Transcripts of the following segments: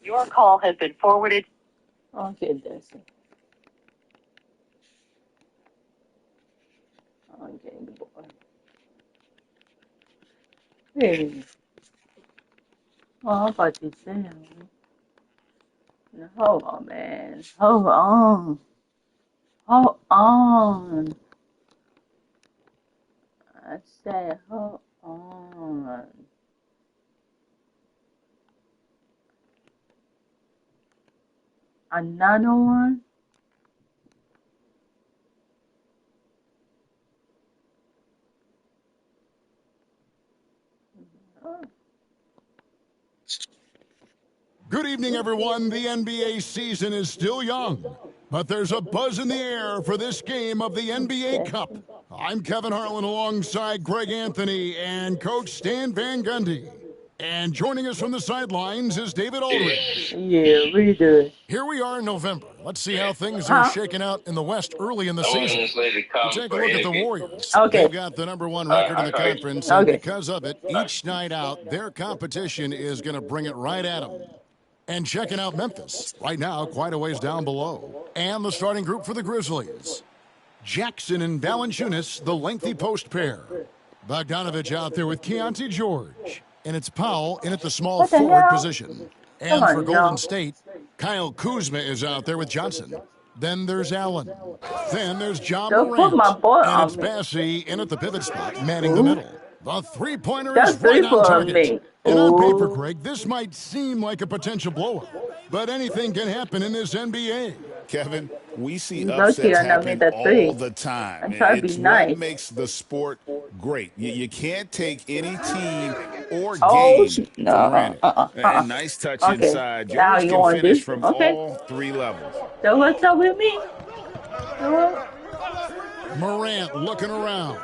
Your call has been forwarded. Okay, that's it. Okay, boy. Hey, oh, I'm about to say, hold on, man. Hold on. Hold on. I said, hold on. Another one? Oh, Good evening, everyone. The NBA season is still young, but there's a buzz in the air for this game of the NBA Cup. Jackson. I'm Kevin Harlan alongside Greg Anthony and Coach Stan Van Gundy. And joining us from the sidelines is David Aldridge. Yeah, read it. Here we are in November. Let's see how things are Huh? shaking out in the West early in the I want season. this lady to You come take a for look at the anything. Warriors. Okay. They've got the #1 record in the conference, and Okay. because of it, each night out, their competition is going to bring it right at them. And checking out Memphis, right now quite a ways down below. And the starting group for the Grizzlies. Jackson and Valanciunas, the lengthy post pair. Bogdanovich out there with Keontae George. And it's Powell in at the small What the forward hell? position. Come And for on, Golden y'all. State, Kyle Kuzma is out there with Johnson. Then there's Allen. Then there's John Don't put my Morant. boy And it's on me. Bassey in at the pivot spot, manning the Ooh. middle. The three-pointer That's is right three on for target. me. And on paper, Ooh. Greg, this might seem like a potential blowout. But anything can happen in this NBA. Kevin, we see You lucky upsets I never made happen that all three. the time. I try to be It's what nice. makes the sport great. You can't take any team or Oh, game for no. granted. And nice touch Okay. inside. Now George you can want finish this? from Okay. all three levels. So what's up with me? So what? Morant looking around.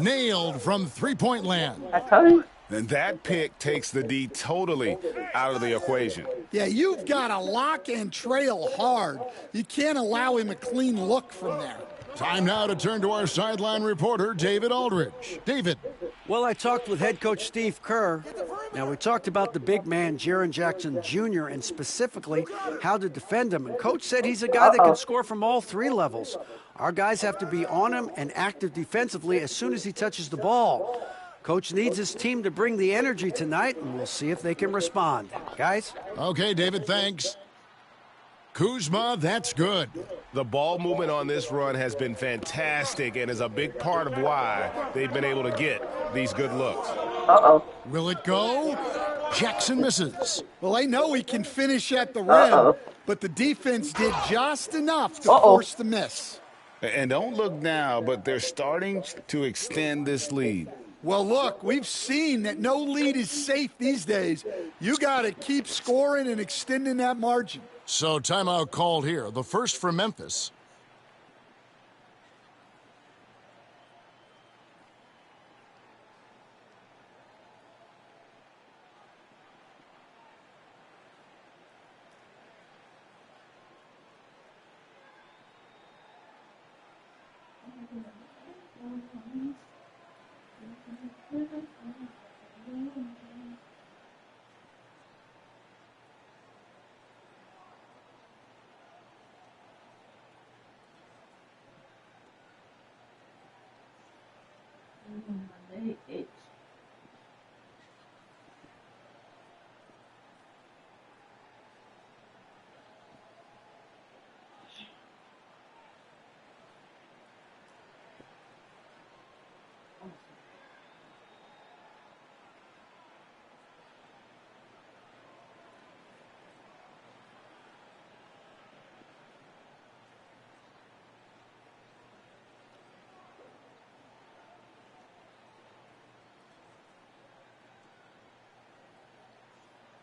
Nailed from three-point land. I told you. And that pick takes the D totally out of the equation. Yeah, you've got to lock and trail hard. You can't allow him a clean look from there. Time now to turn to our sideline reporter, David Aldridge. David. Well, I talked with head coach Steve Kerr. Now, we talked about the big man, Jaren Jackson Jr., and specifically how to defend him. And coach said he's a guy that can score from all three levels. Our guys have to be on him and active defensively as soon as he touches the ball. Coach needs his team to bring the energy tonight, and we'll see if they can respond. Guys? Okay, David, thanks. Kuzma, that's good. The ball movement on this run has been fantastic and is a big part of why they've been able to get these good looks. Will it go? Jackson misses. Well, they know he can finish at the rim, but the defense did just enough to force the miss. And don't look now, but they're starting to extend this lead. Well, look, we've seen that no lead is safe these days. You got to keep scoring and extending that margin. So timeout called here. The first for Memphis.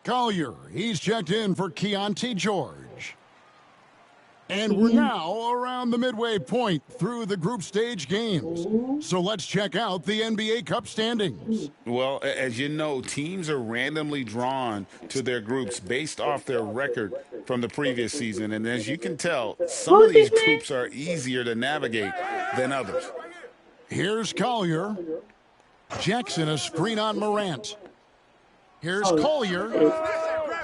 Collier, he's checked in for Keontae George. And we're now around the midway point through the group stage games. So let's check out the NBA Cup standings. Well, as you know, teams are randomly drawn to their groups based off their record from the previous season. And as you can tell, some of these groups are easier to navigate than others. Here's Collier. Jackson a screen on Morant. Here's Collier.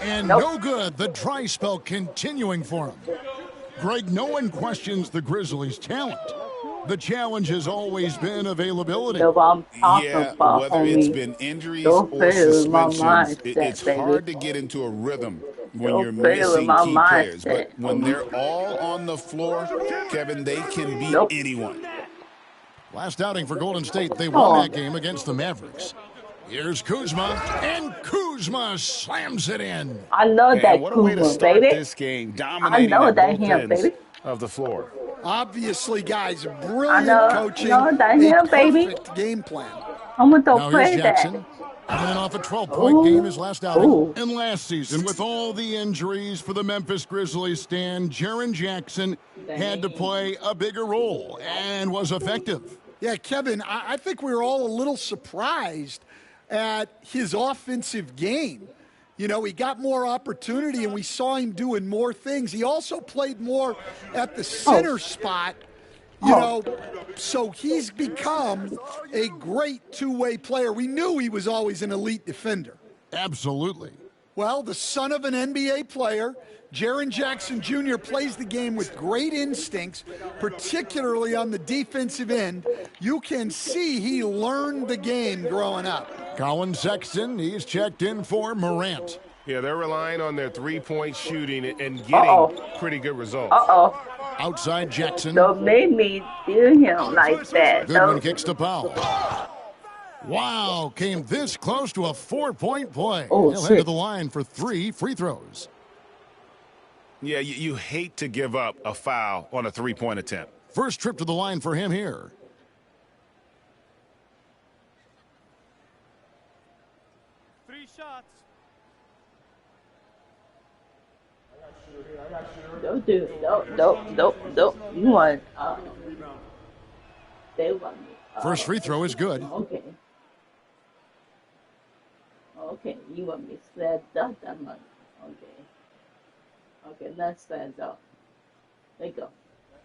And no good. The dry spell continuing for him. Greg, no one questions the Grizzlies' talent. The challenge has always been availability. Yeah, whether it's been injuries or suspensions, it's hard to get into a rhythm when you're missing key players. But when they're all on the floor, Kevin, they can beat anyone. Last outing for Golden State, they won that game against the Mavericks. Here's Kuzma, and Kuzma slams it in. I love that what a way to Kuzma, start baby. this game, dominating I know at that both him, ends baby. of the floor. Obviously, guys, brilliant coaching. that him, baby. Perfect game plan. I'm going to Now play here's that. Jackson. Coming off a 12-point game his last outing. And last season, with all the injuries for the Memphis Grizzlies stand, Jaren Jackson had to play a bigger role and was effective. Yeah, Kevin, I think we were all a little surprised at his offensive game. You know, he got more opportunity and we saw him doing more things. He also played more at the center spot, you know, so he's become a great two-way player. We knew he was always an elite defender. Absolutely. Well, the son of an NBA player, Jaren Jackson Jr. plays the game with great instincts, particularly on the defensive end. You can see he learned the game growing up. Colin Sexton, he's checked in for Morant. Yeah, they're relying on their three-point shooting and getting pretty good results. Outside Jackson. Don't make me do him like that. Goodwin kicks to Powell. Wow, came this close to a 4-point play. He'll head to the line for 3 free throws. Yeah, you hate to give up a foul on a three-point attempt. First trip to the line for him here. Three shots. Don't do it. Don't. You want, they want me. First free throw is good. Okay. Okay, you want me to slap that money. Okay, let's stand up. There you go.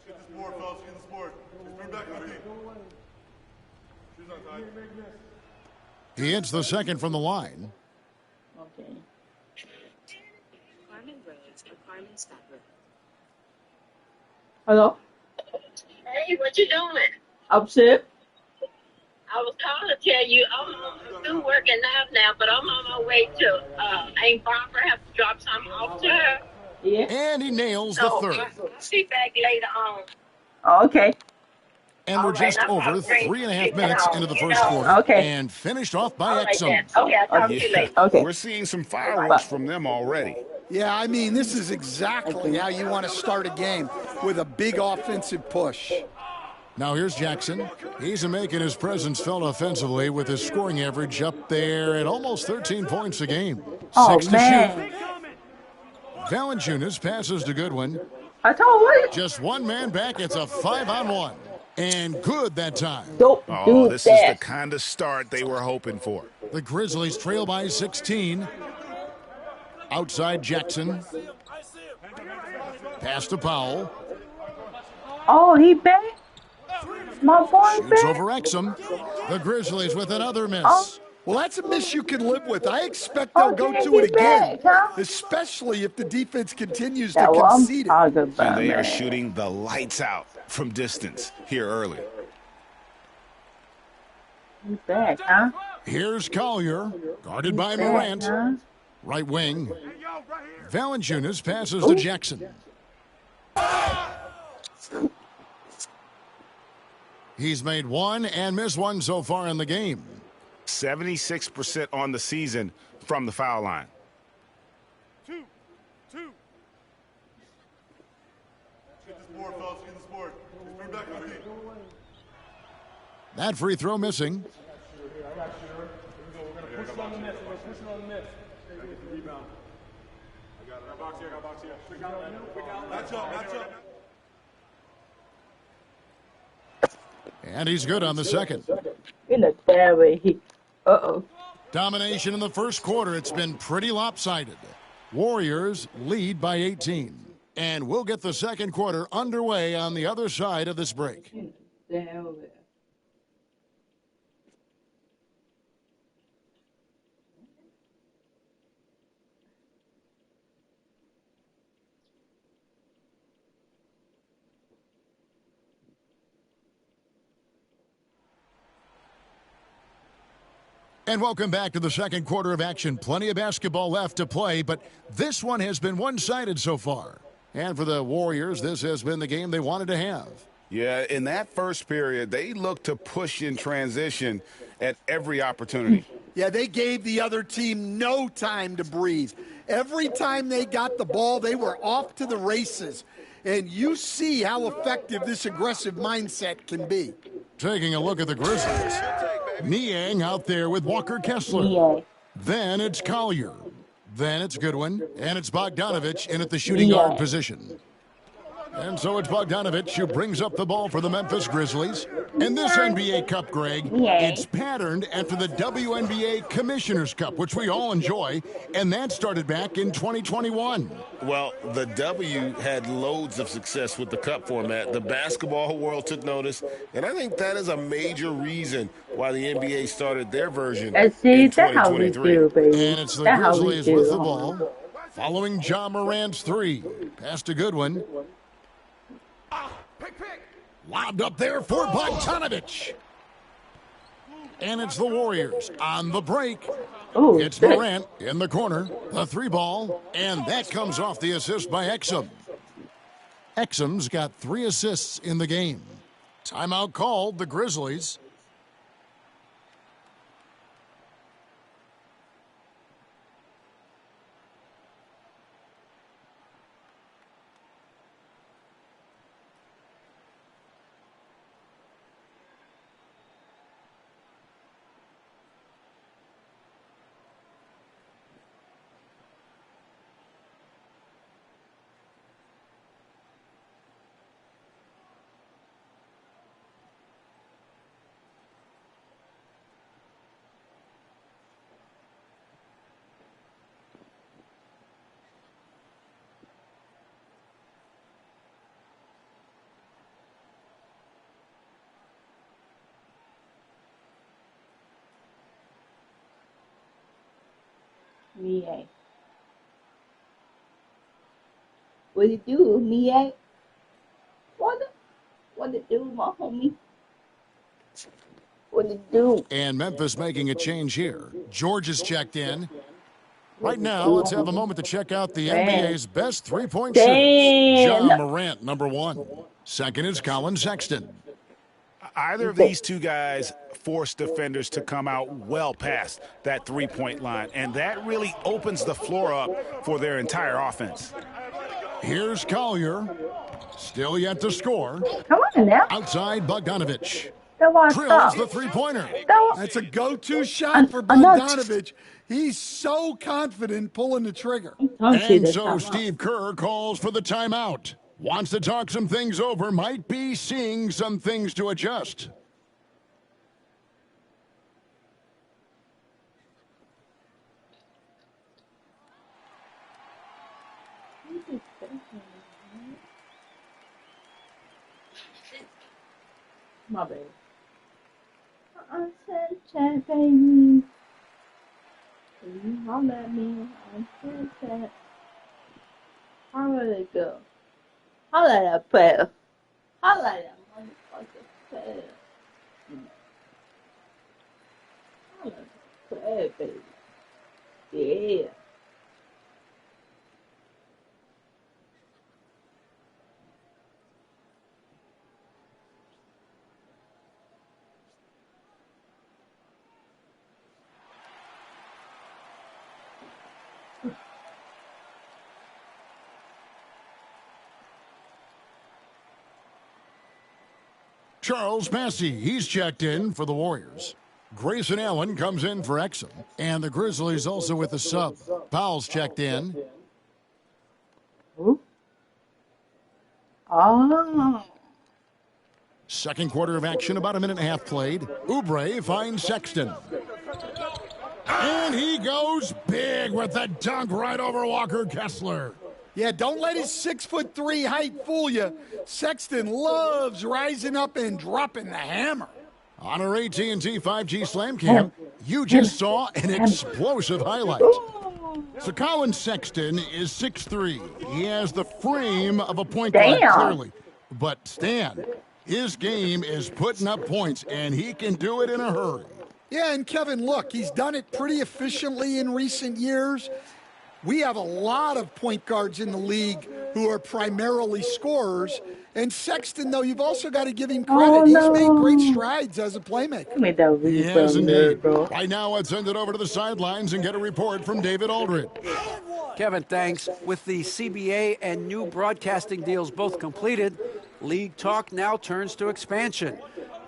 Get this board, fellas. Get this board. Just bring back on the beat. Shoes on tight. He hits the second from the line. Okay. Carmen Rhodes or Carmen Stafford. Hello? Hey, what you doing? Upset? I was calling to tell you I'm through working now, but I'm on my way to Aunt Barbara. Have to drop something off to her. Yeah. And he nails the third. I'll be back later on. Okay. And we're just over 3.5 minutes into the first quarter. Okay. And finished off by Exum. Okay, I'll talk to you later. Okay. We're seeing some fireworks from them already. Yeah, I mean, this is exactly how you want to start a game, with a big offensive push. Now here's Jackson. He's making his presence felt offensively with his scoring average up there at almost 13 points a game. 6 to shoot. Valanciunas passes to Goodwin. I told you. Just one man back. It's a 5-on-1. And good that time. Don't do This that. is the kind of start they were hoping for. The Grizzlies trail by 16. Outside Jackson. Pass to Powell. Oh, he back? My boy Shoots back? over Exum. The Grizzlies with another miss. Oh. Well, that's a miss you can live with. I expect they'll go Okay, to it get again, back, huh? especially if the defense continues to That's what I'm concede it. talking about, And they are man. shooting the lights out from distance here early. He back, huh? Here's Collier. Guarded by Back, Morant. huh? Right wing. Valanciunas passes to Jackson. He's made one and missed one so far in the game. 76% on the season from the foul line. Two. Get this board, fellas. Get this board. Just bring back on the beat. That free throw missing. Match up. And he's good on the second. In the fairway. Uh-oh. Domination in the first quarter. It's been pretty lopsided. Warriors lead by 18. And we'll get the second quarter underway on the other side of this break. Fairway. And welcome back to the second quarter of action. Plenty of basketball left to play, but this one has been one-sided so far. And for the Warriors, this has been the game they wanted to have. Yeah, in that first period, they looked to push in transition at every opportunity. Yeah, they gave the other team no time to breathe. Every time they got the ball, they were off to the races. And you see how effective this aggressive mindset can be. Taking a look at the Grizzlies. Niang out there with Walker Kessler. Yeah. Then it's Collier. Then it's Goodwin. And it's Bogdanovich in at the shooting guard position. And so it's Bogdanovich who brings up the ball for the Memphis Grizzlies. In this NBA Cup, Greg, it's patterned after the WNBA Commissioner's Cup, which we all enjoy, and that started back in 2021. Well, the W had loads of success with the Cup format. The basketball world took notice, and I think that is a major reason why the NBA started their version in 2023. And it's the Grizzlies with the ball, following Ja Morant's three. Pass to Goodwin. Lobbed up there for Bogdanovich. And it's the Warriors on the break. It's Morant in the corner, the three ball, and that comes off the assist by Exum. Exum's got 3 assists in the game. Timeout called, the Grizzlies. Mie. What it do, Mie? What it do, my homie? What it do? And Memphis making a change here. George is checked in. Right now, let's have a moment to check out the NBA's best three-point shooters. Ja Morant, number 1. Second is Colin Sexton. Either of these two guys force defenders to come out well past that three-point line, and that really opens the floor up for their entire offense. Here's Collier. Still yet to score. Come on now. Outside Bogdanovich. Drills the three-pointer. That's a go-to shot for Bogdanovich. He's so confident pulling the trigger. And so Steve Kerr calls for the timeout. Wants to talk some things over, might be seeing some things to adjust. My baby. I said, chat, baby. You holler at me. I said, chat. Holler at go. Holler at that player. Holler at that motherfucking player. Holler at that player, baby. Yeah. Charles Massey, he's checked in for the Warriors. Grayson Allen comes in for Exum. And the Grizzlies also with a sub. Powell's checked in. Oh. Second quarter of action, about a minute and a half played. Oubre finds Sexton. And he goes big with the dunk right over Walker Kessler. Yeah, don't let his 6'3" height fool you. Sexton loves rising up and dropping the hammer. On our AT&T 5G Slam Cam, you just saw an explosive highlight. So Colin Sexton is 6'3". He has the frame of a point guard, clearly. But Stan, his game is putting up points, and he can do it in a hurry. Yeah, and Kevin, look, he's done it pretty efficiently in recent years. We have a lot of point guards in the league who are primarily scorers. And Sexton, though, you've also got to give him credit. He's made great strides as a playmaker. Yes, indeed. Right now, let's send it over to the sidelines and get a report from David Aldridge. Kevin, thanks. With the CBA and new broadcasting deals both completed, league talk now turns to expansion.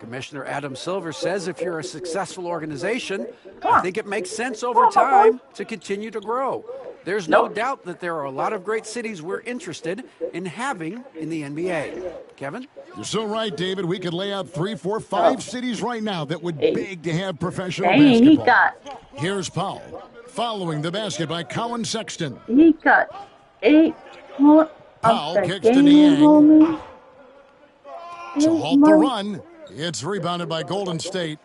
Commissioner Adam Silver says if you're a successful organization, I think it makes sense over time to continue to grow. There's no doubt that there are a lot of great cities we're interested in having in the NBA. Kevin? You're so right, David. We could lay out 3, 4, 5 cities right now that would beg to have professional basketball. Here's Powell, following the basket by Colin Sexton. He got 8 points. Powell kicks to Niang. To halt the run, it's rebounded by Golden State.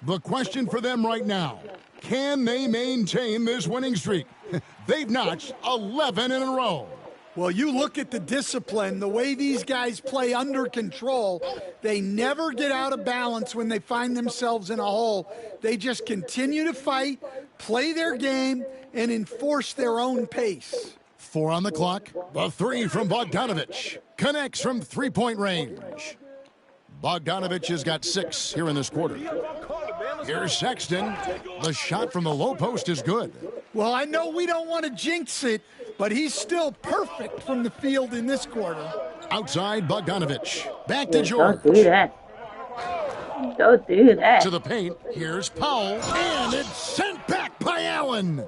The question for them right now, can they maintain this winning streak? They've notched 11 in a row. Well, you look at the discipline, the way these guys play under control. They never get out of balance when they find themselves in a hole. They just continue to fight, play their game, and enforce their own pace. 4 on the clock. The 3 from Bogdanovich connects from three-point range. Bogdanovich has got 6 here in this quarter. Here's Sexton. The shot from the low post is good. Well, I know we don't want to jinx it, but he's still perfect from the field in this quarter. Outside Bogdanovich. Back to George. Don't do that. Don't do that. To the paint. Here's Powell. And it's sent back by Allen.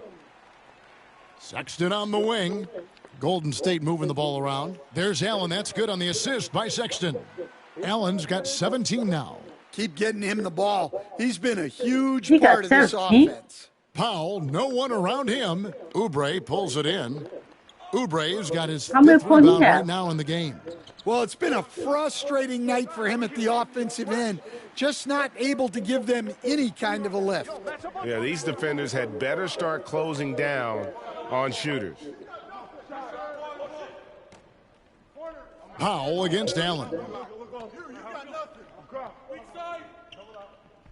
Sexton on the wing. Golden State moving the ball around. There's Allen. That's good on the assist by Sexton. Allen's got 17 now. Keep getting him the ball. He's been a huge part of this offense. Powell, no one around him. Oubre pulls it in. Oubre's got his 5th rebound right now in the game. Well, it's been a frustrating night for him at the offensive end. Just not able to give them any kind of a lift. Yeah, these defenders had better start closing down on shooters. Powell against Allen.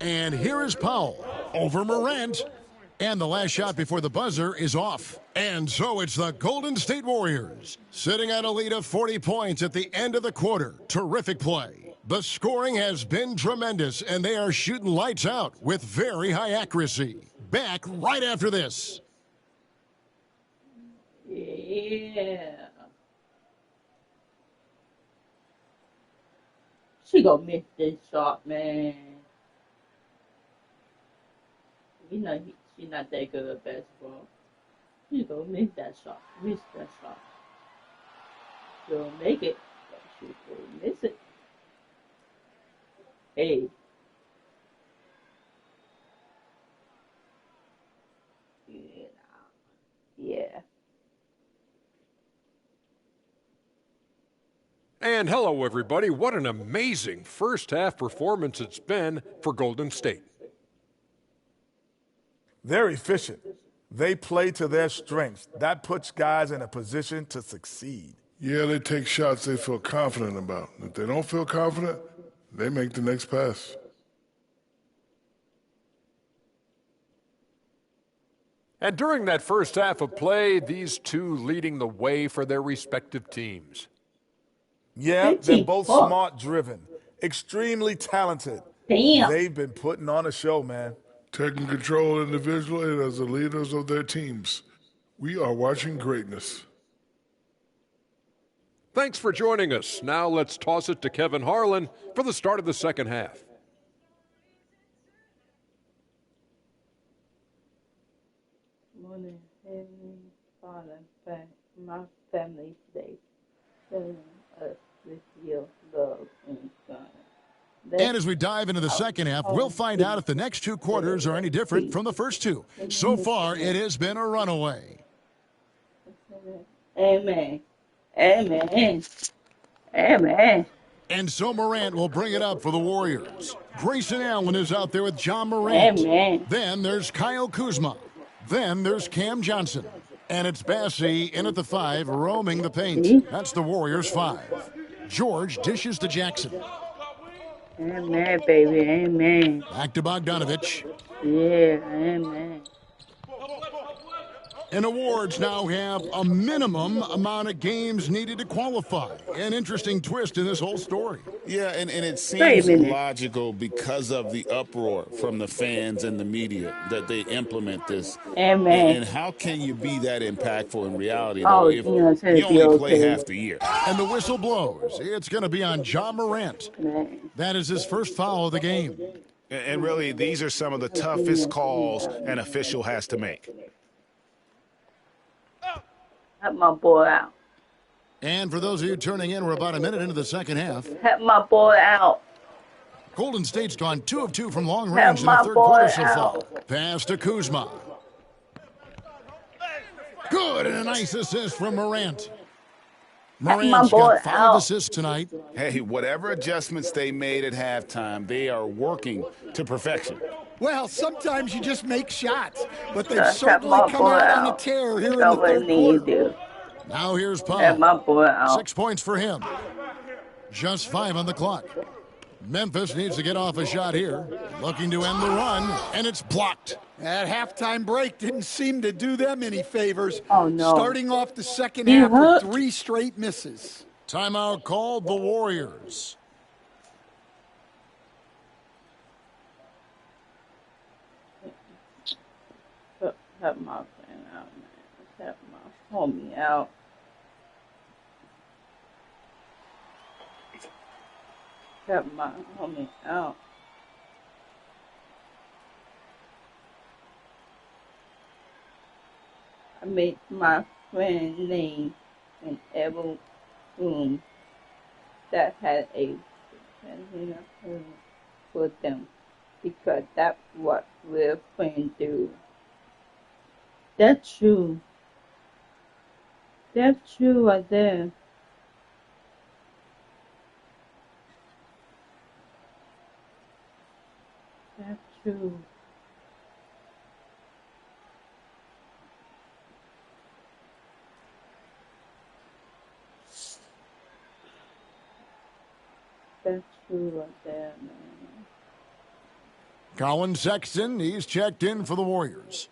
And here is Powell over Morant. And the last shot before the buzzer is off. And so it's the Golden State Warriors sitting at a lead of 40 points at the end of the quarter. Terrific play. The scoring has been tremendous, and they are shooting lights out with very high accuracy. Back right after this. Yeah. She gonna miss this shot, man. You know she's not that good at basketball. She's gonna miss that shot. Miss that shot. She'll make it, but she will miss it. Hey. Yeah. And hello, everybody. What an amazing first half performance it's been for Golden State. They're efficient. They play to their strengths. That puts guys in a position to succeed. Yeah, they take shots they feel confident about. If they don't feel confident, they make the next pass. And during that first half of play, these two leading the way for their respective teams. Yeah, they're both smart-driven, extremely talented. Damn. They've been putting on a show, man. Taking control individually and as the leaders of their teams. We are watching greatness. Thanks for joining us. Now let's toss it to Kevin Harlan for the start of the second half. Morning, Heavenly Father, thank my family today, filling us with your love and kindness. And as we dive into the second half, we'll find out if the next two quarters are any different from the first two. So far, it has been a runaway. Amen. Amen. Amen. And so Morant will bring it up for the Warriors. Grayson Allen is out there with Ja Morant. Amen. Then there's Kyle Kuzma. Then there's Cam Johnson. And it's Bassey in at the 5, roaming the paint. That's the Warriors' 5. George dishes to Jackson. Amen, baby. Amen. Back to Bogdanovich. Yeah, amen. And awards now have a minimum amount of games needed to qualify. An interesting twist in this whole story. Yeah, and it seems logical because of the uproar from the fans and the media that they implement this. Amen. And how can you be that impactful in reality, though, if you only play half the year? And the whistle blows. It's going to be on Ja Morant. That is his first foul of the game. And really, these are some of the toughest calls an official has to make. Help my boy out. And for those of you turning in, we're about a minute into the second half. Help my boy out. Golden State's gone 2 of 2 from long range in the third quarter so far. Pass to Kuzma. Good, and a nice assist from Morant. Morant's got 5 assists tonight. Hey, whatever adjustments they made at halftime, they are working to perfection. Well, sometimes you just make shots, but they've certainly come out on a tear here in the third quarter. Now here's Paul. 6 points for him. Just 5 on the clock. Memphis needs to get off a shot here. Looking to end the run, and it's blocked. That halftime break didn't seem to do them any favors. Oh, no. Starting off the second half with 3 straight misses. Timeout called the Warriors. Help my friend out, man. Help my homie out. Help my homie out. I made my friend name in every room that had a for them, because that's what real friends do. That's true. That's true right there. That's true. That's true right there, man. Colin Sexton, he's checked in for the Warriors.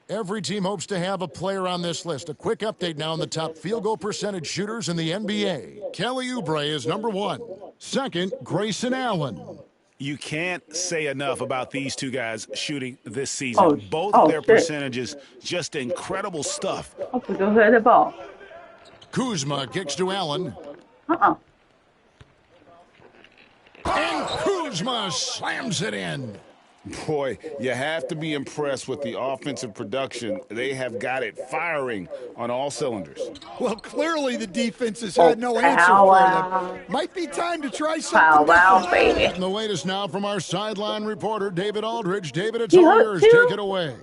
Every team hopes to have a player on this list. A quick update now on the top field goal percentage shooters in the NBA. Kelly Oubre is number 1. Second, Grayson Allen. You can't say enough about these two guys shooting this season. Both of their percentages, just incredible stuff. Don't hurt the ball. Kuzma kicks to Allen. And Kuzma slams it in. Boy, you have to be impressed with the offensive production. They have got it firing on all cylinders. Well, clearly the defense has had no answer for them. Might be time to try something different. And the latest now from our sideline reporter, David Aldridge. David, it's all yours. Take it away.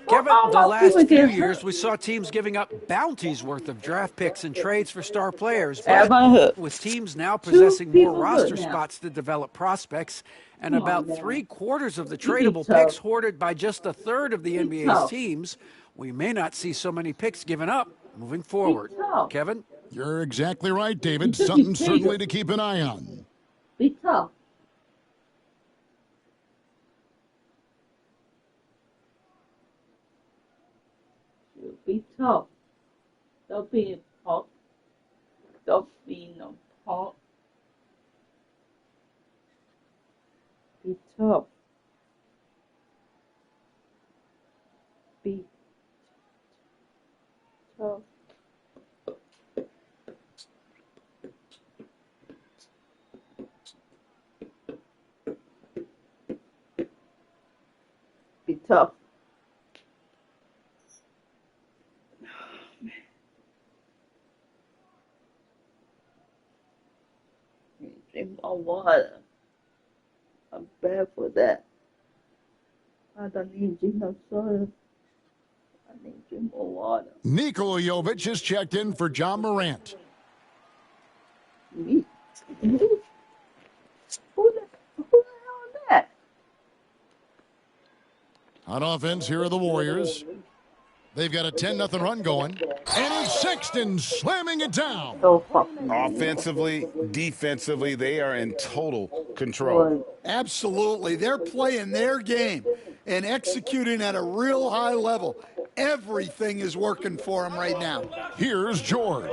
Kevin, the last few years, we saw teams giving up bounties worth of draft picks and trades for star players. But with teams now possessing more roster spots to develop prospects, and about 3/4 of the tradable picks hoarded by just a third of the NBA's teams, we may not see so many picks given up moving forward. Kevin? You're exactly right, David. Something certainly to keep an eye on. Be tough. Be tough. Don't be a punk. Don't be no punk. Be tough. Be tough. Be tough. Drink more water. I'm bad for that. I don't need you no soda. I need you more water. Nikola Jovic is checked in for John Morant. Me? Who the hell is that? On offense, here are the Warriors. They've got a 10-0 run going. And it's Sexton slamming it down. Offensively, defensively, they are in total control. Absolutely. They're playing their game and executing at a real high level. Everything is working for them right now. Here's George.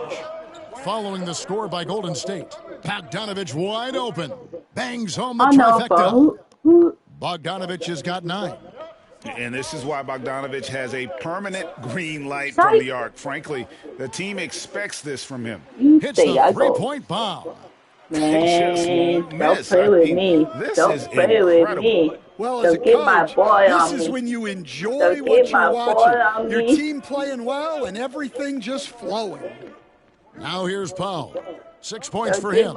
Following the score by Golden State. Bogdanovich wide open. Bangs home the trifecta. Bogdanovich has got 9. And this is why Bogdanovich has a permanent green light from the arc. Frankly, the team expects this from him. Hits the three-point bomb. Man, don't play with me. Don't play with me. Well, as a coach, this is when you enjoy what you're watching. Your team playing well and everything just flowing. Now here's Powell. 6 points for him.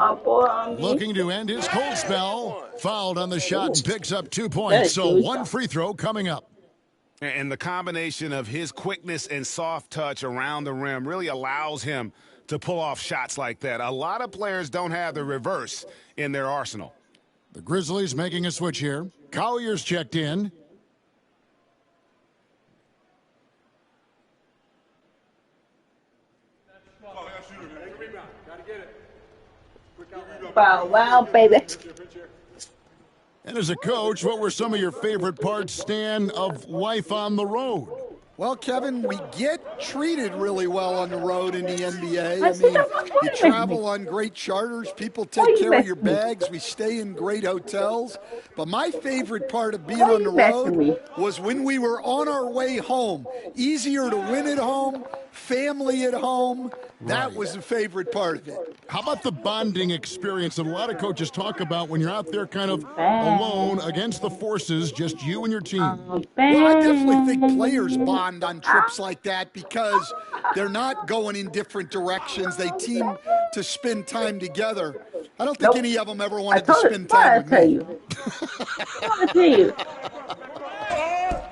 Looking to end his cold spell. Fouled on the shot and picks up 2 points. So 1 free throw coming up. And the combination of his quickness and soft touch around the rim really allows him to pull off shots like that. A lot of players don't have the reverse in their arsenal. The Grizzlies making a switch here. Collier's checked in. Wow, baby. And as a coach, what were some of your favorite parts, Stan, of life on the road? Well, Kevin, we get treated really well on the road in the NBA. I mean, you travel on great charters. People take care of your bags. We stay in great hotels. But my favorite part of being on the road was when we were on our way home. Easier to win at home, family at home. That was the favorite part of it. How about the bonding experience that a lot of coaches talk about when you're out there kind of alone against the forces, just you and your team? Well, I definitely think players bond on trips like that because they're not going in different directions. They team to spend time together. I don't think any of them ever wanted to spend time with me. I tell you.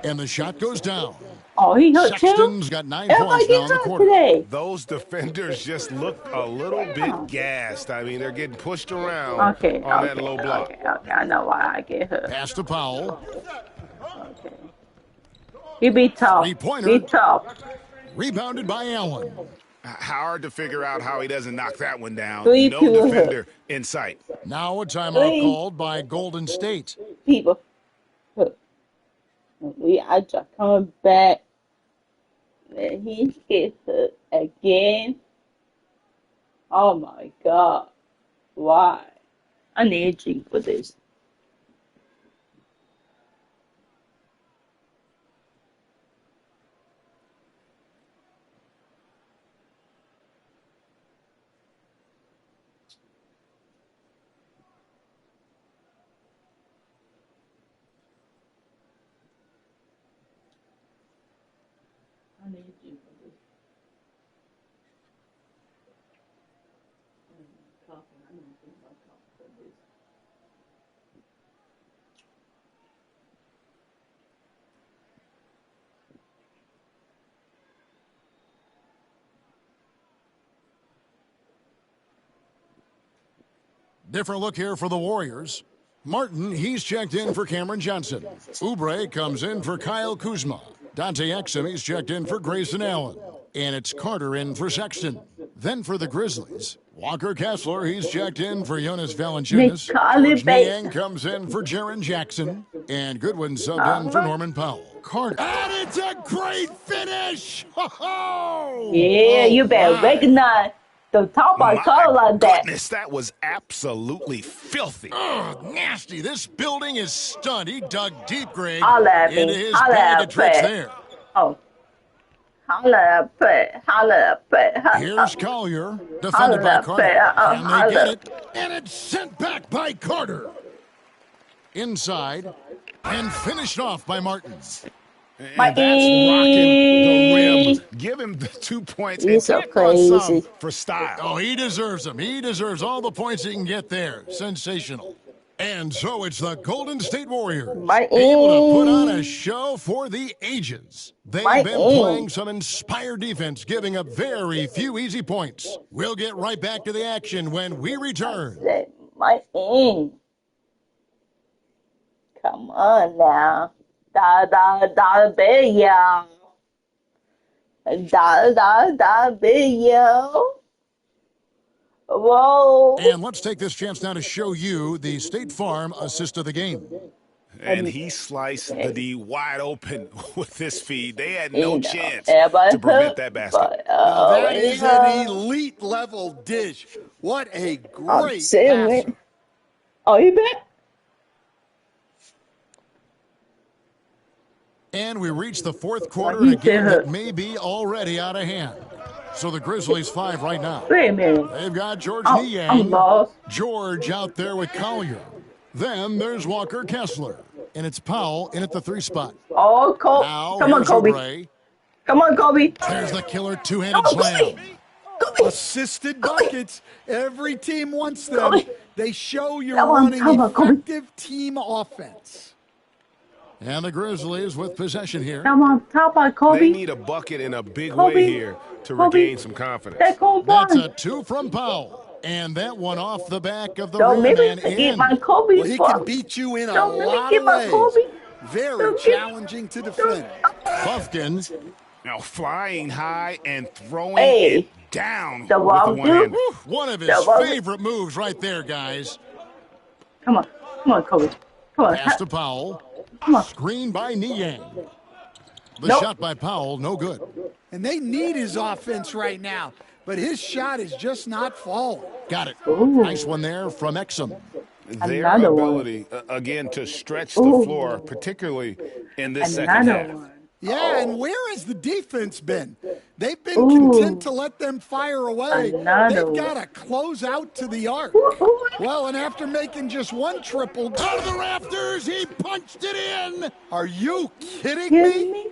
And the shot goes down. Oh, he hurt Sexton's got 9 points now in the quarter. Today. Those defenders just look a little bit gassed. I mean, they're getting pushed around on that low block. Okay, I know why I get hurt. Pass to Powell. Okay. You be tough. Be tough. Rebounded by Allen. Hard to figure out how he doesn't knock that one down. No defender in sight. Now a timeout called by Golden State. People. We are just coming back. And he gets hurt again. Oh my God. Why? I need you for this. I need you for this. I need to think about coffee for this. Different look here for the Warriors. Martin, he's checked in for Cameron Johnson. Oubre comes in for Kyle Kuzma. Dante Exum, he's checked in for Grayson Allen. And it's Carter in for Sexton. Then for the Grizzlies, Walker Kessler, he's checked in for Jonas Valanciunas. George Niang comes in for Jaren Jackson. And Goodwin subbed in for Norman Powell. Carter. And it's a great finish! Ho-ho! Yeah, you better recognize. Don't talk about color like that. Goodness, that was absolutely filthy. Oh, nasty. This building is stunned. He dug deep, Greg, Holla into his bag of tricks there. Oh. Holla up, Here's Collier, defended by Carter. And they get it, and it's sent back by Carter. Inside, and finished off by Martin. And that's rocking the rim. Give him the 2 points. He's so crazy. For style. Oh, he deserves them. He deserves all the points he can get there. Sensational. And so it's the Golden State Warriors My able to put on a show for the ages. They've My been playing some inspired defense, giving up very few easy points. We'll get right back to the action when we return. My Come on now. Bill. Bill. Whoa. And let's take this chance now to show you the State Farm assist of the game. And he sliced the D wide open with his feed. They had no chance to prevent that basket. Now that is an elite level dish. What a great passer. Oh, you bet. And we reach the fourth quarter in a game that may be already out of hand. So the Grizzlies 5 right now. Wait a minute. They've got George I'm Niang. lost. George out there with Collier. Then there's Walker Kessler. And it's Powell in at the 3 spot. Oh, Kobe. Now, Come on, Kobe. Oubre. Come on, Kobe. There's the killer two-handed slam. Assisted buckets. Every team wants them. They show you're running effective team offense. And the Grizzlies with possession here. Come on, Kobe. They need a bucket in a big way here to regain some confidence. That's a 2 from Powell. And that one off the back of the Don't rim make me and forget in. my Kobe. Well, he can beat you in a lot of ways. Very challenging to defend. Buffkins. Now flying high and throwing it down with the one-hander. One of his favorite moves right there, guys. Come on, Kobe. Come on. Pass to Powell. Come on. Screen by Niang. The shot by Powell, no good. And they need his offense right now, but his shot is just not falling. Got it. Ooh. Nice one there from Exum. Their ability, again, to stretch the floor, particularly in this second half. Yeah, and where has the defense been? They've been content to let them fire away. They've got to close out to the arc. Well, and after making just one triple, out of the rafters, he punched it in. Are you kidding me?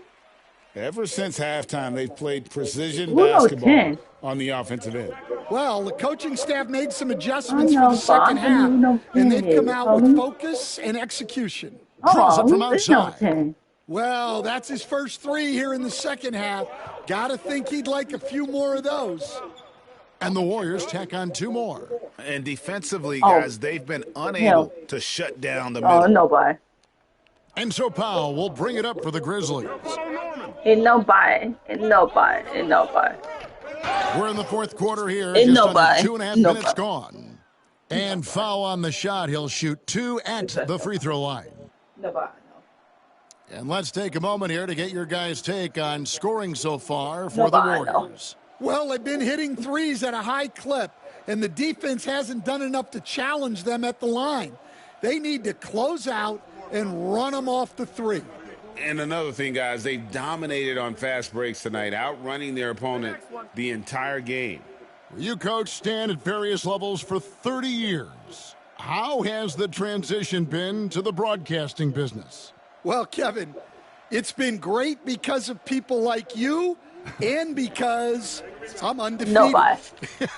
Ever since halftime, they've played precision basketball on the offensive end. Well, the coaching staff made some adjustments for the second half, and they've come out with focus and execution. Draws it from outside. Well, that's his first 3 here in the second half. Got to think he'd like a few more of those. And the Warriors tack on 2 more. And defensively, guys, they've been unable to shut down the middle. Nobody. And so Powell will bring it up for the Grizzlies. Nobody. We're in the fourth quarter here. Ain't just nobody. under 2.5 minutes gone. And foul on the shot. He'll shoot 2 at the free throw line. Nobody. And let's take a moment here to get your guys' take on scoring so far for the Warriors. Well, they've been hitting threes at a high clip, and the defense hasn't done enough to challenge them at the line. They need to close out and run them off the 3. And another thing, guys, they've dominated on fast breaks tonight, outrunning their opponent the entire game. You, Coach, stand at various levels for 30 years. How has the transition been to the broadcasting business? Well, Kevin, it's been great because of people like you and because I'm undefeated. Nobody.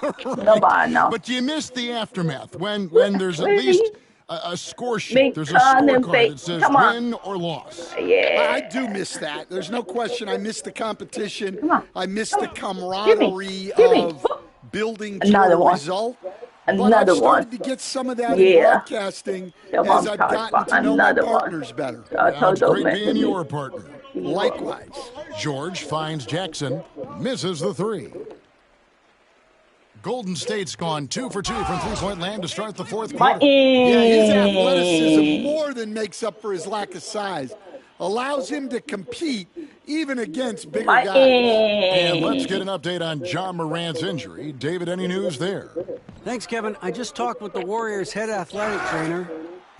Right. Nobody, no. But you missed the aftermath when there's at least a score sheet. There's a scorecard that says win or loss. Yeah. I do miss that. There's no question I miss the competition. I miss the camaraderie of building to a result. But I've started to get some of that in broadcasting as I've gotten to know my partners better. It's great being your partner. Likewise. George finds Jackson, misses the 3. Golden State's gone 2 for 2 from three-point land to start the fourth quarter. Yeah, his athleticism more than makes up for his lack of size. Allows him to compete even against bigger guys. And let's get an update on John Morant's injury. David, any news there? Thanks, Kevin. I just talked with the Warriors' head athletic trainer.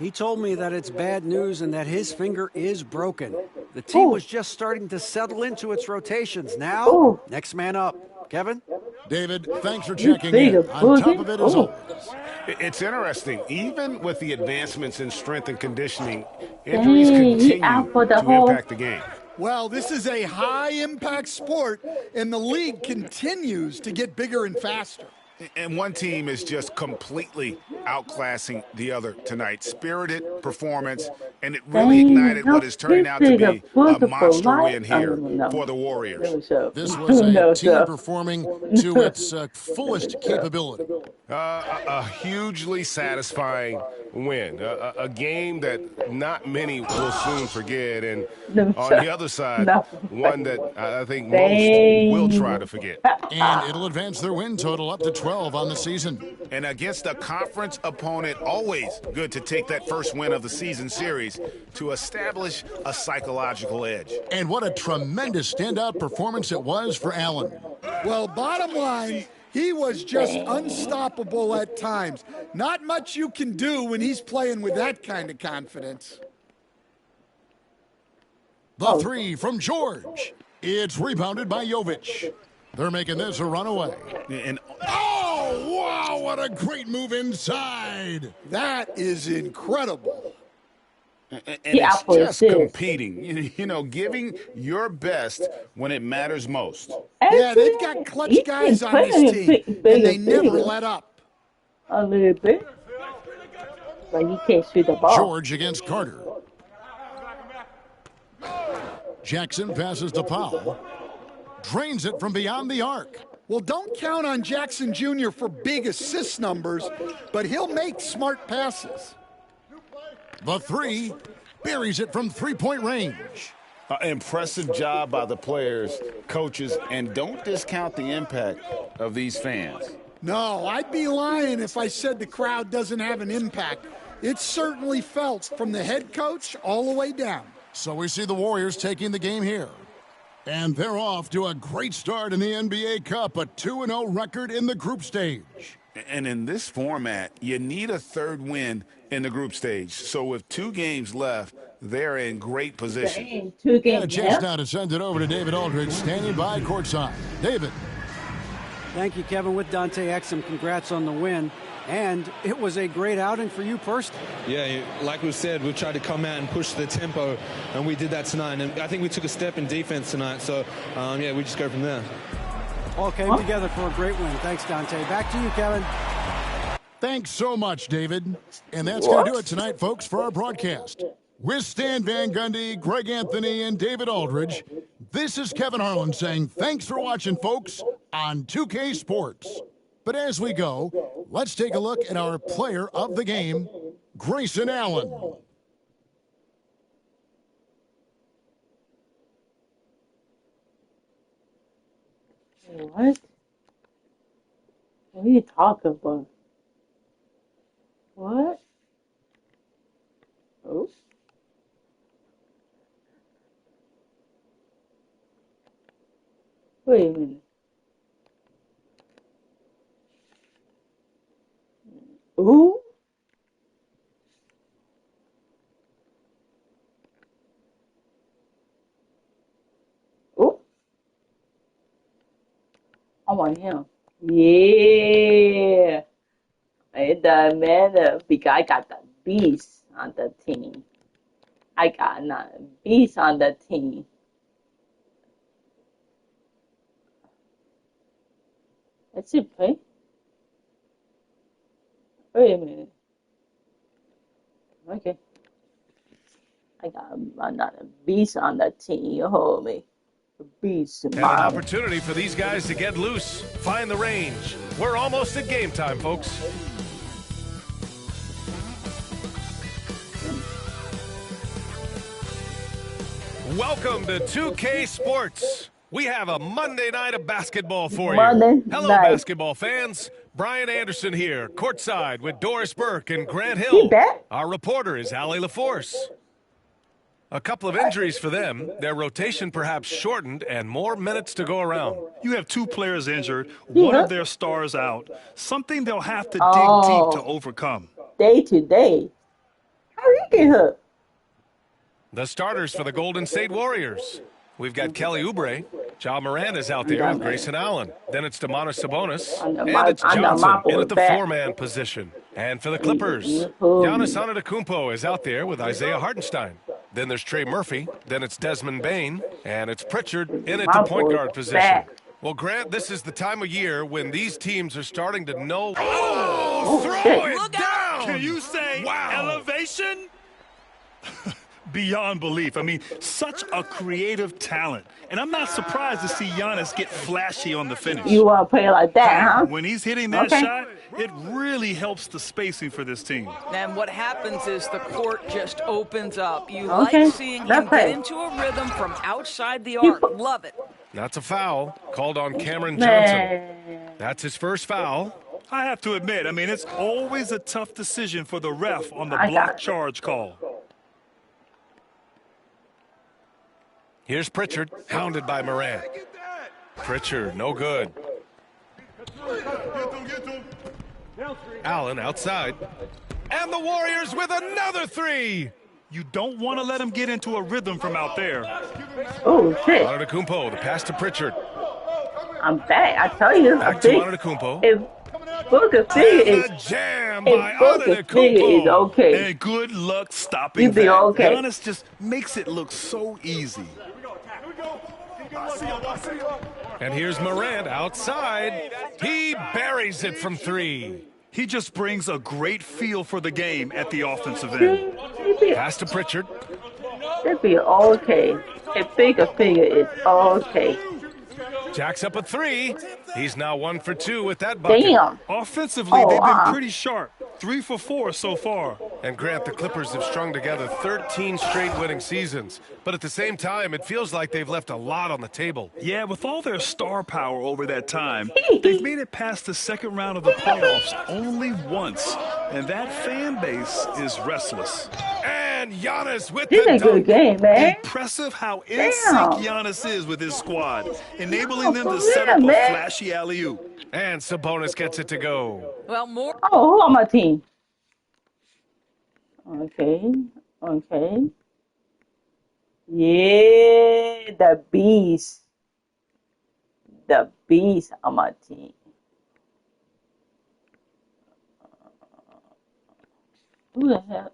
He told me that it's bad news and that his finger is broken. The team was just starting to settle into its rotations. Now, next man up. Kevin? David, thanks for checking in. On top of it, as always. It's interesting. Even with the advancements in strength and conditioning, injuries continue to impact the game. Well, this is a high-impact sport, and the league continues to get bigger and faster. And one team is just completely outclassing the other tonight. Spirited performance, and it really ignited what is turning out to be a monster win here for the Warriors. This was a team performing to its fullest capability. A hugely satisfying win. A game that not many will soon forget. And on the other side, one that I think most will try to forget. And it'll advance their win total up to 12 on the season. And against a conference opponent, always good to take that first win of the season series to establish a psychological edge. And what a tremendous standout performance it was for Allen. Well, bottom line, he was just unstoppable at times. Not much you can do when he's playing with that kind of confidence. The three from George. It's rebounded by Jovic. They're making this a runaway. And oh, wow, what a great move inside. That is incredible. And it's just competing, you know, giving your best when it matters most. Yeah, they've got clutch guys on this team, and they never let up. A little bit. But he can't shoot the ball. George against Carter. Jackson passes to Powell. Drains it from beyond the arc. Well, don't count on Jackson Jr. for big assist numbers, but he'll make smart passes. The three buries it from three-point range. Impressive job by the players, coaches, and don't discount the impact of these fans. No, I'd be lying if I said the crowd doesn't have an impact. It's certainly felt from the head coach all the way down. So we see the Warriors taking the game here. And they're off to a great start in the NBA Cup, a 2-0 record in the group stage. And in this format, you need a third win in the group stage. So with 2 games left, they're in great position. 2 games and a chance now to send it over to David Aldridge, standing by courtside. David. Thank you, Kevin. With Dante Exum, congrats on the win. And it was a great outing for you personally. Yeah, like we said, we tried to come out and push the tempo, and we did that tonight. And I think we took a step in defense tonight. So, yeah, we just go from there. All came together for a great win. Thanks, Dante. Back to you, Kevin. Thanks so much, David. And that's going to do it tonight, folks, for our broadcast. With Stan Van Gundy, Greg Anthony, and David Aldridge, this is Kevin Harlan saying thanks for watching, folks, on 2K Sports. But as we go, let's take a look at our player of the game, Grayson Allen. What? What are you talking about? What? Oh. Wait a minute. Ooh. Ooh. I want him. Yeah. It doesn't matter because I got the beast on the team. I got a beast on the team. Let's see, play. Wait a minute. Okay. I got another beast on the team. You hold me. A beast. And an opportunity for these guys to get loose, find the range. We're almost at game time, folks. Welcome to 2K Sports. We have a Monday night of basketball for you. Hello, basketball fans. Brian Anderson here, courtside with Doris Burke and Grant Hill. Our reporter is Allie LaForce. A couple of injuries for them, their rotation perhaps shortened, and more minutes to go around. You have 2 players injured, one of their stars out, something they'll have to dig deep to overcome. Day to day. How you get hurt? The starters for the Golden State Warriors. We've got Kelly Oubre. Ja Moranta's out there with Grayson Allen. Then it's Domantas Sabonis. And it's Johnson in at the 4-man position. And for the Clippers, Giannis Antetokounmpo is out there with Isaiah Hartenstein. Then there's Trey Murphy. Then it's Desmond Bane. And it's Pritchard in at the point guard position. Well, Grant, this is the time of year when these teams are starting to know. Oh, throw it down! Can you say elevation? Beyond belief. I mean, such a creative talent. And I'm not surprised to see Giannis get flashy on the finish. You want to play like that, huh? When he's hitting that shot, it really helps the spacing for this team. And what happens is the court just opens up. You like seeing him get into a rhythm from outside the arc. Love it. That's a foul called on Cameron Johnson. That's his first foul. I have to admit, I mean, it's always a tough decision for the ref on the block charge call. Here's Pritchard, hounded by Morant. Pritchard, no good. Allen outside. And the Warriors with another three. You don't want to let him get into a rhythm from out there. Oh, shit. Antetokounmpo, the pass to Pritchard. I'm back. I tell you. Back to Antetokounmpo. If Booker Figure is okay. And good luck stopping that. Okay. Giannis just makes it look so easy. And here's Morant outside. He buries it from three. He just brings a great feel for the game at the offensive end. Pass to Pritchard. It'd be okay. If Figure is okay. Jacks up a three. He's now 1 for 2 with that bucket. Damn. Offensively, they've been pretty sharp. 3 for 4 so far. And Grant, the Clippers have strung together 13 straight winning seasons. But at the same time, it feels like they've left a lot on the table. Yeah, with all their star power over that time, they've made it past the second round of the playoffs only once. And that fan base is restless. And Giannis with this the is a good game, man. Impressive how in sync Giannis is with his squad, enabling them to set up a flashy alley-oop. And Sabonis gets it to go. Well, more. Oh, who on my team? Okay. Yeah, the beast. The beast on my team. Who the hell?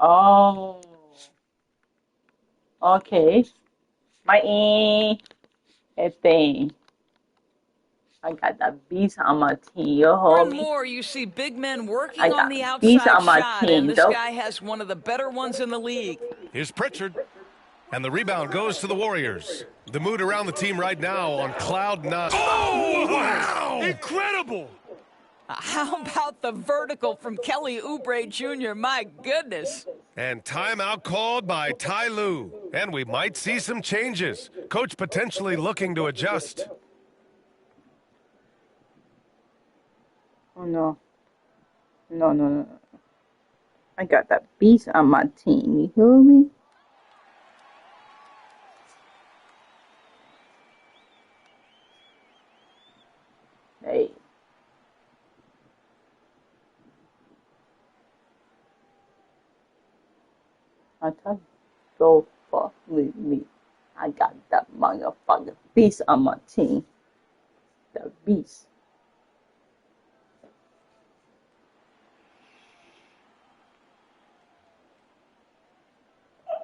Oh. Okay. My thing. I got the beast on my team. More and more, you see big men working on the outside shot, and this guy has one of the better ones in the league. Here's Pritchard, and the rebound goes to the Warriors. The mood around the team right now on cloud 9. Oh, wow! Incredible! How about the vertical from Kelly Oubre Jr.? My goodness. And timeout called by Ty Lue. And we might see some changes. Coach potentially looking to adjust. Oh, no. No. I got that beast on my team. You hear me? Hey. I tell you, go fuck with me. I got that motherfucking beast on my team. The beast.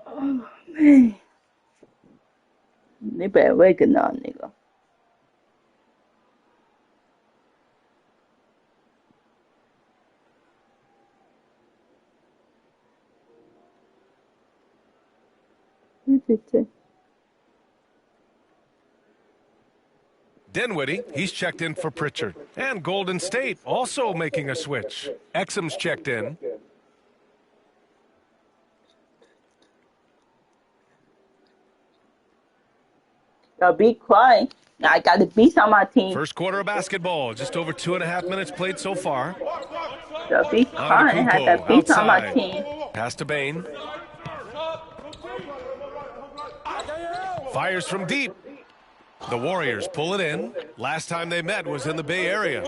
Oh, man. They better wake it now, nigga. Dinwiddie, he's checked in for Pritchard. And Golden State also making a switch. Exum's checked in. Y'all be quiet. I got the beast on my team. First quarter of basketball. Just over 2.5 minutes played so far. Y'all be quiet. I had that beast on my team. Pass to Bane. Fires from deep. The Warriors pull it in. Last time they met was in the Bay Area.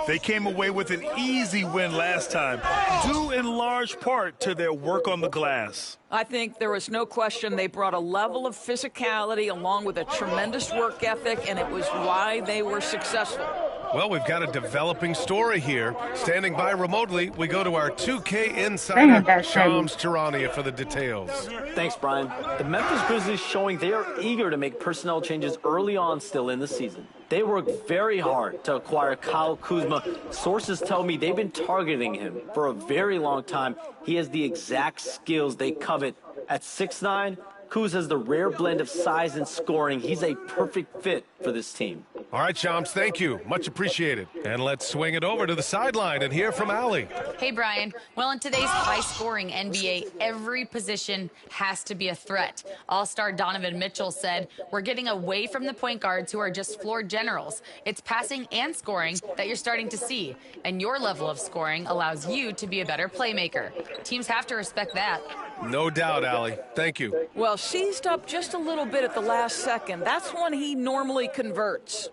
They came away with an easy win last time, due in large part to their work on the glass. I think there was no question they brought a level of physicality along with a tremendous work ethic, and it was why they were successful. Well, we've got a developing story here. Standing by remotely, we go to our 2K insider, Shams Charania, for the details. Thanks, Brian. The Memphis Grizzlies showing they are eager to make personnel changes early on still in the season. They worked very hard to acquire Kyle Kuzma. Sources tell me they've been targeting him for a very long time. He has the exact skills they covet. At 6'9", Kuz has the rare blend of size and scoring. He's a perfect fit for this team. All right, Shams, thank you. Much appreciated. And let's swing it over to the sideline and hear from Allie. Hey, Brian. Well, in today's high-scoring NBA, every position has to be a threat. All-star Donovan Mitchell said, "We're getting away from the point guards who are just floor generals. It's passing and scoring that you're starting to see. And your level of scoring allows you to be a better playmaker. Teams have to respect that." No doubt, Allie. Thank you. Well, seized up just a little bit at the last second. That's when he normally converts.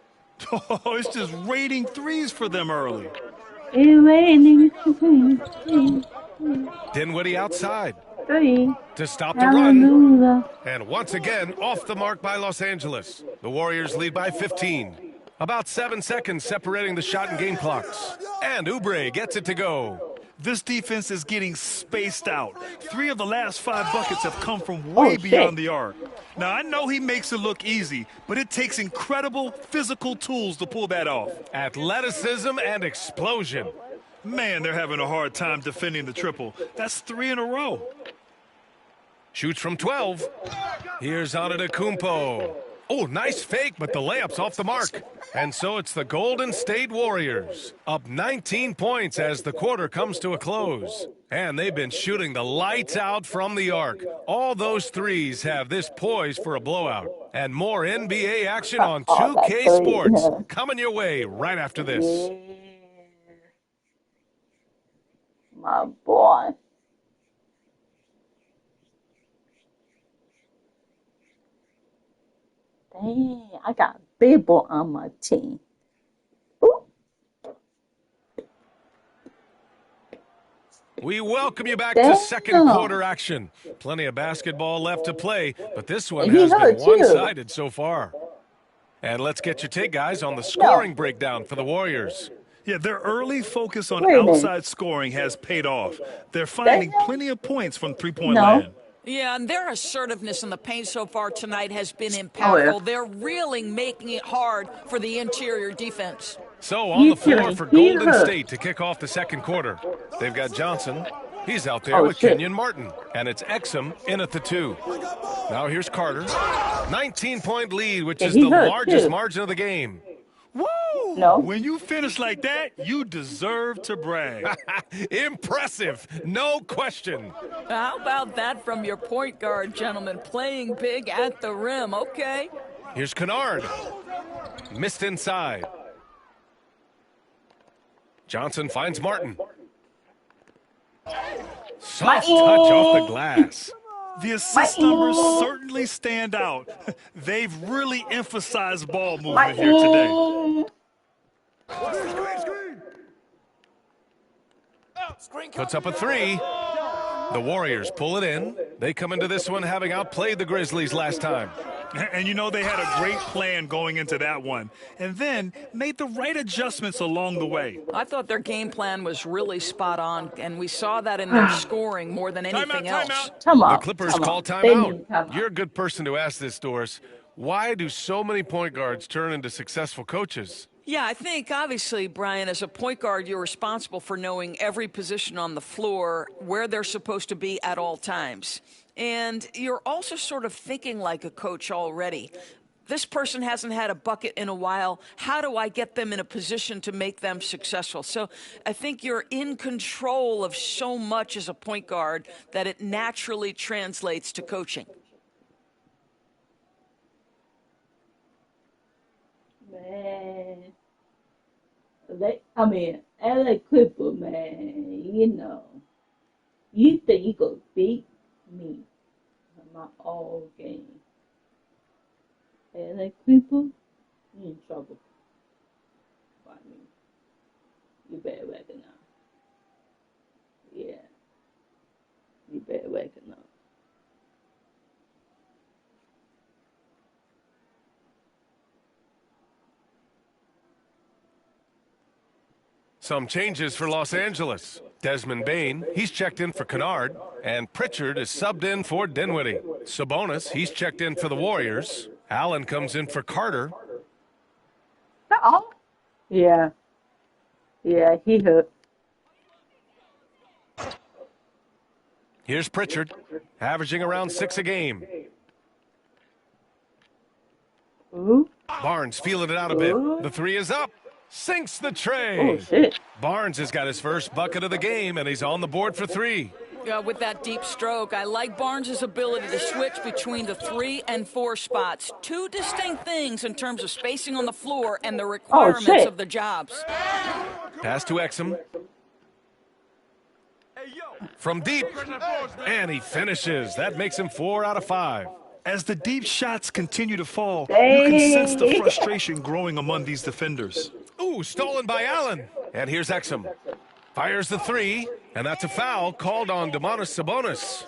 Oh, it's just raining threes for them early. Dinwiddie outside Three. to stop the run. And once again, off the mark by Los Angeles. The Warriors lead by 15. About 7 seconds separating the shot and game clocks. And Oubre gets it to go. This defense is getting spaced out. 3 of the last 5 buckets have come from way beyond the arc. Now, I know he makes it look easy, but it takes incredible physical tools to pull that off. Athleticism and explosion. Man, they're having a hard time defending the triple. That's 3 in a row. Shoots from 12. Here's Antetokounmpo. Oh, nice fake, but the layup's off the mark. And so it's the Golden State Warriors, up 19 points as the quarter comes to a close. And they've been shooting the lights out from the arc. All those threes have this poised for a blowout. And more NBA action on 2K Sports coming your way right after this. My boy. Dang, I got a big boy on my team. Ooh. We welcome you back to second quarter action. Plenty of basketball left to play, but this one has been one-sided so far. And let's get your take, guys, on the scoring breakdown for the Warriors. Yeah, their early focus on outside scoring has paid off. They're finding plenty of points from three-point land. Yeah, and their assertiveness in the paint so far tonight has been impactful. They're really making it hard for the interior defense. So on the floor for Golden State to kick off the second quarter. They've got Johnson. He's out there with Kenyon Martin. And it's Exum in at the 2. Now here's Carter. 19-point lead, which is the largest margin of the game. Woo! No. When you finish like that, you deserve to brag. Impressive, no question. How about that from your point guard, gentlemen? Playing big at the rim, okay? Here's Kennard. Missed inside. Johnson finds Martin. Soft touch off the glass. The assist numbers certainly stand out. They've really emphasized ball movement here today. Puts up a 3. The Warriors pull it in. They come into this one having outplayed the Grizzlies last time. And you know they had a great plan going into that one. And then made the right adjustments along the way. I thought their game plan was really spot on, and we saw that in their scoring more than anything else. The Clippers call timeout. You're a good person to ask this, Doris. Why do so many point guards turn into successful coaches? Yeah, I think, obviously, Brian, as a point guard, you're responsible for knowing every position on the floor, where they're supposed to be at all times. And you're also sort of thinking like a coach already. This person hasn't had a bucket in a while. How do I get them in a position to make them successful? So I think you're in control of so much as a point guard that it naturally translates to coaching. Man. LA Clipper, man, you know. You think you could beat me in my all game. LA Clipper, you in trouble. I mean, you better recognize. Yeah. You better recognize. Some changes for Los Angeles. Desmond Bain, he's checked in for Kennard. And Pritchard is subbed in for Dinwiddie. Sabonis, he's checked in for the Warriors. Allen comes in for Carter. Oh. Yeah. Yeah, he hurt. Here's Pritchard, averaging around 6 a game. Ooh. Barnes feeling it out a bit. The three is up. Sinks the tray. Oh, shit. Barnes has got his first bucket of the game, and he's on the board for 3. With that deep stroke, I like Barnes' ability to switch between the 3 and 4 spots. 2 distinct things in terms of spacing on the floor and the requirements of the jobs. Pass to Exum. From deep, and he finishes. That makes him 4 out of 5. As the deep shots continue to fall, you can sense the frustration growing among these defenders. Ooh, stolen by Allen. And here's Exum. Fires the 3, and that's a foul called on Domantas Sabonis.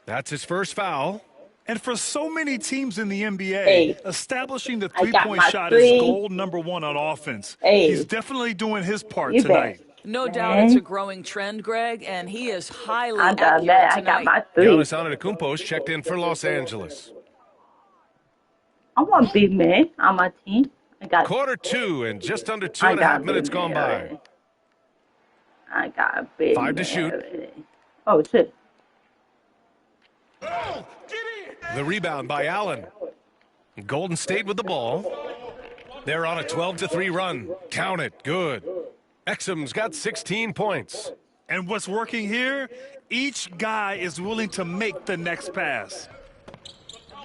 That's his first foul. And for so many teams in the NBA, establishing the three-point shot is goal number 1 on offense. He's definitely doing his part tonight. No doubt it's a growing trend, Greg, and he is highly accurate tonight. I got my 3. Giannis Antetokounmpo's checked in for Los Angeles. I want big man on my team. I got Quarter 2 and just under 2.5 minutes gone by. I got a big 5 to shoot. Already. Oh, shit. The rebound by Allen. Golden State with the ball. They're on a 12-3 run. Count it. Good. Exum's got 16 points. And what's working here? Each guy is willing to make the next pass.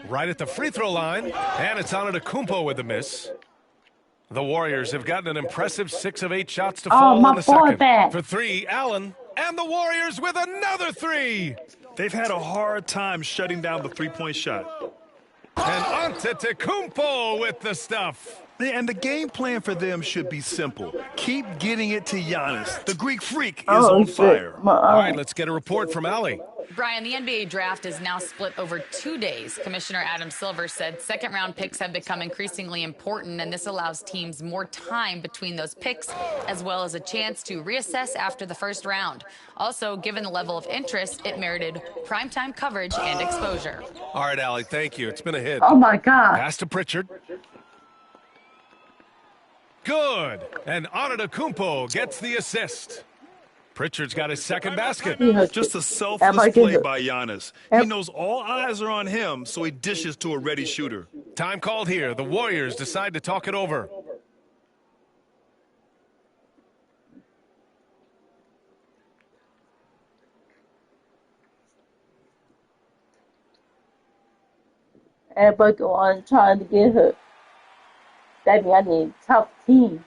Right at the free throw line, and it's Antetokounmpo with the miss. The Warriors have gotten an impressive 6 of 8 shots to fall in the second. For 3, Allen, and the Warriors with another 3. They've had a hard time shutting down the three-point shot. And Antetokounmpo with the stuff. And the game plan for them should be simple. Keep getting it to Giannis. The Greek freak is on fire. All right, let's get a report from Allie. Brian, the NBA draft is now split over 2 days. Commissioner Adam Silver said second-round picks have become increasingly important, and this allows teams more time between those picks, as well as a chance to reassess after the first round. Also, given the level of interest, it merited primetime coverage and exposure. All right, Allie, thank you. It's been a hit. Oh, my God. Pass to Pritchard. Good. And Antetokounmpo gets the assist. Pritchard's got his second basket. Just a selfless play by Giannis. He knows all eyes are on him, so he dishes to a ready shooter. Time called here. The Warriors decide to talk it over. Everybody go on trying to get her. That means I need a tough team.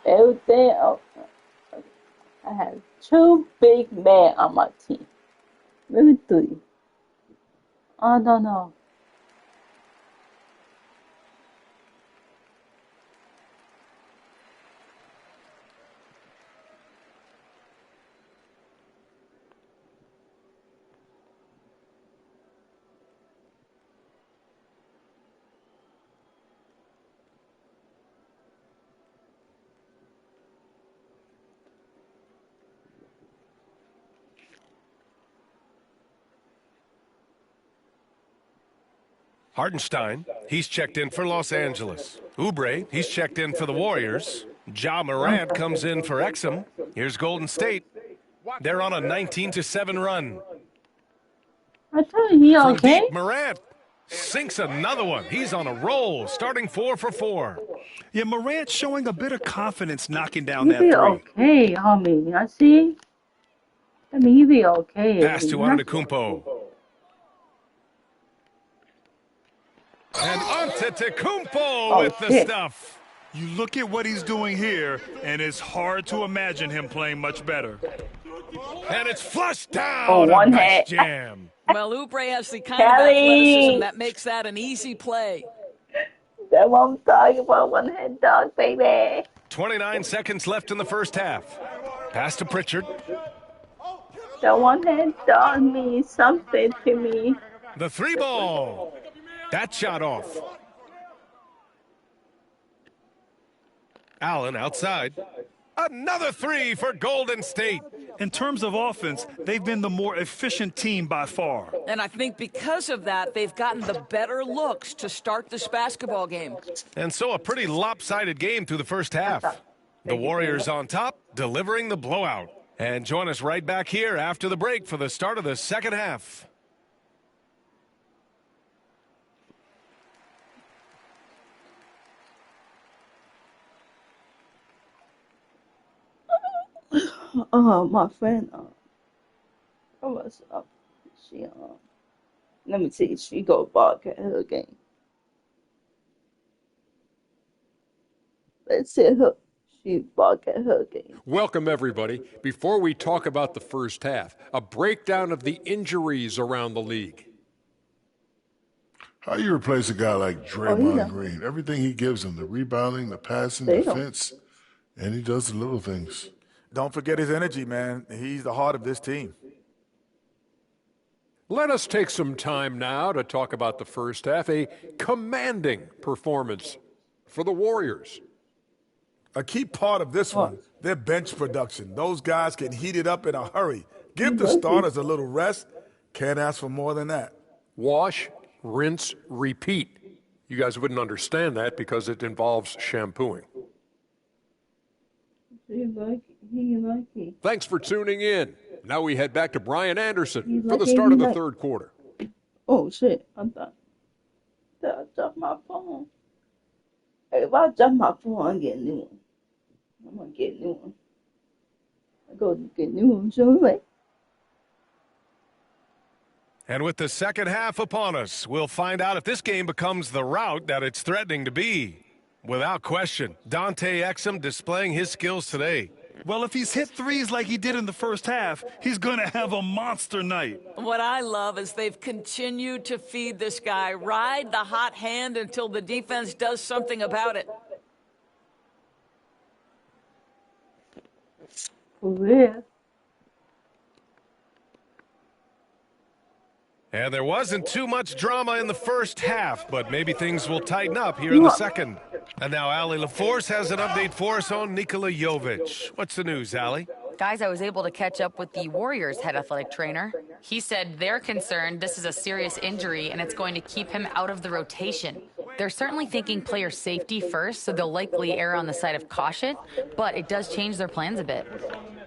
Everything else, I have 2 big men on my team. Maybe 3. I don't know. Hartenstein, he's checked in for Los Angeles. Oubre, he's checked in for the Warriors. Ja Morant comes in for Exum. Here's Golden State. They're on a 19-7 run. I tell you, he okay? Deep, Morant sinks another one. He's on a roll, starting 4 for 4. Yeah, Morant showing a bit of confidence knocking down that 3. Okay, homie. I see. I mean, he be okay. Pass to Antetokounmpo. And Antetokounmpo with the stuff. You look at what he's doing here, and it's hard to imagine him playing much better. And it's flushed down. Oh, one nice jam. Well, Oubre has the kind of athleticism that makes that an easy play. That's what I'm talking about, one-hand dog, baby. 29 seconds left in the first half. Pass to Pritchard. That one had done me something to me. The 3 ball. That shot off. Allen outside. Another 3 for Golden State. In terms of offense, they've been the more efficient team by far. And I think because of that, they've gotten the better looks to start this basketball game. And so a pretty lopsided game through the first half. The Warriors on top, delivering the blowout. And join us right back here after the break for the start of the second half. My friend, she, let me see, she go bark at her game. Let's see her, she bark at her game. Welcome, everybody. Before we talk about the first half, a breakdown of the injuries around the league. How you replace a guy like Draymond Green? Everything he gives him, the rebounding, the passing, defense, and he does the little things. Don't forget his energy, man. He's the heart of this team. Let us take some time now to talk about the first half, a commanding performance for the Warriors. A key part of this one, their bench production. Those guys can heat it up in a hurry. Give the starters a little rest. Can't ask for more than that. Wash, rinse, repeat. You guys wouldn't understand that because it involves shampooing. Thanks for tuning in. Now we head back to Brian Anderson for the start of the third quarter. Oh, shit. I thought I dropped my phone. Hey, if I drop my phone, I'm getting a new one. I'm going to get a new one. I go get a new one soon. And with the second half upon us, we'll find out if this game becomes the rout that it's threatening to be. Without question, Dante Exum displaying his skills today. Well, if he's hit threes like he did in the first half, he's going to have a monster night. What I love is they've continued to feed this guy, ride the hot hand until the defense does something about it. For real. And there wasn't too much drama in the first half, but maybe things will tighten up here in the second. And now Allie LaForce has an update for us on Nikola Jovic. What's the news, Allie? Guys, I was able to catch up with the Warriors head athletic trainer. He said they're concerned this is a serious injury and it's going to keep him out of the rotation. They're certainly thinking player safety first, so they'll likely err on the side of caution, but it does change their plans a bit.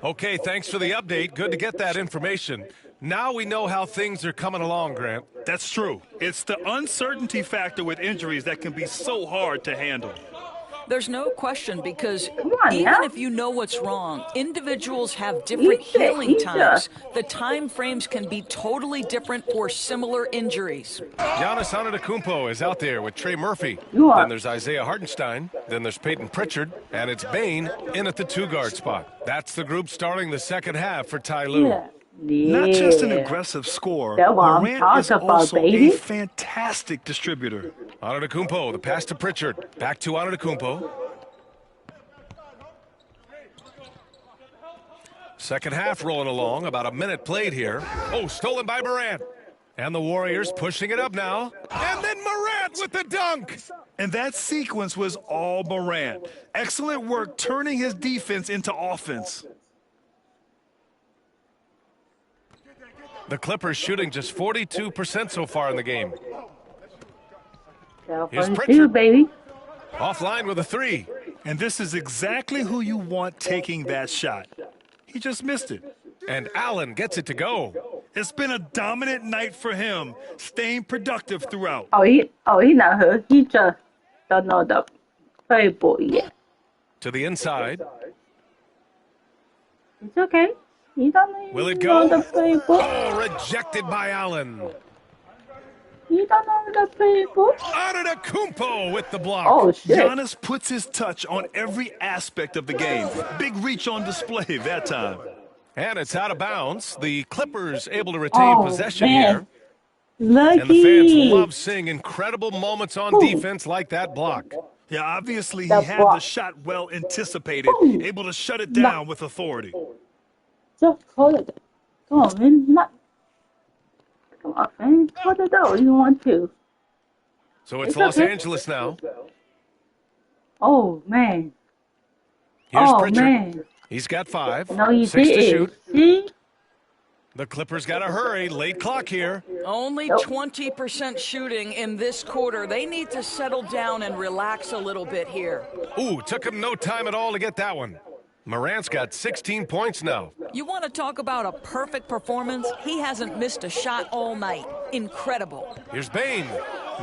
Okay, thanks for the update. Good to get that information. Now we know how things are coming along, Grant. That's true. It's the uncertainty factor with injuries that can be so hard to handle. There's no question because even if you know what's wrong, individuals have different healing times. The time frames can be totally different for similar injuries. Giannis Antetokounmpo is out there with Trey Murphy. Then there's Isaiah Hartenstein. Then there's Peyton Pritchard. And it's Bane in at the two-guard spot. That's the group starting the second half for Ty Lue. Not just an aggressive scorer, Morant is also a fantastic distributor. Antetokounmpo, the pass to Pritchard. Back to Antetokounmpo. Second half rolling along, about a minute played here. Oh, stolen by Morant. And the Warriors pushing it up now. And then Morant with the dunk. And that sequence was all Morant. Excellent work turning his defense into offense. The Clippers shooting just 42% so far in the game. Here's Pritchard, baby. Offline with a three. And this is exactly who you want taking that shot. He just missed it. And Allen gets it to go. It's been a dominant night for him, staying productive throughout. He not hurt. He just don't know the playboy yet. To the inside. It's okay. He don't Will it know go? the playbook. Oh, rejected by Allen. He don't know the playbook. Antetokounmpo with the block. Oh, shit. Giannis puts his touch on every aspect of the game. Big reach on display that time. And it's out of bounds. The Clippers able to retain possession here. Lucky. And the fans love seeing incredible moments on defense like that block. Yeah, obviously he had the shot well anticipated, able to shut it down with authority. Just call it. Come on, man. Come on, man. What the hell? You want to? So it's Los Angeles now. Oh, man. Here's Pritchard. He's got 5. No, you 6 to did. shoot. See? The Clippers got to hurry. Late clock here. Only 20% shooting in this quarter. They need to settle down and relax a little bit here. Ooh, took him no time at all to get that one. Morant's got 16 points now. You want to talk about a perfect performance? He hasn't missed a shot all night. Incredible. Here's Bane.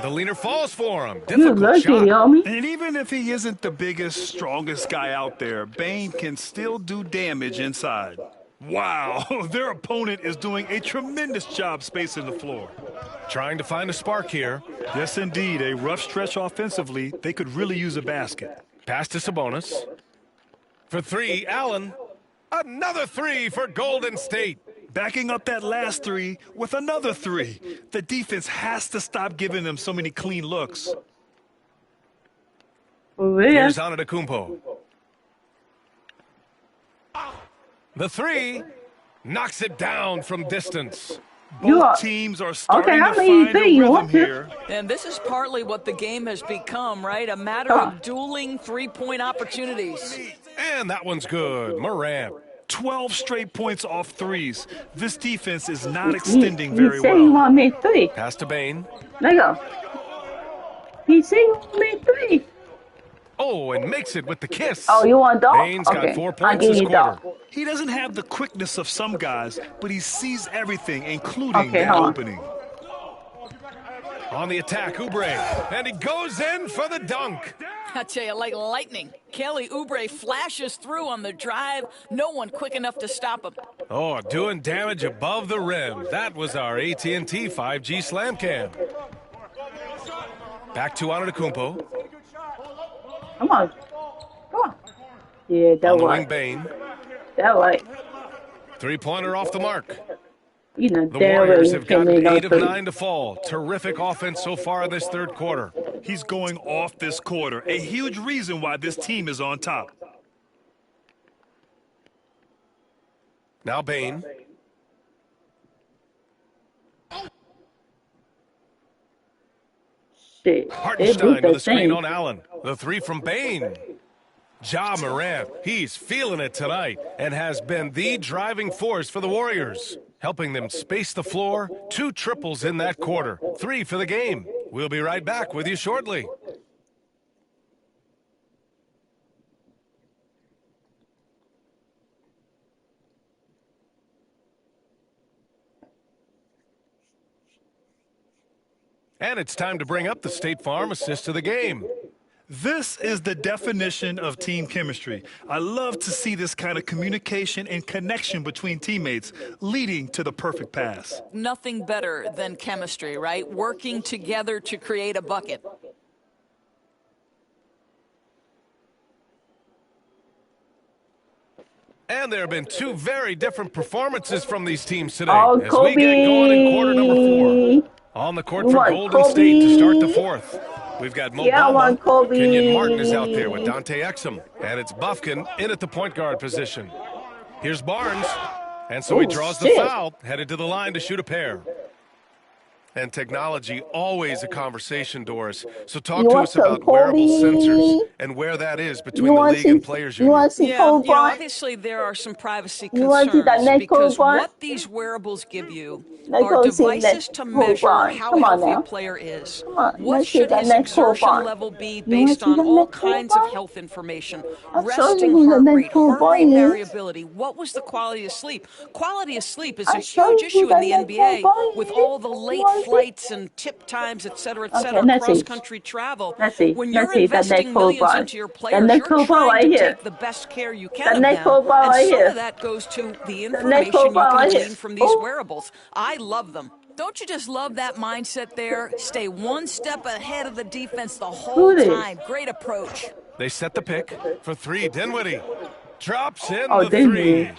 The leaner falls for him. You Difficult shot. Yomi. And even if he isn't the biggest, strongest guy out there, Bane can still do damage inside. Wow, their opponent is doing a tremendous job spacing the floor. Trying to find a spark here. Yes, indeed. A rough stretch offensively. They could really use a basket. Pass to Sabonis. For 3, Allen. Another 3 for Golden State. Backing up that last 3 with another 3. The defense has to stop giving them so many clean looks. Here's Antetokounmpo. The 3 knocks it down from distance. Both teams are starting to find a rhythm here. And this is partly what the game has become, right? A matter of dueling three-point opportunities. And that one's good. Morant. 12 straight points off threes. This defense is not extending very He said well. he want to make 3. Pass to Bane. Let go. He said he want to make 3. Oh, and makes it with the kiss. Oh, you want dog? Bane's got 4 points this quarter. He doesn't have the quickness of some guys, but he sees everything, including that opening. On the attack, Oubre. And he goes in for the dunk. I tell you, like lightning. Kelly Oubre flashes through on the drive. No one quick enough to stop him. Oh, doing damage above the rim. That was our AT&T 5G Slam Cam. Back to Antetokounmpo. Come on. Come on. Yeah, that was. Bane. That way. 3-pointer off the mark. You know, the Warriors have gotten 8 of 9 to fall. Terrific offense so far in this third quarter. He's going off this quarter. A huge reason why this team is on top. Now Bane. Hartenstein with a screen on Allen. The 3 from Bane. Ja Morant, he's feeling it tonight and has been the driving force for the Warriors, helping them space the floor. 2 triples in that quarter, 3 for the game. We'll be right back with you shortly. And it's time to bring up the State Farm assist of the game. This is the definition of team chemistry. I love to see this kind of communication and connection between teammates leading to the perfect pass. Nothing better than chemistry, right? Working together to create a bucket. And there have been 2 very different performances from these teams today as we get going in quarter number 4. On the court for Golden State to start the 4th. We've got Mo Bamba. Kenyon Martin is out there with Dante Exum. And it's Bufkin in at the point guard position. Here's Barnes. And so he draws the foul, headed to the line to shoot a pair. And technology, always a conversation, Doris. So talk to us about wearable sensors and where that is between the league and players union. Obviously there are some privacy concerns because what these wearables give you are devices to measure how healthy a player is. What should his exertion level be based on all kinds of health information? Resting heart rate, heart rate variability. What was the quality of sleep? Quality of sleep is a huge issue in the NBA with all the late flights and tip times, et cetera, cross-country travel. When you're investing millions into your players, you're trying to take the best care you can of them. And some of that goes to the information you can glean from these wearables. I love them. Don't you just love that mindset there? Stay one step ahead of the defense the whole time. Great approach. They set the pick for 3. Dinwiddie drops in the 3.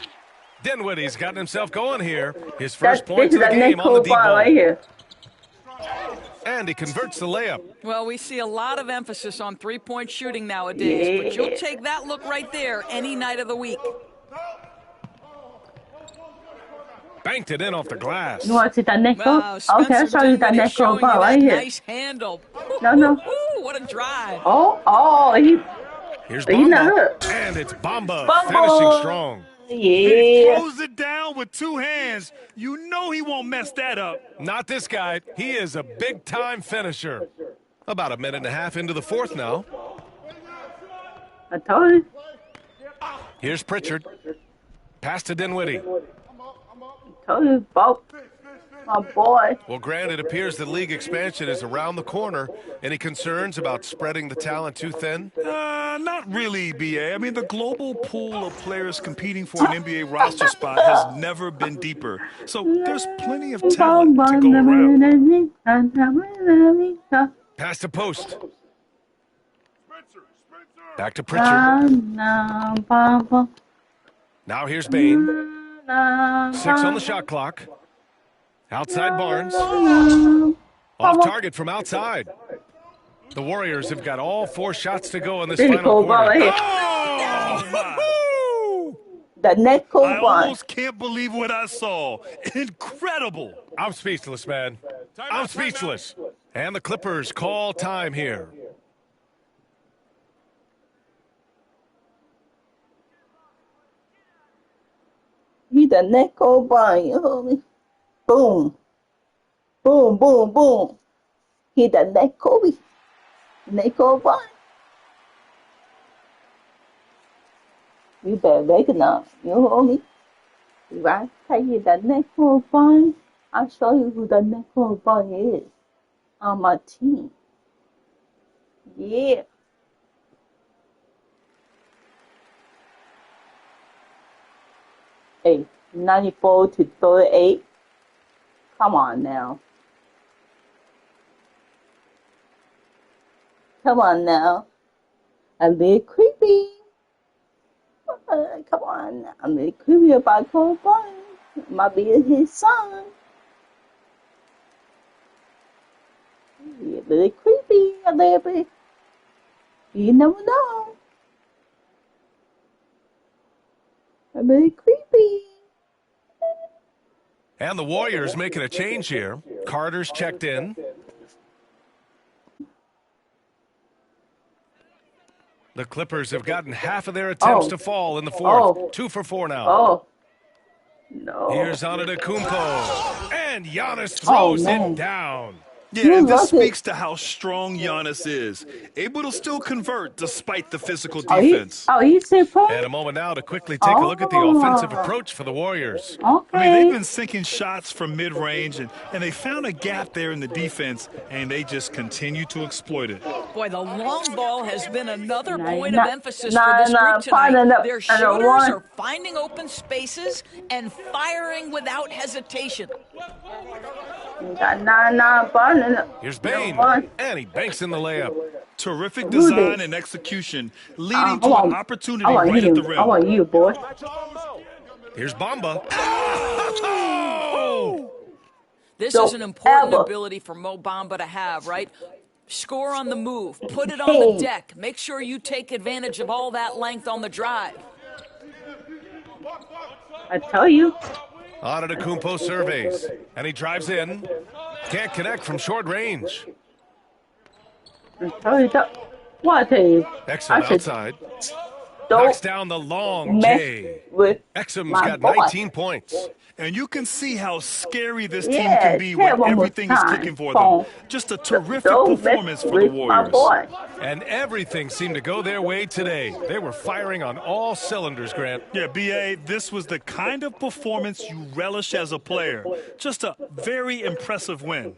Dinwiddie's gotten himself going here. His first points of the game on the deep ball. Right here. And he converts the layup. Well, we see a lot of emphasis on three-point shooting nowadays, but you'll take that look right there any night of the week. banked it in off the glass. You want to see that neck go? Wow, Okay, I'll show you that neck go ball right here. Nice handle. No. What a drive. Here's He's not Bamba. hooked. And it's Bamba Bamba. finishing strong. He Yeah. throws it down with two hands. You know he won't mess that up. Not this guy. He is a big-time finisher. About a minute and a half into the fourth now. I told you. Here's Pritchard. Pass to Dinwiddie. I told you, Bob. My boy. Well, Grant, it appears that league expansion is around the corner. Any concerns about spreading the talent too thin? Not really, BA. I mean, the global pool of players competing for an NBA roster spot has never been deeper. So there's plenty of talent to go around. Pass to Post. Back to Pritchard. Now here's Bane. 6 on the shot clock. Outside Barnes. Off target from outside. The Warriors have got all 4 shots to go in this final quarter. The neck cold I almost can't believe what I saw. Incredible. I'm speechless, man. I'm speechless. And the Clippers call time here. He the neck cold ball, you hear me? Boom. Boom, boom, boom. He the neck Kobe. Neck cold ball. You better wake up, you hear me? If I tell you the neck cold ball, I'll show you who the neck cold ball is on my team. Yeah. Hey, 94 to 38. Come on now. Come on now. A little creepy. Come on. I'm a little creepy about Cole Barnes. Might be his son. A little creepy, a little bit. You never know. A little creepy. And the Warriors making a change here. Carter's checked in. The Clippers have gotten half of their attempts to fall in the fourth. 2 for 4 now. No. Here's Antetokounmpo. And Giannis throws it down. Yeah, and this speaks to how strong Giannis is. Able to still convert despite the physical defense. He's simple. And a moment now to quickly take a look at the offensive approach for the Warriors. Okay. I mean, they've been sinking shots from mid-range, and they found a gap there in the defense, and they just continue to exploit it. Boy, the long ball has been another point of emphasis for this group tonight. Their shooters are finding open spaces and firing without hesitation. Here's Bane, and he banks in the layup. Terrific design and execution, leading to an opportunity right at the rim. I want you, boy. Here's Bamba. This is an important ability for Mo Bamba to have, right? Score on the move, put it on the deck, make sure you take advantage of all that length on the drive. I tell you. Antetokounmpo surveys, and he drives in. Can't connect from short range. I tell you that. What is? Exum outside. Knocks down the long J. Exum's got 19 points. And you can see how scary this team can be when everything is clicking for them. Just a terrific performance for the Warriors. And everything seemed to go their way today. They were firing on all cylinders, Grant. Yeah, B.A., this was the kind of performance you relish as a player. Just a very impressive win.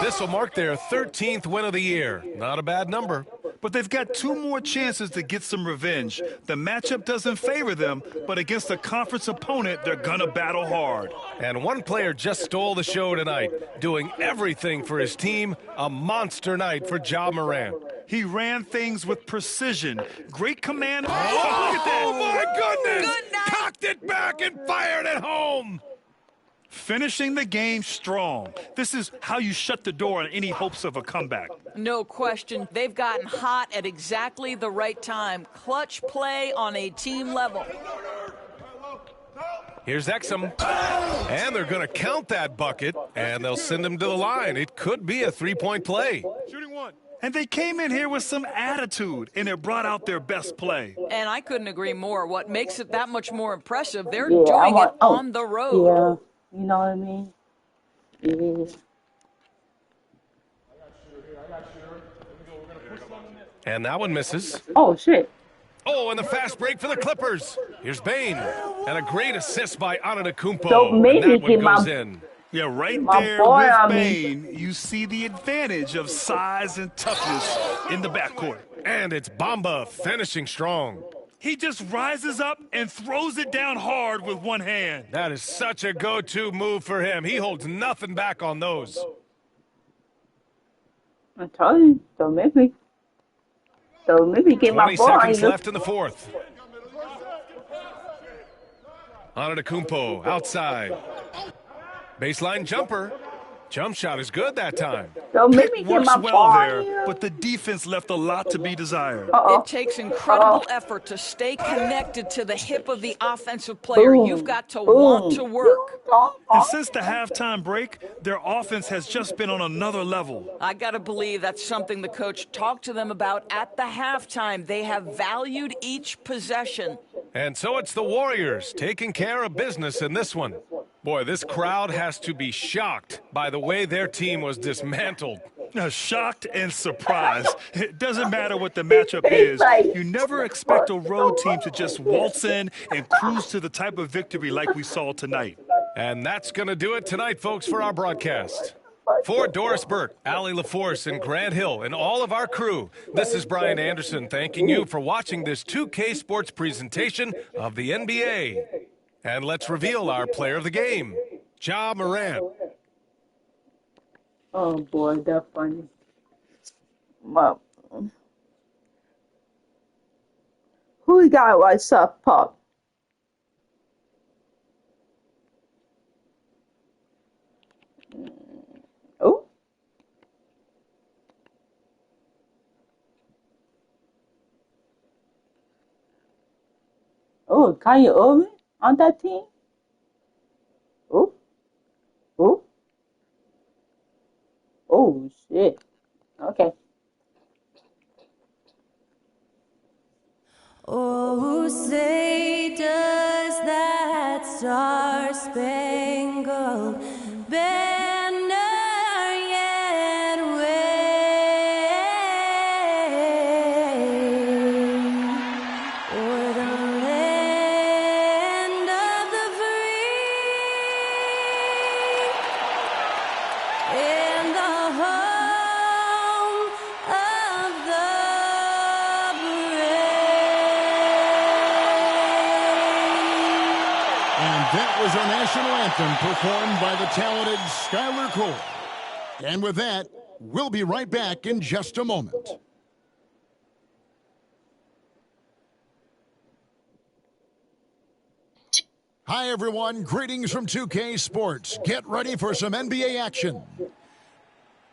This will mark their 13th win of the year. Not a bad number. But they've got 2 more chances to get some revenge. The matchup doesn't favor them, but against a conference opponent, they're going to battle hard. And one player just stole the show tonight, doing everything for his team. A monster night for Ja Morant. He ran things with precision. Great command. Oh, look at that. Oh my goodness. Cocked it back and fired it home. Finishing the game strong. This is how you shut the door on any hopes of a comeback. No question. They've gotten hot at exactly the right time. Clutch play on a team level. Here's Exum. And they're going to count that bucket, and they'll send him to the line. It could be a three-point play. Shooting one. And they came in here with some attitude, and it brought out their best play. And I couldn't agree more. What makes it that much more impressive, they're doing it on the road. Yeah, you know what I mean? Yeah. And that one misses. Oh, shit. Oh, and the fast break for the Clippers. Here's Bane. And a great assist by Antetokounmpo. Don't make and me that one get goes my... in. Yeah, right My there boy, with Bane, you see the advantage of size and toughness in the backcourt. And it's Bamba finishing strong. He just rises up and throws it down hard with one hand. That is such a go-to move for him. He holds nothing back on those. I told you, don't make me get my 20 ball. seconds left in the fourth. Antetokounmpo outside. Baseline jumper. Jump shot is good that time. Don't make me get Works my well ball there, here. but the defense left a lot to be desired. It takes incredible effort to stay connected to the hip of the offensive player. You've got to want to work. And since the halftime break, their offense has just been on another level. I got to believe that's something the coach talked to them about at the halftime. They have valued each possession. And so it's the Warriors taking care of business in this one. Boy, this crowd has to be shocked by the way their team was dismantled. Shocked and surprised. It doesn't matter what the matchup is. You never expect a road team to just waltz in and cruise to the type of victory like we saw tonight. And that's going to do it tonight, folks, for our broadcast. For Doris Burke, Allie LaForce, and Grant Hill, and all of our crew, this is Brian Anderson thanking you for watching this 2K Sports presentation of the NBA. And let's reveal our player of the game, Ja Morant. Oh, boy, that's funny. Who we got? What's up, Pop? Oh. Oh, Kyrie Irving on that team? Oh. Oh. Oh, shit. Okay. Oh, say does that star-spangled banner yet wave o'er the land of the free and the home of the That was our national anthem performed by the talented Skylar Cole. And with that, we'll be right back in just a moment. Hi, everyone. Greetings from 2K Sports. Get ready for some NBA action.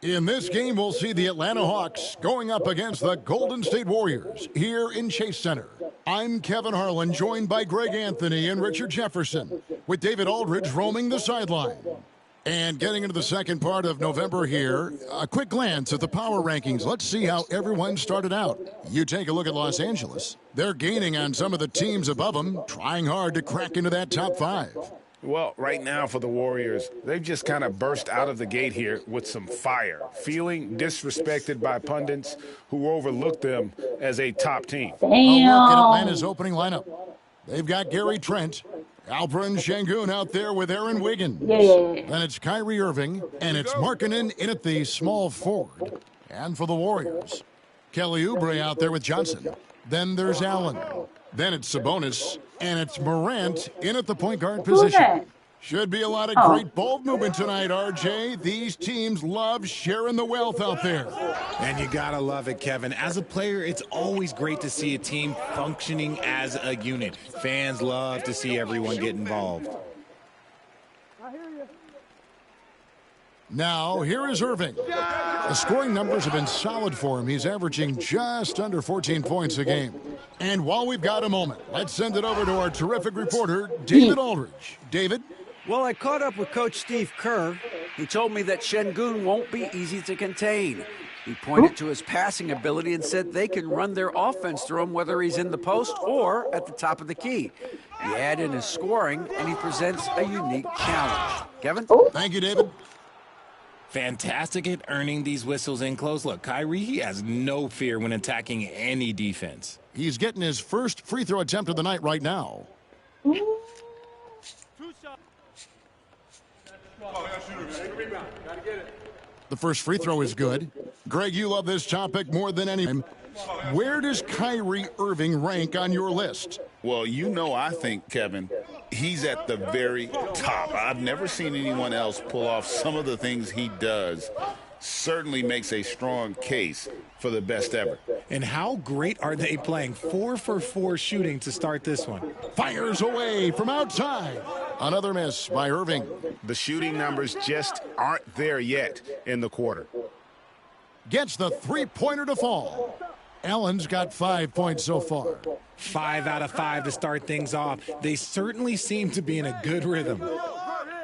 In this game, we'll see the Atlanta Hawks going up against the Golden State Warriors here in Chase Center. I'm Kevin Harlan, joined by Greg Anthony and Richard Jefferson, with David Aldridge roaming the sideline. And getting into the second part of November here, a quick glance at the power rankings. Let's see how everyone started out. You take a look at Los Angeles. They're gaining on some of the teams above them, trying hard to crack into that top 5. Well, right now for the Warriors, they've just kind of burst out of the gate here with some fire, feeling disrespected by pundits who overlooked them as a top team. A look at Atlanta's opening lineup. They've got Gary Trent, Alperen Şengün out there with Aaron Wiggins. Then it's Kyrie Irving, and it's Markkanen in at the small forward. And for the Warriors, Kelly Oubre out there with Johnson. Then there's Allen. Then it's Sabonis, and it's Morant in at the point guard position. Should be a lot of great ball movement tonight, RJ. These teams love sharing the wealth out there. And you gotta love it, Kevin. As a player, it's always great to see a team functioning as a unit. Fans love to see everyone get involved. Now, here is Irving. The scoring numbers have been solid for him. He's averaging just under 14 points a game. And while we've got a moment, let's send it over to our terrific reporter, David Aldridge. David? Well, I caught up with Coach Steve Kerr. He told me that Şengün won't be easy to contain. He pointed to his passing ability and said they can run their offense through him whether he's in the post or at the top of the key. He added his scoring, and he presents a unique challenge. Kevin? Thank you, David. Fantastic at earning these whistles in close. Look, Kyrie, he has no fear when attacking any defense. He's getting his first free throw attempt of the night right now. The first free throw is good. Greg, you love this topic more than anything. Where does Kyrie Irving rank on your list? Well, you know, I think, Kevin, he's at the very top. I've never seen anyone else pull off some of the things he does. Certainly makes a strong case for the best ever. And how great are they playing? 4 for 4 shooting to start this one. Fires away from outside. Another miss by Irving. The shooting numbers just aren't there yet in the quarter. Gets the three-pointer to fall. Allen's got 5 points so far. 5 out of 5 to start things off. They certainly seem to be in a good rhythm.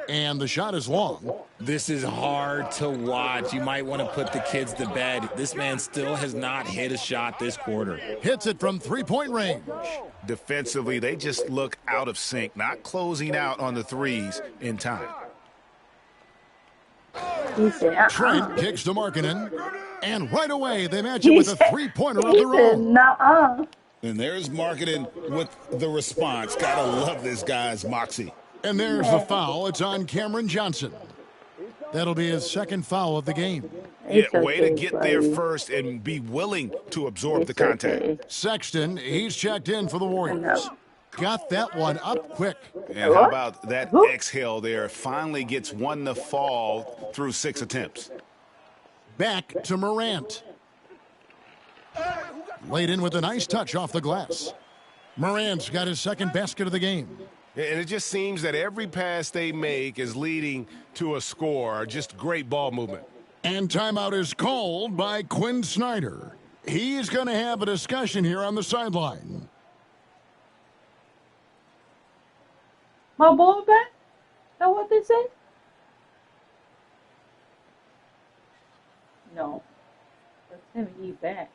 And the shot is long. This is hard to watch. You might want to put the kids to bed. This man still has not hit a shot this quarter. Hits it from three-point range. Defensively, they just look out of sync, not closing out on the threes in time. Trent kicks to Markkanen. And right away, they match it with a three-pointer of their own. And there's Markkanen with the response. Gotta love this guy's moxie. And there's the foul. It's on Cameron Johnson. That'll be his second foul of the game. Yeah, way to get there first and be willing to absorb the contact. Sexton, he's checked in for the Warriors. Got that one up quick. And how about that exhale there? Finally gets one to fall through 6 attempts. Back to Morant. Laid in with a nice touch off the glass. Morant's got his second basket of the game. And it just seems that every pass they make is leading to a score. Just great ball movement. And timeout is called by Quinn Snyder. He's going to have a discussion here on the sideline. My ball back? Is that what they say? No. That's him, he back.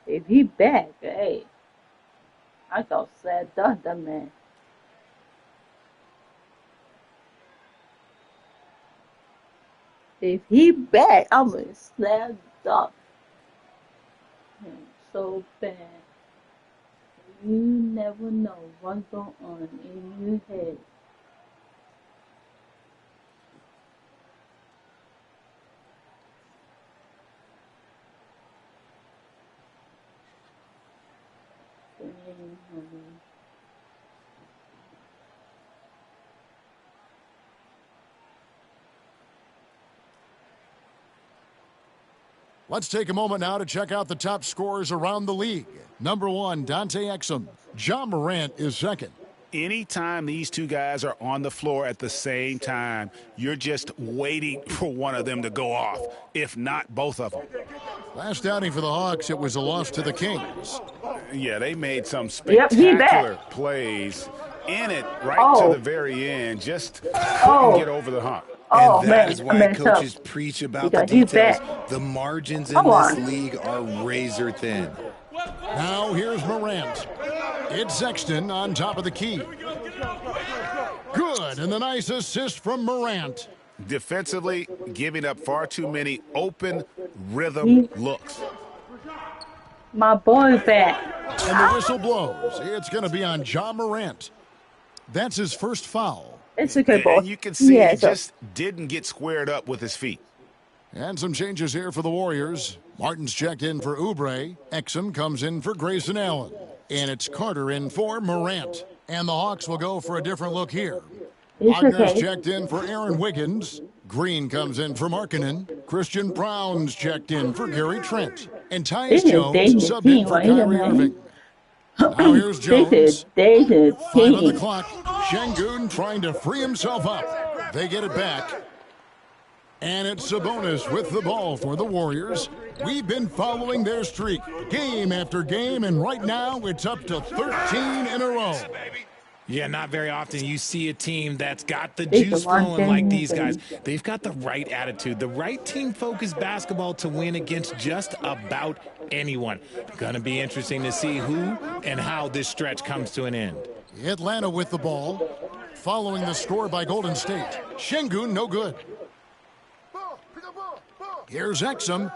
If he back, hey. I got sad done, man. If he back, I'm gonna slap up him so bad. You never know what's going on in your head. Let's take a moment now to check out the top scorers around the league. Number 1, Dante Exum. Ja Morant is second. Anytime these two guys are on the floor at the same time, you're just waiting for one of them to go off, if not both of them. Last outing for the Hawks, it was a loss to the Kings. Yeah, they made some spectacular plays in it right to the very end. Just couldn't get over the hump. And that is why coaches preach about the details. The margins in this league are razor thin. Now here's Morant. It's Sexton on top of the key. Good, and the nice assist from Morant. Defensively, giving up far too many open rhythm looks. My boy back. And the whistle blows. It's going to be on Ja Morant. That's his first foul. It's a good ball. And you can see he just didn't get squared up with his feet. And some changes here for the Warriors. Martin's checked in for Oubre. Exum comes in for Grayson Allen. And it's Carter in for Morant. And the Hawks will go for a different look here. Wagner's checked in for Aaron Wiggins. Green comes in for Markkanen. Christian Brown's checked in for Gary Trent. And Tyus Jones subbed in for Kyrie Irving. Now here's Jones. This is 5 on the clock. Şengün trying to free himself up. They get it back. And it's Sabonis with the ball for the Warriors. We've been following their streak game after game, and right now it's up to 13 in a row. Yeah, not very often you see a team that's got the juice flowing like these guys. They've got the right attitude, the right team-focused basketball to win against just about anyone. Gonna be interesting to see who and how this stretch comes to an end. Atlanta with the ball, following the score by Golden State. Şengün no good. Here's Exum.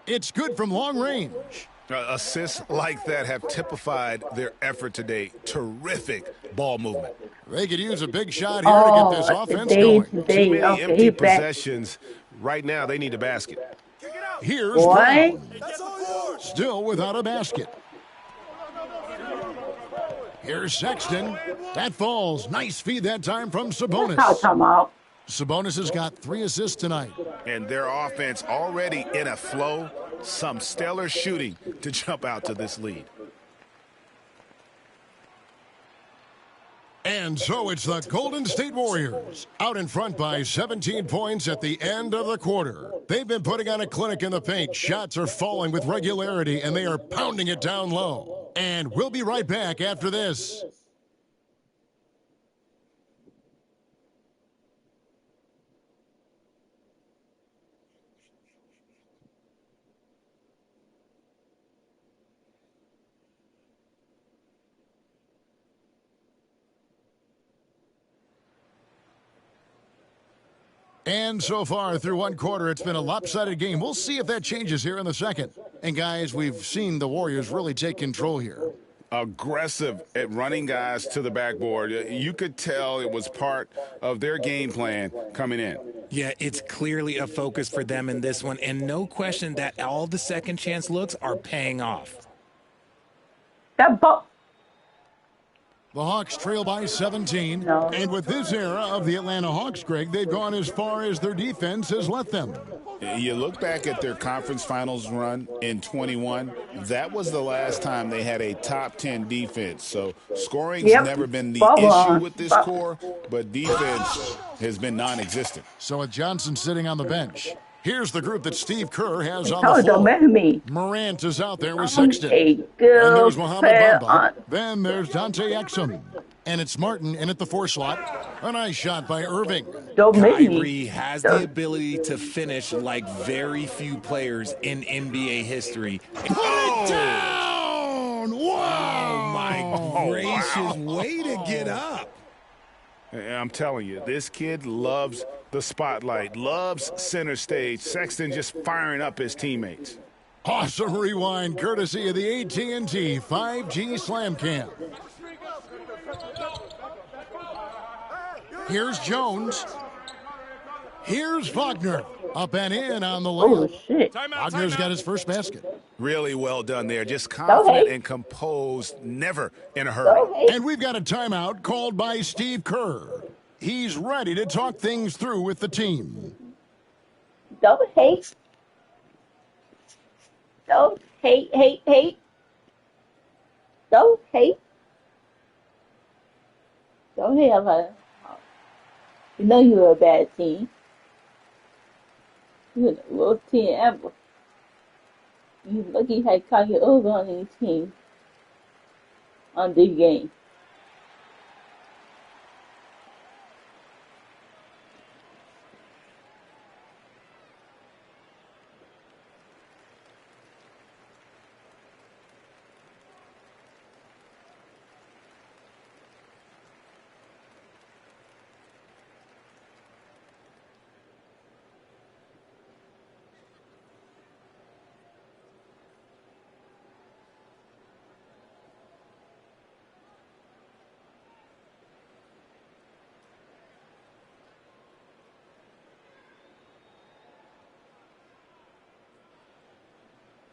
It's good from long range. Assists like that have typified their effort today. Terrific ball movement. They could use a big shot here to get this offense going. Too many empty possessions. Right now, they need a basket. Here's Brown. Still without a basket. Here's Sexton. That falls. Nice feed that time from Sabonis. Sabonis has got 3 assists tonight. And their offense already in a flow. Some stellar shooting to jump out to this lead. And so it's the Golden State Warriors out in front by 17 points at the end of the quarter. They've been putting on a clinic in the paint. Shots are falling with regularity, and they are pounding it down low. And we'll be right back after this. And so far through one quarter, it's been a lopsided game. We'll see if that changes here in the second. And guys, we've seen the Warriors really take control here. Aggressive at running guys to the backboard. You could tell it was part of their game plan coming in. Yeah, it's clearly a focus for them in this one, and no question that all the second chance looks are paying off. That ball. The Hawks trail by 17, and with this era of the Atlanta Hawks, Greg, they've gone as far as their defense has let them. You look back at their conference finals run in 21, that was the last time they had a top 10 defense. So scoring's never been the issue with this core, but defense has been non-existent. So with Johnson sitting on the bench, here's the group that Steve Kerr has on the floor. Morant is out there with Sexton. And there's Mohamed Bamba. Then there's Dante Exum. And it's Martin in at the 4 slot. A nice shot by Irving. Kyrie has the ability to finish like very few players in NBA history. Put it down! Wow! Oh, my gracious. Way to get up. I'm telling you, this kid loves the spotlight, loves center stage. Sexton just firing up his teammates. Awesome rewind courtesy of the AT&T 5G Slam Cam. Here's Jones. Here's Wagner. Up and in on the layup. Wagner's got his first basket. Really well done there. Just confident and composed, never in a hurry. And we've got a timeout called by Steve Kerr. He's ready to talk things through with the team. Don't hate. Don't hate. Don't hate. Don't hate about it. You know you're a bad team. You're the worst team ever. You lucky had Kanye over on your team on this game.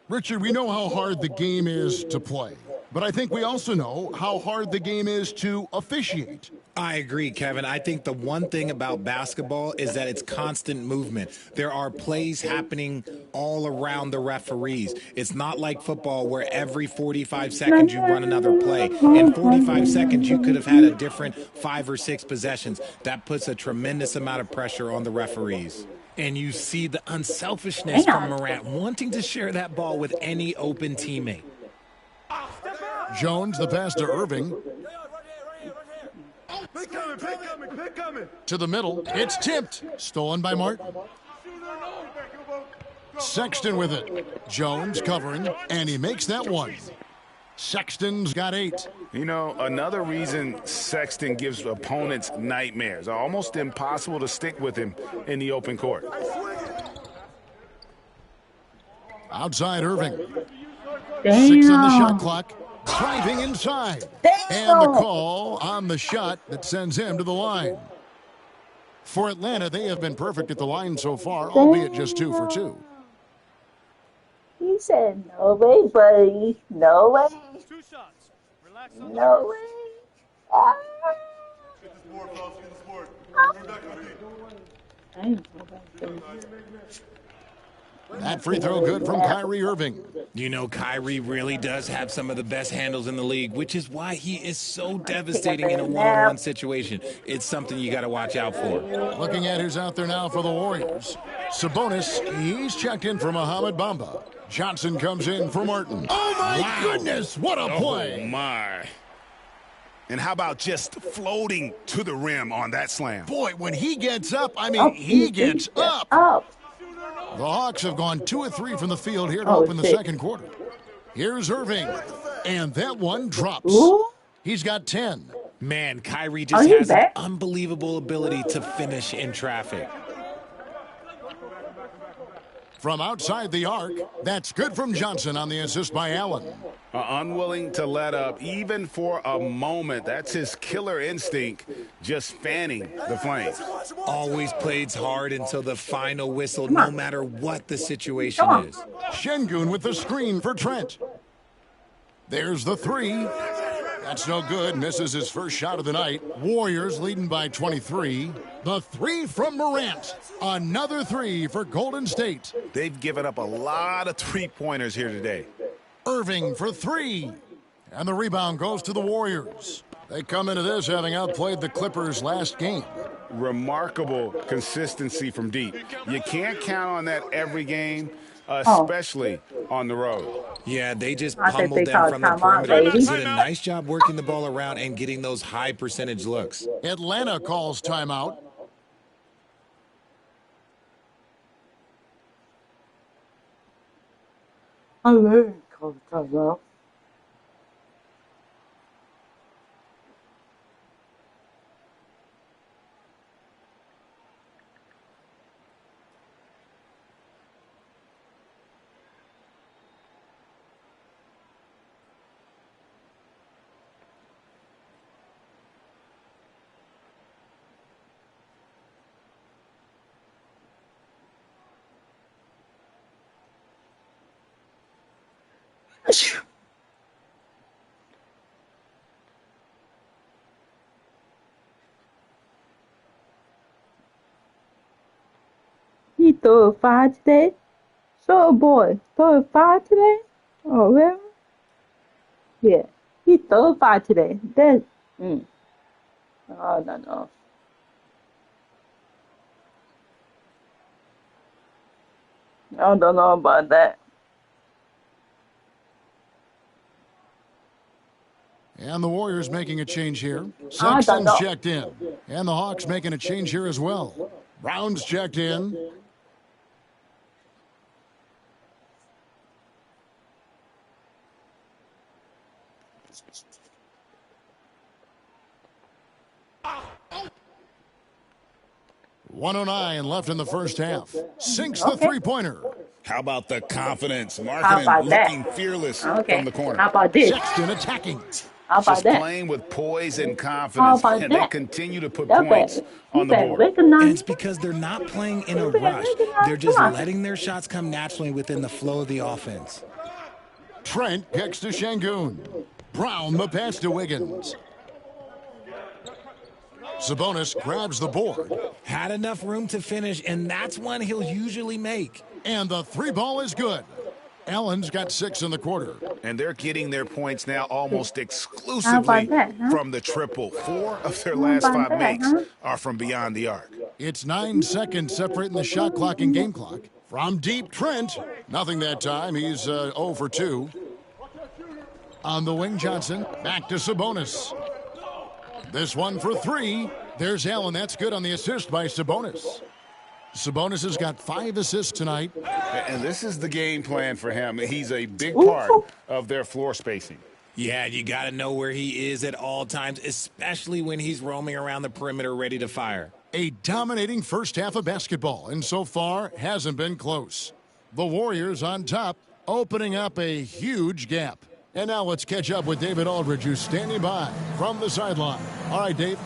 Richard, we know how hard the game is to play, But I think we also know how hard the game is to officiate. I agree, Kevin. I think the one thing about basketball is that it's constant movement. There are plays happening all around the referees. It's not like football where every 45 seconds you run another play. In 45 seconds, you could have had a different 5 or 6 possessions. That puts a tremendous amount of pressure on the referees. And you see the unselfishness from Morant wanting to share that ball with any open teammate. Jones, the pass to Irving. To the middle. It's tipped. Stolen by Martin. Sexton with it. Jones covering, and he makes that one. Sexton's got 8. You know, another reason Sexton gives opponents nightmares. Almost impossible to stick with him in the open court. Outside Irving. Damn. 6 on the shot clock. Driving inside. And the call on the shot that sends him to the line. For Atlanta, they have been perfect at the line so far, albeit just 2 for 2. He said, no way, buddy. No way. 2 shots. Relax. No way. Ah. Get the sport, fellas. Get the sport. Turn back on the That free throw good from Kyrie Irving. You know, Kyrie really does have some of the best handles in the league, which is why he is so devastating in a one-on-one situation. It's something you got to watch out for. Looking at who's out there now for the Warriors. Sabonis, he's checked in for Mohamed Bamba. Johnson comes in for Martin. Oh, my goodness, what a play. Oh, my. And how about just floating to the rim on that slam? Boy, when he gets up, I mean, he gets up. The Hawks have gone 2 of 3 from the field here to open the second quarter. Here's Irving, and that one drops. He's got 10. Man, Kyrie just has an unbelievable ability to finish in traffic. From outside the arc, that's good from Johnson on the assist by Allen. Unwilling to let up, even for a moment. That's his killer instinct, just fanning the flames. Always plays hard until the final whistle, no matter what the situation is. Şengün with the screen for Trent. There's the 3. That's no good. Misses his first shot of the night. Warriors leading by 23. The 3 from Morant. Another 3 for Golden State. They've given up a lot of three-pointers here today. Irving for 3. And the rebound goes to the Warriors. They come into this having outplayed the Clippers last game. Remarkable consistency from deep. You can't count on that every game, especially on the road. Yeah, they just pummeled them from the perimeter. Did a nice job working the ball around and getting those high percentage looks. Atlanta calls timeout. Calls timeout. He threw a 5 today? So boy, threw a 5 today? Oh, really? Yeah, he threw a 5 today. That, Oh, no. I don't know about that. And the Warriors making a change here. Sexton's checked in. And the Hawks making a change here as well. Brown's checked in. .109 left in the first half. Sinks the three-pointer. How about the confidence? Markkanen looking fearless from the corner. How about this? Sexton attacking. How about Just that? playing with poise and confidence, and they continue to put points on the board. And it's because they're not playing in a rush. They're just letting their shots come naturally within the flow of the offense. Trent kicks to Şengün. Brown the pass to Wiggins. Sabonis grabs the board. Had enough room to finish, and that's one he'll usually make. And the three ball is good. Allen's got 6 in the quarter. And they're getting their points now almost exclusively from the triple. 4 of their last 5 makes are from beyond the arc. It's 9 seconds separating the shot clock and game clock. From deep, Trent. Nothing that time. He's 0 for 2. On the wing, Johnson. Back to Sabonis. This one for 3. There's Allen. That's good on the assist by Sabonis. Sabonis has got 5 assists tonight. And this is the game plan for him. He's a big part of their floor spacing. Yeah, you got to know where he is at all times, especially when he's roaming around the perimeter ready to fire. A dominating first half of basketball, and so far hasn't been close. The Warriors on top, opening up a huge gap. And now let's catch up with David Aldridge, who's standing by from the sideline. All right, Dave.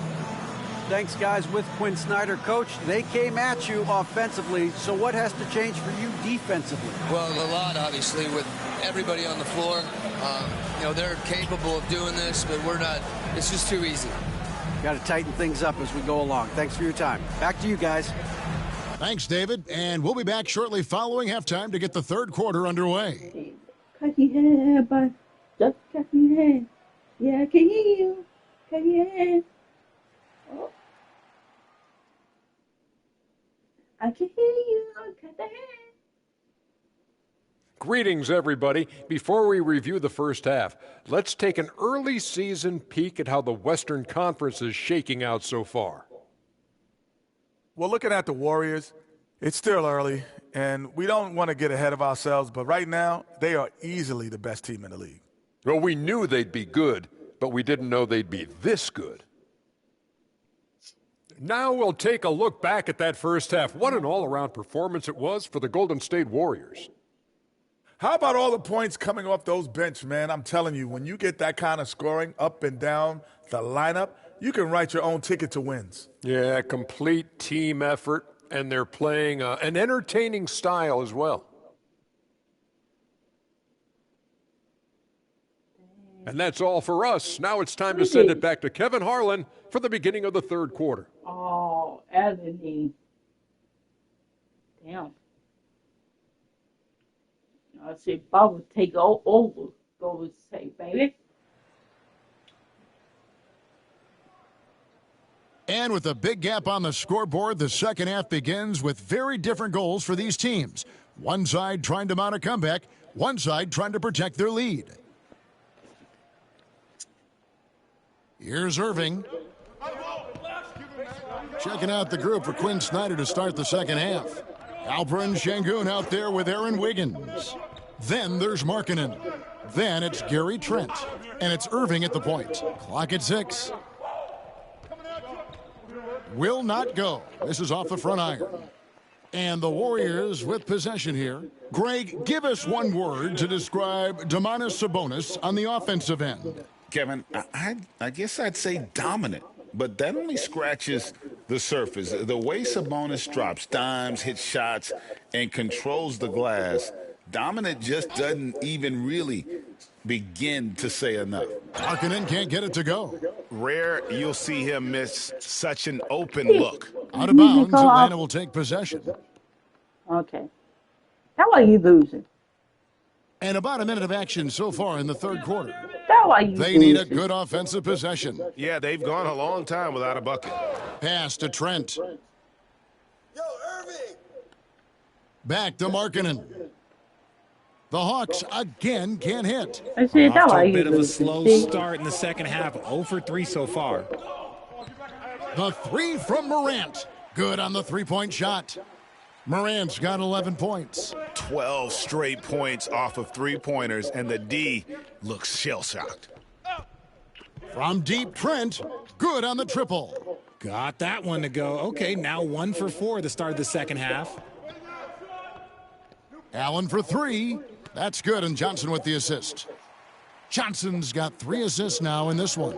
Thanks, guys. With Quinn Snyder, Coach, they came at you offensively, so what has to change for you defensively? Well, a lot, obviously, with everybody on the floor. They're capable of doing this, but we're not. It's just too easy. Got to tighten things up as we go along. Thanks for your time. Back to you guys. Thanks, David. And we'll be back shortly following halftime to get the third quarter underway. Just cut your head. Yeah, I can hear you. Cut your head. Oh. I can hear you. Cut the head. Greetings, everybody. Before we review the first half, let's take an early season peek at how the Western Conference is shaking out so far. Well, looking at the Warriors, it's still early, and we don't want to get ahead of ourselves, but right now, they are easily the best team in the league. Well, we knew they'd be good, but we didn't know they'd be this good. Now we'll take a look back at that first half. What an all-around performance it was for the Golden State Warriors. How about all the points coming off those bench, man? I'm telling you, when you get that kind of scoring up and down the lineup, you can write your own ticket to wins. Yeah, complete team effort, and they're playing an entertaining style as well. And that's all for us. Now it's time to send it back to Kevin Harlan for the beginning of the third quarter. Oh, Anthony. Damn. I see Bob take over. Go say, baby. And with a big gap on the scoreboard, the second half begins with very different goals for these teams. One side trying to mount a comeback, one side trying to protect their lead. Here's Irving. Checking out the group for Quinn Snyder to start the second half. Alperen Sengun out there with Aaron Wiggins. Then there's Markkanen. Then it's Gary Trent. And it's Irving at the point. Clock at 6. Will not go. This is off the front iron. And the Warriors with possession here. Greg, give us one word to describe Domantas Sabonis on the offensive end. Kevin, I guess I'd say dominant, but that only scratches the surface. The way Sabonis drops dimes, hits shots, and controls the glass, dominant just doesn't even really begin to say enough. Markkanen can't get it to go. Rare you'll see him miss such an open look. Out of bounds, Atlanta will take possession. Okay. That's why you losing. And about a minute of action so far in the third quarter. That's why you They need a good offensive possession. Yeah, they've gone a long time without a bucket. Pass to Trent. Back to Markkanen. The Hawks again can't hit. Off to a bit of a slow start in the second half. 0 for 3 so far. The three from Morant. Good on the three-point shot. Morant's got 11 points. 12 straight points off of three-pointers, and the D looks shell-shocked. From deep, Trent. Good on the triple. Got that one to go. Okay, now 1 for 4 at the start of the second half. Allen for 3. That's good, and Johnson with the assist. Johnson's got 3 assists now in this one.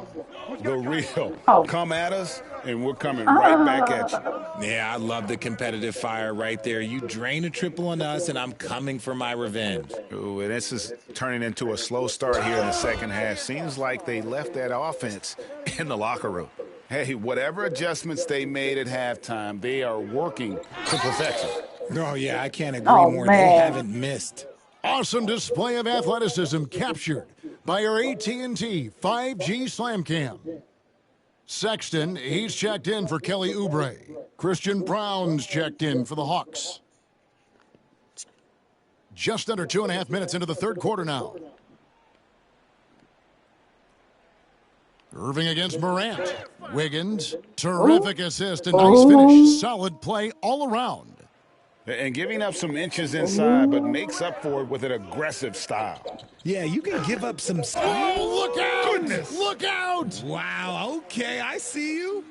The real. Come at us, and we're coming right back at you. Yeah, I love the competitive fire right there. You drain a triple on us, and I'm coming for my revenge. Ooh, and this is turning into a slow start here in the second half. Seems like they left that offense in the locker room. Hey, whatever adjustments they made at halftime, they are working to perfection. Oh, yeah, I can't agree more. Man. They haven't missed. Awesome display of athleticism captured by our AT&T 5G Slam Cam. Sexton, he's checked in for Kelly Oubre. Christian Brown's checked in for the Hawks. Just under 2.5 minutes into the third quarter now. Irving against Morant. Wiggins, terrific assist, a nice finish. Solid play all around. And giving up some inches inside, but makes up for it with an aggressive style. Yeah, you can give up some... Oh, look out! Goodness. Look out! Wow, okay, I see you.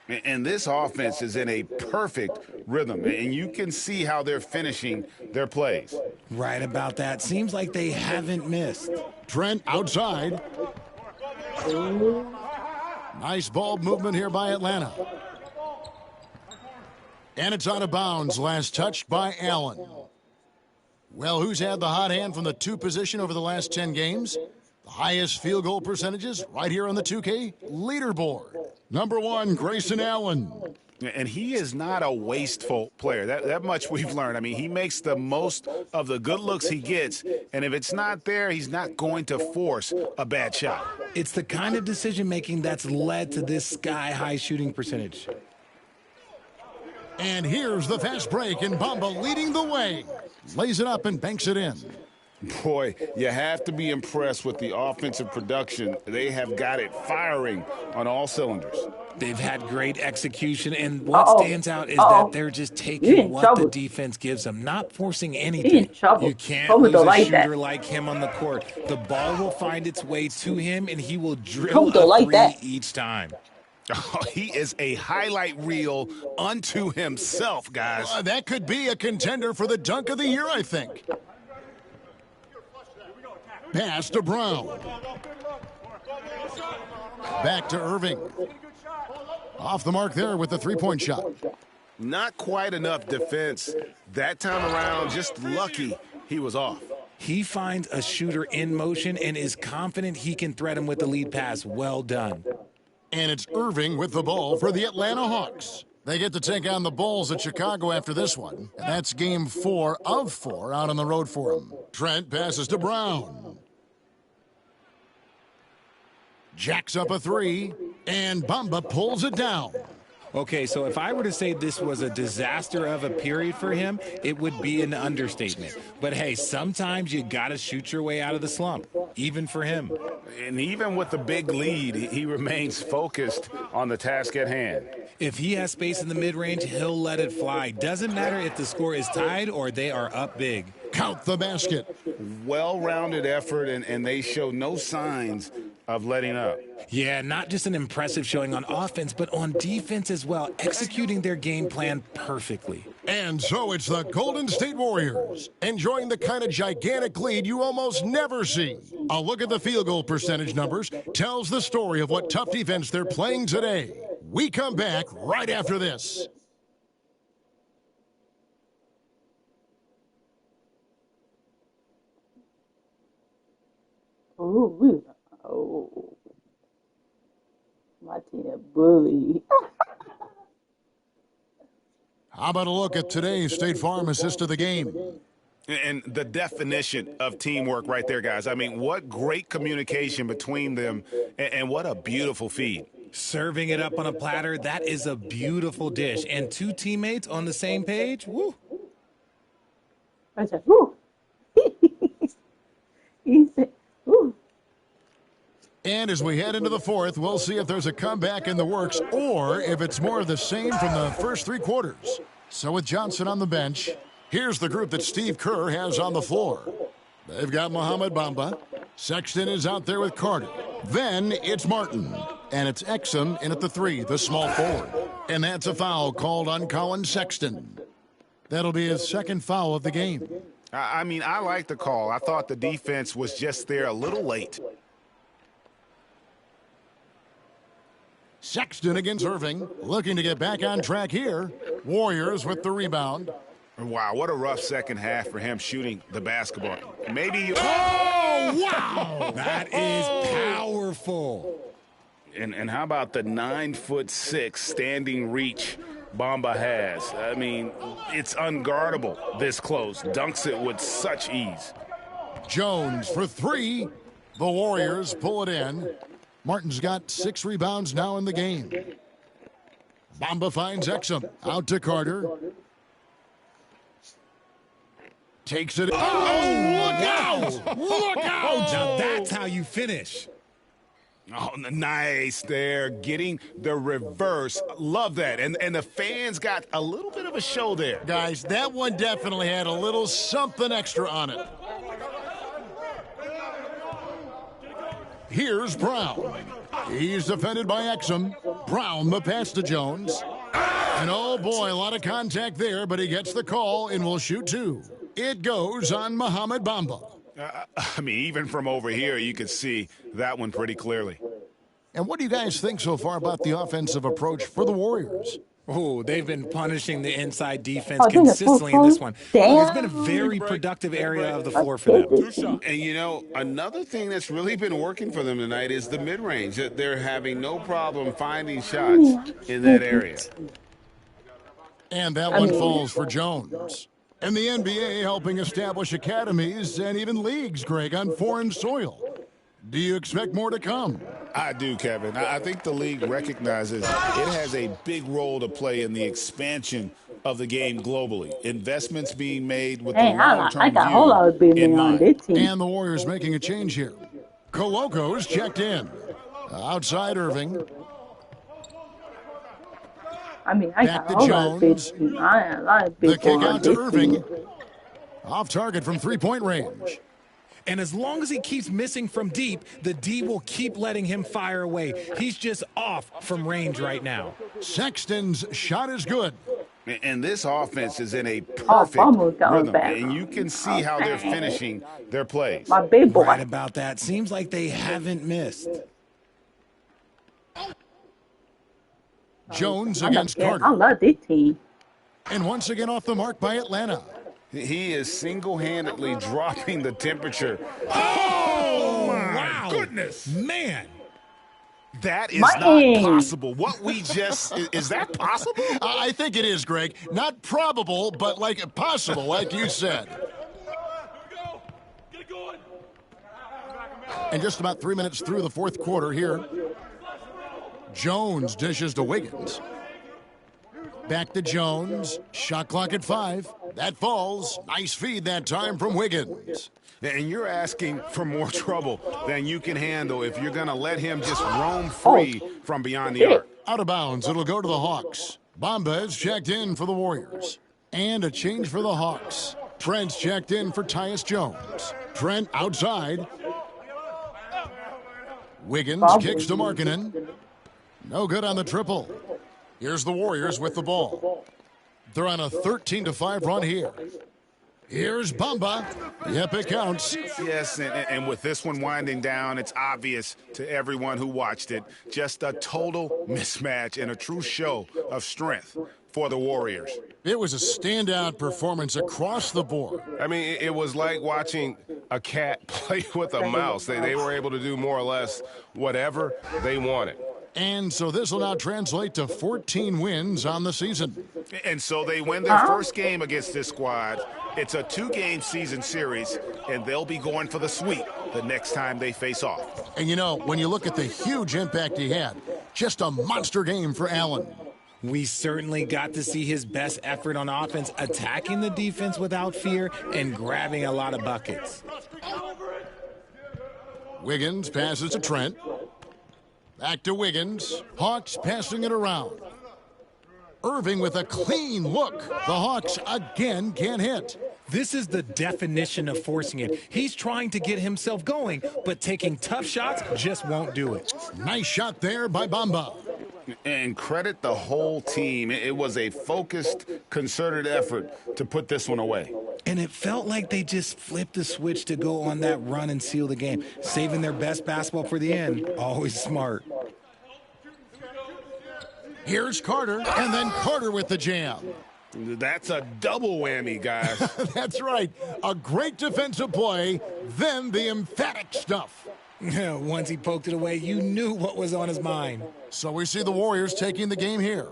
And this offense is in a perfect rhythm, and you can see how they're finishing their plays. Right about that. Seems like they haven't missed. Trent outside. Nice ball movement here by Atlanta. And it's out of bounds. Last touch by Allen. Well, who's had the hot hand from the 2 position over the last 10 games? The highest field goal percentages right here on the 2K leaderboard. Number 1, Grayson Allen. And he is not a wasteful player. That much we've learned. I mean, he makes the most of the good looks he gets, and if it's not there, he's not going to force a bad shot. It's the kind of decision-making that's led to this sky-high shooting percentage. And here's the fast break, and Bamba leading the way. Lays it up and banks it in. Boy, you have to be impressed with the offensive production. They have got it firing on all cylinders. They've had great execution, and what stands out is that they're just taking what the defense gives them, not forcing anything. You can't lose a shooter like him on the court. The ball will find its way to him, and he will drill a 3 each time. Oh, he is a highlight reel unto himself, guys. That could be a contender for the dunk of the year, I think. Pass to Brown. Back to Irving. Off the mark there with the 3-point shot. Not quite enough defense. That time around, just lucky he was off. He finds a shooter in motion and is confident he can threat him with the lead pass. Well done. And it's Irving with the ball for the Atlanta Hawks. They get to take on the Bulls at Chicago after this one. And that's game 4 of 4 out on the road for them. Trent passes to Brown. Jacks up a 3, and Bamba pulls it down. Okay, so if I were to say this was a disaster of a period for him, it would be an understatement. But hey, sometimes you got to shoot your way out of the slump, even for him. And even with the big lead, he remains focused on the task at hand. If he has space in the mid-range, he'll let it fly. Doesn't matter if the score is tied or they are up big. Count the basket. Well-rounded effort, and they show no signs of letting up. Yeah, not just an impressive showing on offense, but on defense as well, executing their game plan perfectly. And so it's the Golden State Warriors, enjoying the kind of gigantic lead you almost never see. A look at the field goal percentage numbers tells the story of what tough defense they're playing today. We come back right after this. Oh, my team bully. How about a look at today's State Farm assist of the game? And the definition of teamwork right there, guys. I mean, what great communication between them, and what a beautiful feed. Serving it up on a platter, that is a beautiful dish. And 2 teammates on the same page, woo. I said, woo. He said, woo. And as we head into the fourth, we'll see if there's a comeback in the works or if it's more of the same from the first 3 quarters. So with Johnson on the bench, here's the group that Steve Kerr has on the floor. They've got Mohamed Bamba. Sexton is out there with Carter. Then it's Martin. And it's Exum in at the 3, the small forward. And that's a foul called on Colin Sexton. That'll be his 2nd foul of the game. I mean, I like the call. I thought the defense was just there a little late. Sexton against Irving, looking to get back on track here. Warriors with the rebound. Wow, what a rough second half for him shooting the basketball. Maybe. Oh, wow! That is powerful. And how about the 9'6" standing reach Bamba has? I mean, it's unguardable this close. Dunks it with such ease. Jones for three. The Warriors pull it in. Martin's got 6 rebounds now in the game. Bamba finds Exum. Out to Carter. Takes it. Oh, look out! Look out! Now that's how you finish. Oh, nice there. Getting the reverse. Love that. And the fans got a little bit of a show there. Guys, that one definitely had a little something extra on it. Here's Brown. He's defended by Exum. Brown the pass to Jones. And oh boy, a lot of contact there, but he gets the call and will shoot 2. It goes on Mohamed Bamba. I mean, even from over here, you could see that one pretty clearly. And what do you guys think so far about the offensive approach for the Warriors? Oh, they've been punishing the inside defense consistently in this one. It's been a very productive area of the floor for them. And, you know, another thing that's really been working for them tonight is the mid-range. They're having no problem finding shots in that area. And that one falls for Jones. And the NBA helping establish academies and even leagues, Greg, on foreign soil. Do you expect more to come? I do, Kevin. I think the league recognizes it has a big role to play in the expansion of the game globally. Investments being made with the long-term view in mind. And the Warriors making a change here. Coloco's checked in. Outside Irving. I mean, I back got a whole lot of big team. I had a lot of big the kick out to Irving. Off target from three-point range. And as long as he keeps missing from deep, the D will keep letting him fire away. He's just off from range right now. Sexton's shot is good. And this offense is in a perfect rhythm. And you can see how they're finishing their plays. My big boy. Right about that. Seems like they haven't missed. Jones against Carter. I love this team. And once again off the mark by Atlanta. He is single-handedly dropping the temperature. Oh, my goodness. Man. That is not possible. What we just, is that possible? I think it is, Greg. Not probable, but like possible, like you said. And just about 3 minutes through the fourth quarter here. Jones dishes to Wiggins. Back to Jones. Shot clock at 5. That falls. Nice feed that time from Wiggins. And you're asking for more trouble than you can handle if you're going to let him just roam free from beyond the arc. Out of bounds. It'll go to the Hawks. Bamba is checked in for the Warriors. And a change for the Hawks. Trent's checked in for Tyus Jones. Trent outside. Wiggins kicks to Markkanen. No good on the triple. Here's the Warriors with the ball. They're on a 13-5 run here. Here's Bamba. Yep, it counts. Yes, and with this one winding down, it's obvious to everyone who watched it. Just a total mismatch and a true show of strength for the Warriors. It was a standout performance across the board. I mean, it was like watching a cat play with a mouse. They were able to do more or less whatever they wanted. And so this will now translate to 14 wins on the season. And so they win their first game against this squad. It's a 2-game season series, and they'll be going for the sweep the next time they face off. And, you know, when you look at the huge impact he had, just a monster game for Allen. We certainly got to see his best effort on offense, attacking the defense without fear and grabbing a lot of buckets. Wiggins passes to Trent. Back to Wiggins. Hawks passing it around. Irving with a clean look. The Hawks again can't hit. This is the definition of forcing it. He's trying to get himself going, but taking tough shots just won't do it. Nice shot there by Bamba. And credit the whole team. It was a focused, concerted effort to put this one away. And it felt like they just flipped the switch to go on that run and seal the game. Saving their best basketball for the end. Always smart. Here's Carter, and then Carter with the jam. That's a double whammy, guys. That's right. A great defensive play, then the emphatic stuff. Once he poked it away, you knew what was on his mind. So we see the Warriors taking the game here.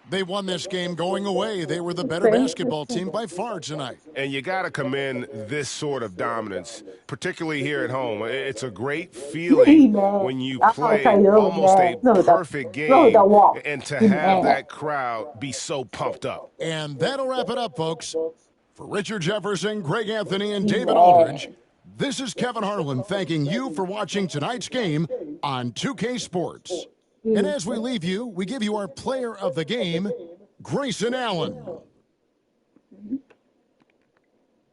They won this game going away. They were the better basketball team by far tonight. And you got to commend this sort of dominance, particularly here at home. It's a great feeling when you play almost a perfect game and to have that crowd be so pumped up. And that'll wrap it up, folks. For Richard Jefferson, Greg Anthony, and David Aldridge, this is Kevin Harlan thanking you for watching tonight's game on 2K Sports. And as we leave you, we give you our player of the game, Grayson Allen.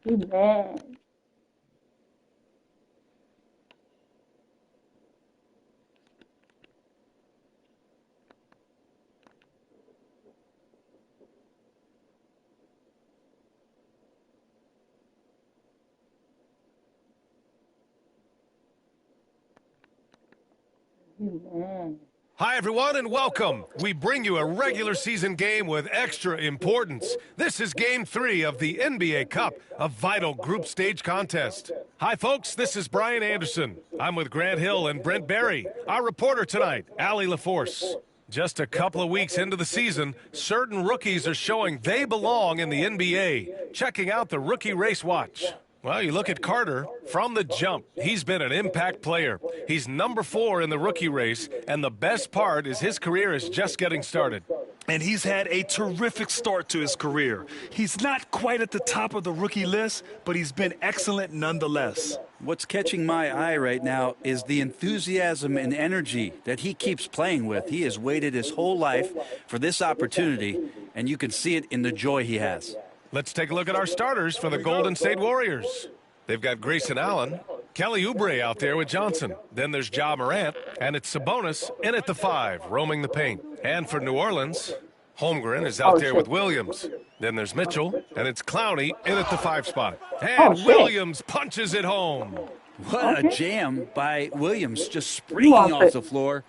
Amen. Amen. Hi, everyone, and welcome. We bring you a regular season game with extra importance. This is Game 3 of the NBA Cup, a vital group stage contest. Hi, folks. This is Brian Anderson. I'm with Grant Hill and Brent Barry. Our reporter tonight, Allie LaForce. Just a couple of weeks into the season, certain rookies are showing they belong in the NBA. Checking out the Rookie Race Watch. Well, you look at Carter, from the jump, he's been an impact player. He's number 4 in the rookie race, and the best part is his career is just getting started. And he's had a terrific start to his career. He's not quite at the top of the rookie list, but he's been excellent nonetheless. What's catching my eye right now is the enthusiasm and energy that he keeps playing with. He has waited his whole life for this opportunity, and you can see it in the joy he has. Let's take a look at our starters for the Golden State Warriors. They've got Grayson Allen, Kelly Oubre out there with Johnson. Then there's Ja Morant, and it's Sabonis in at the 5, roaming the paint. And for New Orleans, Holmgren is out there with Williams. Then there's Mitchell, and it's Clowney in at the 5 spot. And Williams punches it home. What a jam by Williams, just springing off the floor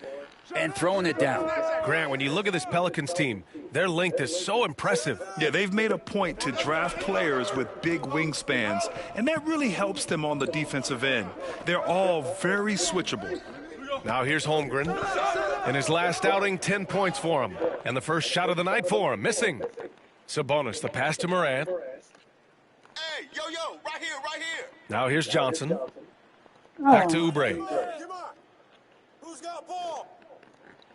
and throwing it down. Grant, when you look at this Pelicans team, their length is so impressive. Yeah, they've made a point to draft players with big wingspans, and that really helps them on the defensive end. They're all very switchable. Now here's Holmgren. In his last outing, 10 points for him. And the first shot of the night for him, missing. Sabonis, the pass to Morant. Hey, right here. Now here's Johnson. Back to Oubre. Who's got ball?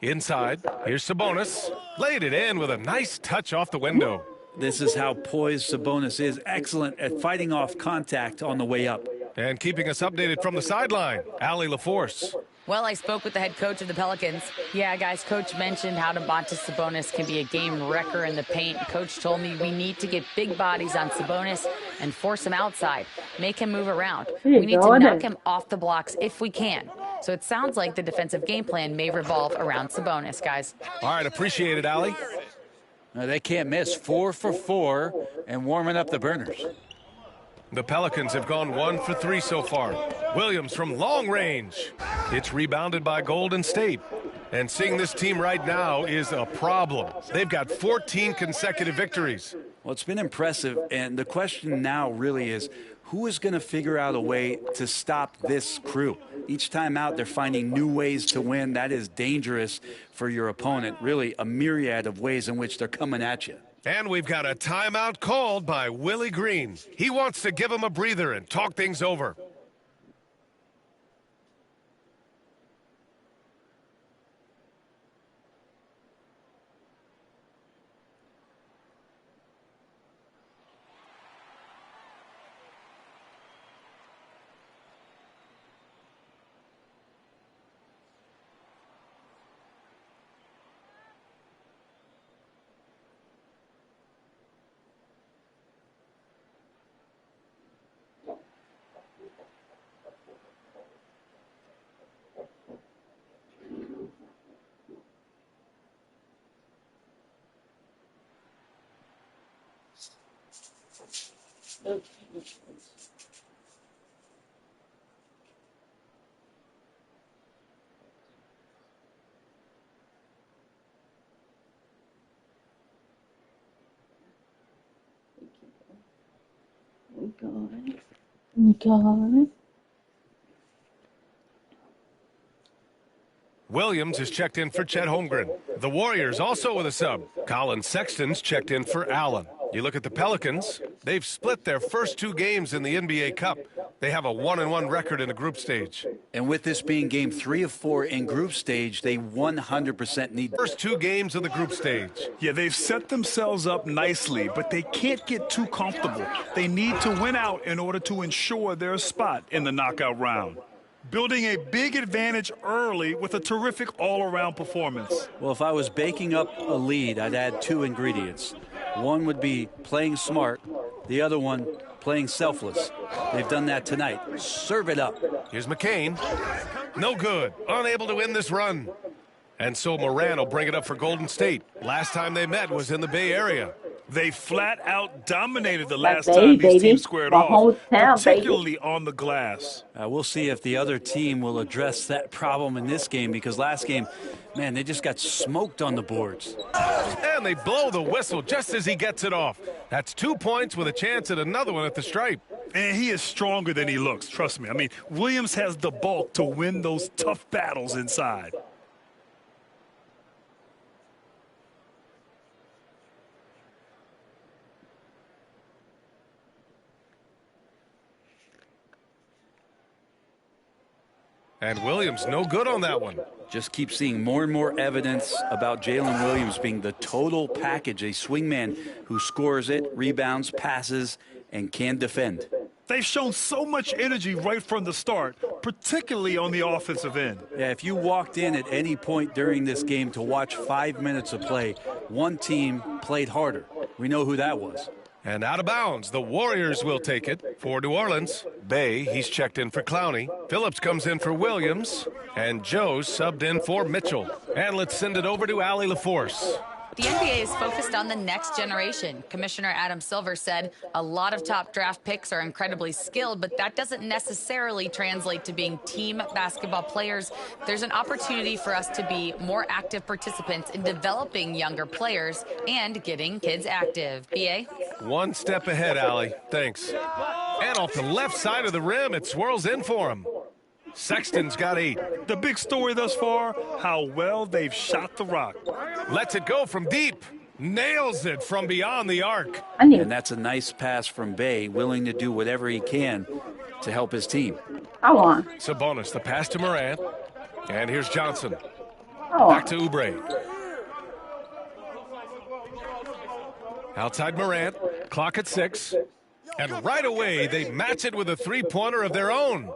Inside, here's Sabonis. Laid it in with a nice touch off the window. This is how poised Sabonis is. Excellent at fighting off contact on the way up. And keeping us updated from the sideline, Allie LaForce. Well, I spoke with the head coach of the Pelicans. Yeah, guys, Coach mentioned how Domantas Sabonis can be a game wrecker in the paint. Coach told me we need to get big bodies on Sabonis and force him outside, make him move around. We need to knock him off the blocks if we can. So it sounds like the defensive game plan may revolve around Sabonis, guys. All right, appreciate it, Allie. They can't miss. 4 for 4 and warming up the burners. The Pelicans have gone 1 for 3 so far. Williams from long range. It's rebounded by Golden State. And seeing this team right now is a problem. They've got 14 consecutive victories. Well, it's been impressive, and the question now really is, who is going to figure out a way to stop this crew? Each time out, they're finding new ways to win. That is dangerous for your opponent. Really, a myriad of ways in which they're coming at you. And we've got a timeout called by Willie Green. He wants to give him a breather and talk things over. God. Williams is checked in for Chet Holmgren. The Warriors also with a sub. Colin Sexton's checked in for Allen. You look at the Pelicans, they've split their first 2 games in the NBA Cup. They have a 1-1 record in the group stage. And with this being game 3 of 4 in group stage, they 100% need first 2 games of the group stage. Yeah, they've set themselves up nicely, but they can't get too comfortable. They need to win out in order to ensure their spot in the knockout round. Building a big advantage early with a terrific all-around performance. Well, if I was baking up a lead, I'd add 2 ingredients. One would be playing smart, the other one playing selfless. They've done that tonight. Serve it up. Here's McCain. No good. Unable to win this run. And so Moran will bring it up for Golden State. Last time they met was in the Bay Area. They flat out dominated the last time these teams squared off, particularly on the glass. We'll see if the other team will address that problem in this game, because last game, man, they just got smoked on the boards. And they blow the whistle just as he gets it off. That's 2 points with a chance at another one at the stripe. And he is stronger than he looks, trust me. I mean, Williams has the bulk to win those tough battles inside. And Williams no good on that one. Just keep seeing more and more evidence about Jalen Williams being the total package, a swingman who scores it, rebounds, passes, and can defend. They've shown so much energy right from the start, particularly on the offensive end. Yeah, if you walked in at any point during this game to watch 5 minutes of play, one team played harder. We know who that was. And out of bounds, the Warriors will take it for New Orleans. Bay, he's checked in for Clowney. Phillips comes in for Williams. And Joe's subbed in for Mitchell. And let's send it over to Allie LaForce. The NBA is focused on the next generation. Commissioner Adam Silver said a lot of top draft picks are incredibly skilled, but that doesn't necessarily translate to being team basketball players. There's an opportunity for us to be more active participants in developing younger players and getting kids active. BA? One step ahead, Allie. Thanks. And off the left side of the rim, it swirls in for him. Sexton's got 8. The big story thus far, how well they've shot the rock. Lets it go from deep. Nails it from beyond the arc. And that's a nice pass from Bay, willing to do whatever he can to help his team. Sabonis, the pass to Morant. And here's Johnson. Back to Oubre. Outside Morant. Clock at 6. And right away, they match it with a three-pointer of their own.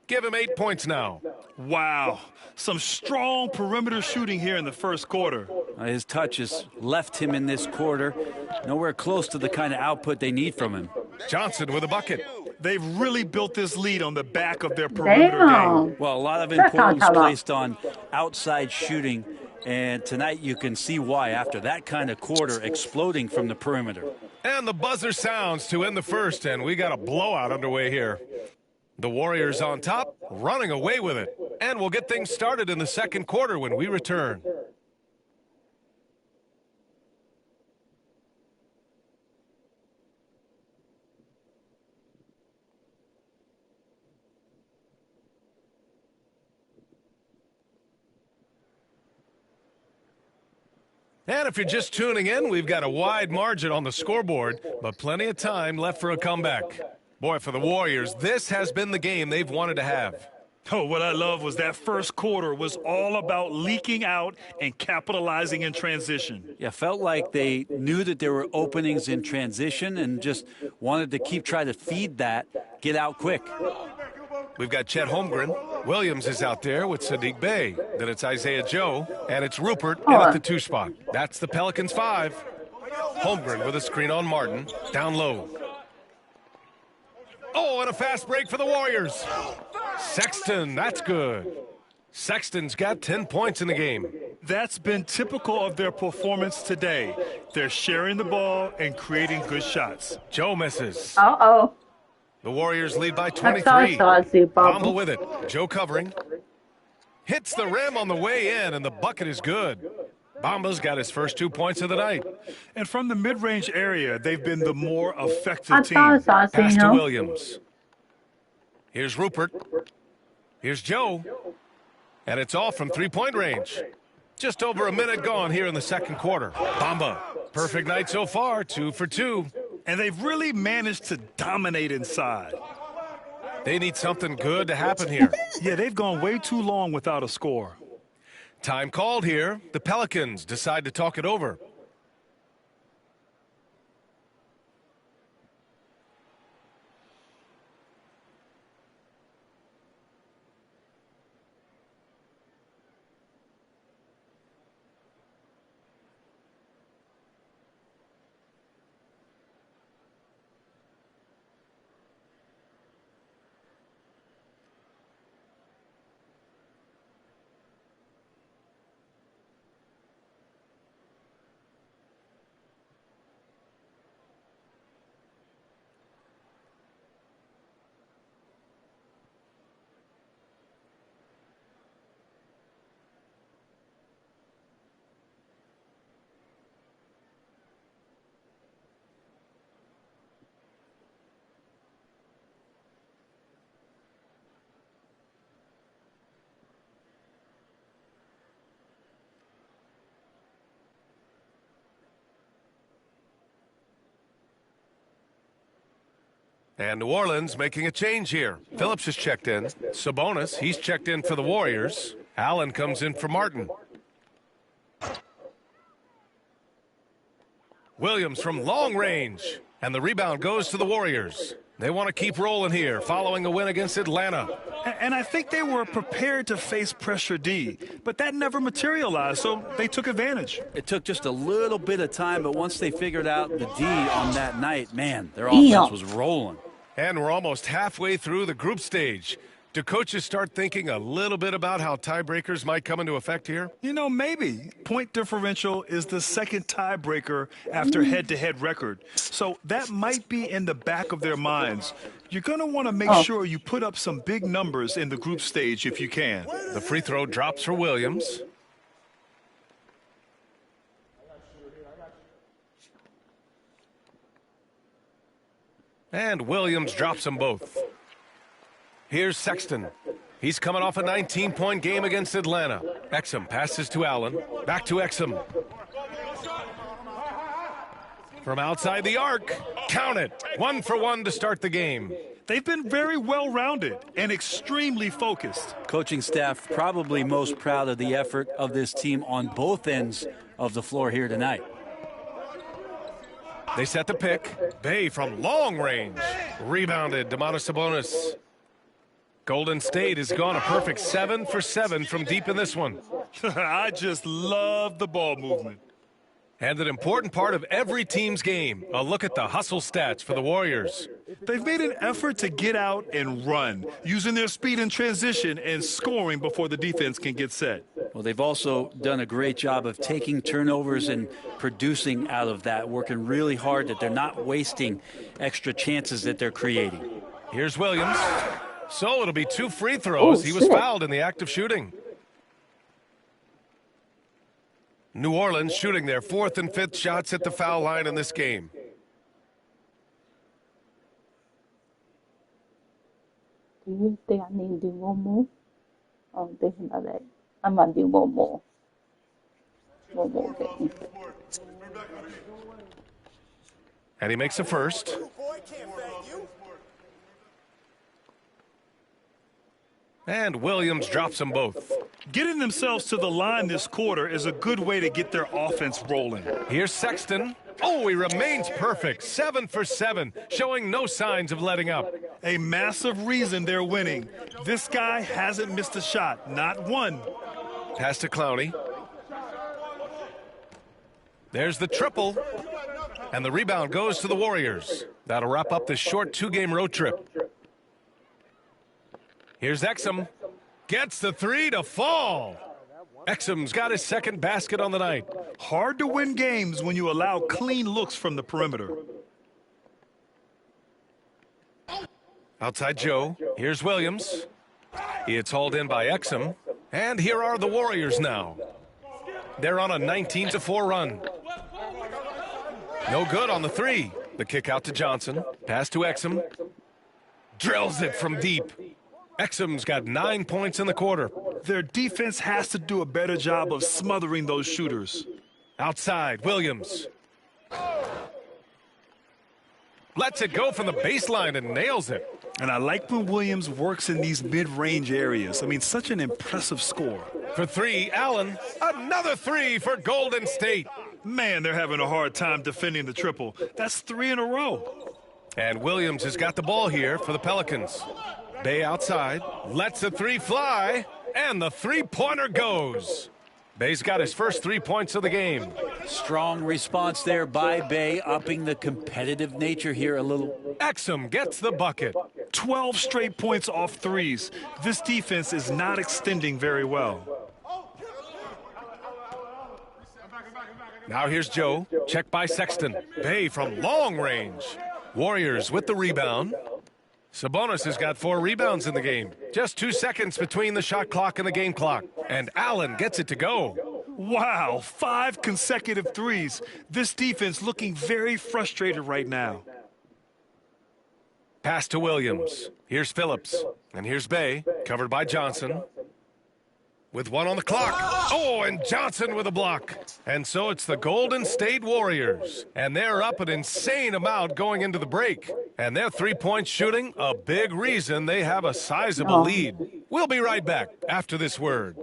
Give him 8 points now. Wow. Some strong perimeter shooting here in the first quarter. His touch has left him in this quarter. Nowhere close to the kind of output they need from him. Johnson with a bucket. They've really built this lead on the back of their perimeter game. Well, a lot of importance placed on outside shooting. And tonight you can see why after that kind of quarter exploding from the perimeter. And the buzzer sounds to end the first, and we got a blowout underway here. The Warriors on top, running away with it. And we'll get things started in the second quarter when we return. And if you're just tuning in, we've got a wide margin on the scoreboard, but plenty of time left for a comeback. Boy, for the Warriors, this has been the game they've wanted to have. Oh, what I love was that first quarter was all about leaking out and capitalizing in transition. Yeah, felt like they knew that there were openings in transition and just wanted to keep trying to feed that, get out quick. We've got Chet Holmgren. Williams is out there with Sadiq Bey. Then it's Isaiah Joe, and it's Rupert in at the 2 spot. That's the Pelicans 5. Holmgren with a screen on Martin, down low. Oh, and a fast break for the Warriors. Sexton, that's good. Sexton's got 10 points in the game. That's been typical of their performance today. They're sharing the ball and creating good shots. Joe misses. Uh-oh. The Warriors lead by I 23. saw it, Bamba with it. Joe covering. Hits the rim on the way in, and the bucket is good. Bamba's got his first 2 points of the night. And from the mid-range area, they've been the more effective I team. saw it, Pass to Williams. Here's Rupert. Here's Joe. And it's all from three-point range. Just over a minute gone here in the second quarter. Bamba, perfect night so far, 2 for 2. And they've really managed to dominate inside. They need something good to happen here. Yeah, they've gone way too long without a score. Time called here. The Pelicans decide to talk it over. And New Orleans making a change here. Phillips has checked in. Sabonis, he's checked in for the Warriors. Allen comes in for Martin. Williams from long range. And the rebound goes to the Warriors. They want to keep rolling here following a win against Atlanta. And I think they were prepared to face pressure D, but that never materialized, so they took advantage. It took just a little bit of time, but once they figured out the D on that night, man, their offense was rolling. And we're almost halfway through the group stage. Do coaches start thinking a little bit about how tiebreakers might come into effect here? You know, maybe. Point differential is the second tiebreaker after head-to-head record. So that might be in the back of their minds. You're going to want to make sure you put up some big numbers in the group stage if you can. The free throw drops for Williams. And Williams drops them both. Here's Sexton. He's coming off a 19-point game against Atlanta. Exum passes to Allen. Back to Exum. From outside the arc. Count it. 1 for 1 to start the game. They've been very well-rounded and extremely focused. Coaching staff probably most proud of the effort of this team on both ends of the floor here tonight. They set the pick. Bay from long range. Rebounded. Domantas Sabonis. Golden State has gone a perfect 7 for 7 from deep in this one. I just love the ball movement. And an important part of every team's game. A look at the hustle stats for the Warriors. They've made an effort to get out and run, using their speed in transition and scoring before the defense can get set. Well, they've also done a great job of taking turnovers and producing out of that, working really hard that they're not wasting extra chances that they're creating. Here's Williams. So it'll be 2 free throws. He was fouled in the act of shooting. New Orleans shooting their 4th and 5th shots at the foul line in this game. Do you think I need to do one more? I'm thinking about that. I'm going to do one more. One more thing. And he makes a first. And Williams drops them both. Getting themselves to the line this quarter is a good way to get their offense rolling. Here's Sexton. Oh, he remains perfect. 7 for 7, showing no signs of letting up. A massive reason they're winning. This guy hasn't missed a shot, not one. Pass to Clowney. There's the triple. And the rebound goes to the Warriors. That'll wrap up this short 2-game road trip. Here's Exum. Gets the three to fall. Exum's got his second basket on the night. Hard to win games when you allow clean looks from the perimeter. Outside Joe. Here's Williams. It's hauled in by Exum. And here are the Warriors now. They're on a 19-4 run. No good on the three. The kick out to Johnson. Pass to Exum. Drills it from deep. Exum's got 9 points in the quarter. Their defense has to do a better job of smothering those shooters. Outside, Williams. Lets it go from the baseline and nails it. And I like when Williams works in these mid-range areas. I mean, such an impressive score. For three, Allen. Another three for Golden State. Man, they're having a hard time defending the triple. That's 3 in a row. And Williams has got the ball here for the Pelicans. Bay outside, lets the three fly, and the three-pointer goes. Bay's got his first 3 points of the game. Strong response there by Bay, upping the competitive nature here a little. Exum gets the bucket. 12 straight points off threes. This defense is not extending very well. Now here's Joe. Check by Sexton. Bay from long range. Warriors with the rebound. Sabonis has got 4 rebounds in the game. Just 2 seconds between the shot clock and the game clock. And Allen gets it to go. Wow, 5 consecutive threes. This defense looking very frustrated right now. Pass to Williams. Here's Phillips. And here's Bay, covered by Johnson. With 1 on the clock. Oh, and Johnson with a block. And so it's the Golden State Warriors. And they're up an insane amount going into the break. And their three-point shooting, a big reason they have a sizable lead. We'll be right back after this word.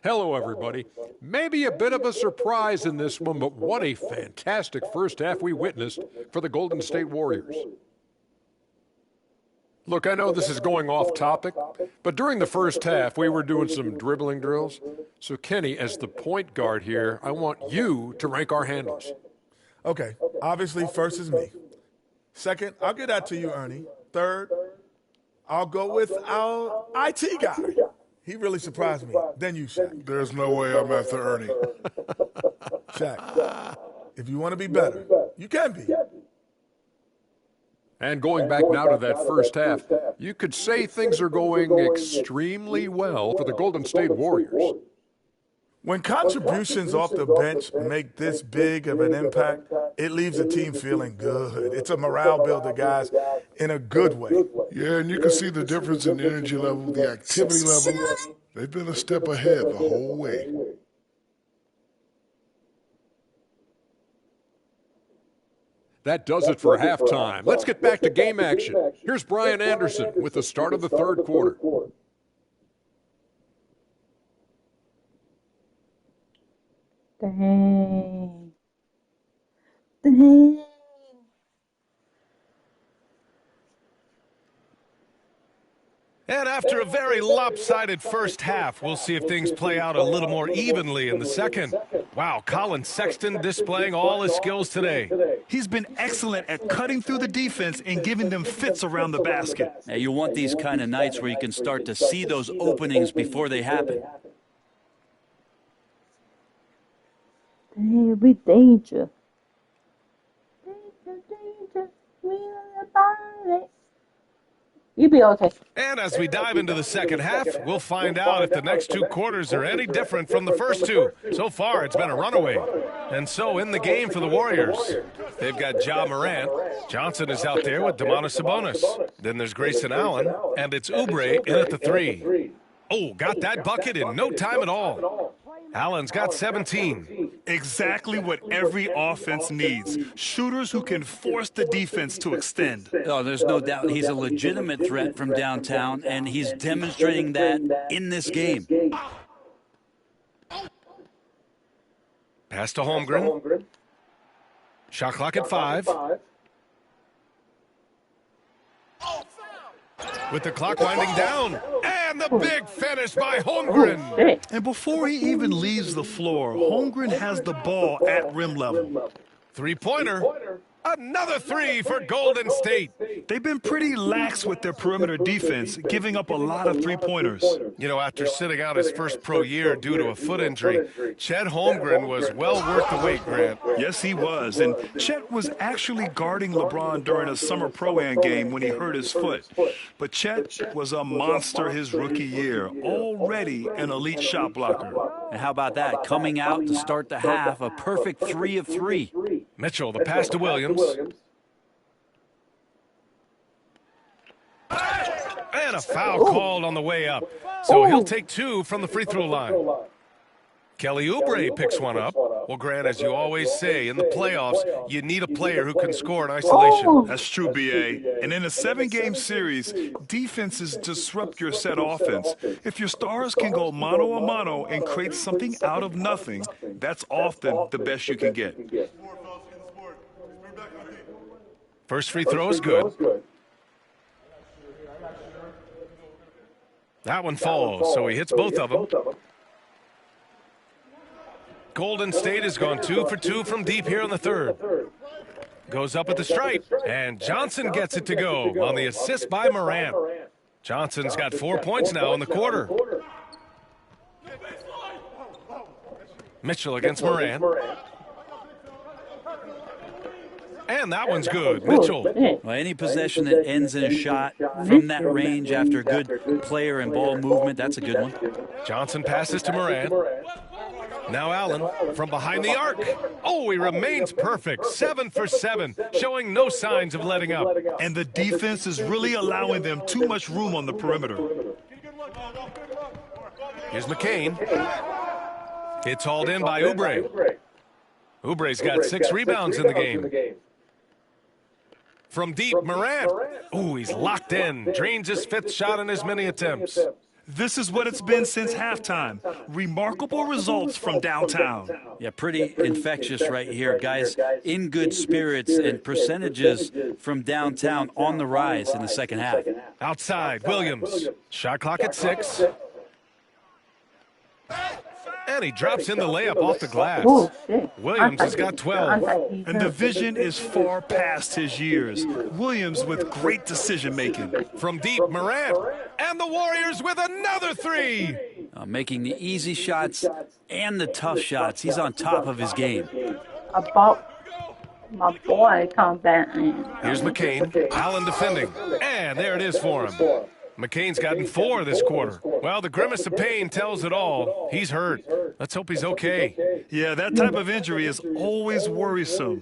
Hello, everybody. Maybe a bit of a surprise in this one, but what a fantastic first half we witnessed for the Golden State Warriors. Look, I know this is going off topic, but during the first half, we were doing some dribbling drills. So, Kenny, as the point guard here, I want you to rank our handles. Okay, obviously, first is me. Second, I'll get that to you, Ernie. Third, I'll go with our IT guy. He really surprised me. Then you, Shaq. There's no way I'm after Ernie. Shaq, if you want to be better, you can be. And going back now to that first half, you could say things are going extremely well for the Golden State Warriors. When contributions off the bench make this big of an impact, it leaves the team feeling good. It's a morale builder, guys, in a good way. Yeah, and you can see the difference in energy level, the activity level. They've been a step ahead the whole way. That does it for halftime. Let's get back to game action. Here's Brian Anderson with the start of the third quarter. Dang. Dang. And after a very lopsided first half, we'll see if things play out a little more evenly in the second. Wow, Colin Sexton displaying all his skills today. He's been excellent at cutting through the defense and giving them fits around the basket. Now, you want these kind of nights where you can start to see those openings before they happen. Dang, we danger. Danger, we are about it. You be okay. And as we dive into the second half, we'll find out if the next 2 quarters are any different from the first 2. So far, it's been a runaway. And so in the game for the Warriors, they've got Ja Morant. Johnson is out there with Domantas Sabonis. Then there's Grayson Allen, and it's Oubre in at the 3. Oh, got that bucket in no time at all. Allen's got 17. Exactly what every offense needs. Shooters who can force the defense to extend. Oh, there's no doubt he's a legitimate threat from downtown, and he's demonstrating that in this game. Pass to Holmgren. Shot clock at 5. With the clock winding down. And the big finish by Holmgren. And before he even leaves the floor, Holmgren has the ball at rim level. Three-pointer. Another three for Golden State. They've been pretty lax with their perimeter defense, giving up a lot of three-pointers. You know, after sitting out his first pro year due to a foot injury, Chet Holmgren was well worth the wait, Grant. Yes, he was. And Chet was actually guarding LeBron during a summer Pro-Am game when he hurt his foot. But Chet was a monster his rookie year, already an elite shot blocker. And how about that? Coming out to start the half, a perfect 3 of 3. Mitchell, the pass to Williams. And a foul called on the way up. So he'll take 2 from the free throw line. Kelly Oubre picks one up. Well, Grant, as you always say, in the playoffs, you need a player who can score in isolation. That's true, B.A. And in a 7-game series, defenses disrupt your set offense. If your stars can go mano-a-mano and create something out of nothing, that's often the best you can get. First free throw is good. That one falls, so he hits both of them. Golden State has gone 2 for 2 from deep here in the third. Goes up at the stripe, and Johnson gets it to go on the assist by Morant. Johnson's got 4 points now in the quarter. Mitchell against Morant. And that one's good. Mitchell. Well, any possession that ends in a shot from that range after a good player and ball movement, that's a good one. Johnson passes to Morant. Now Allen from behind the arc. Oh, he remains perfect. 7 for 7, showing no signs of letting up. And the defense is really allowing them too much room on the perimeter. Here's McCain. It's hauled in by Oubre. Oubre's got 6 rebounds in the game. From deep, Morant. Ooh, he's locked in. Drains his 5th shot in as many attempts. This is what it's been since halftime. Remarkable results from downtown. Yeah, pretty infectious right here. Guys in good spirits and percentages from downtown on the rise in the second half. Outside, Williams. Shot clock at 6. And he drops in the layup off the glass. Williams has got 12. And the vision is far past his years. Williams with great decision-making. From deep, Morant. And the Warriors with another 3. Making the easy shots and the tough shots. He's on top of his game. My boy come back in. Here's McCain. Allen defending. And there it is for him. McCain's gotten 4 this quarter. Well, the grimace of pain tells it all. He's hurt. Let's hope he's okay. Yeah, that type of injury is always worrisome.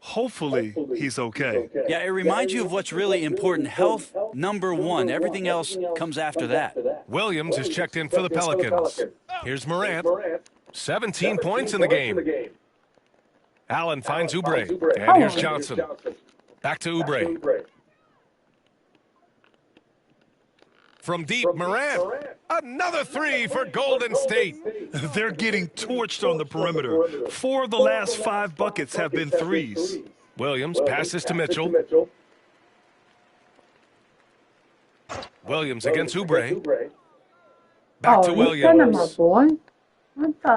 Hopefully, he's okay. Yeah, it reminds you of what's really important. Health, number 1. Everything else comes after that. Williams is checked in for the Pelicans. Here's Morant. 17 points in the game. Allen finds Oubre. And here's Johnson. Back to Oubre. From deep, Morant. Another 3 for Golden State. They're getting torched on the perimeter. 4 of the last 5 buckets have been threes. Williams passes to Mitchell. Williams against Oubre. Back to Williams.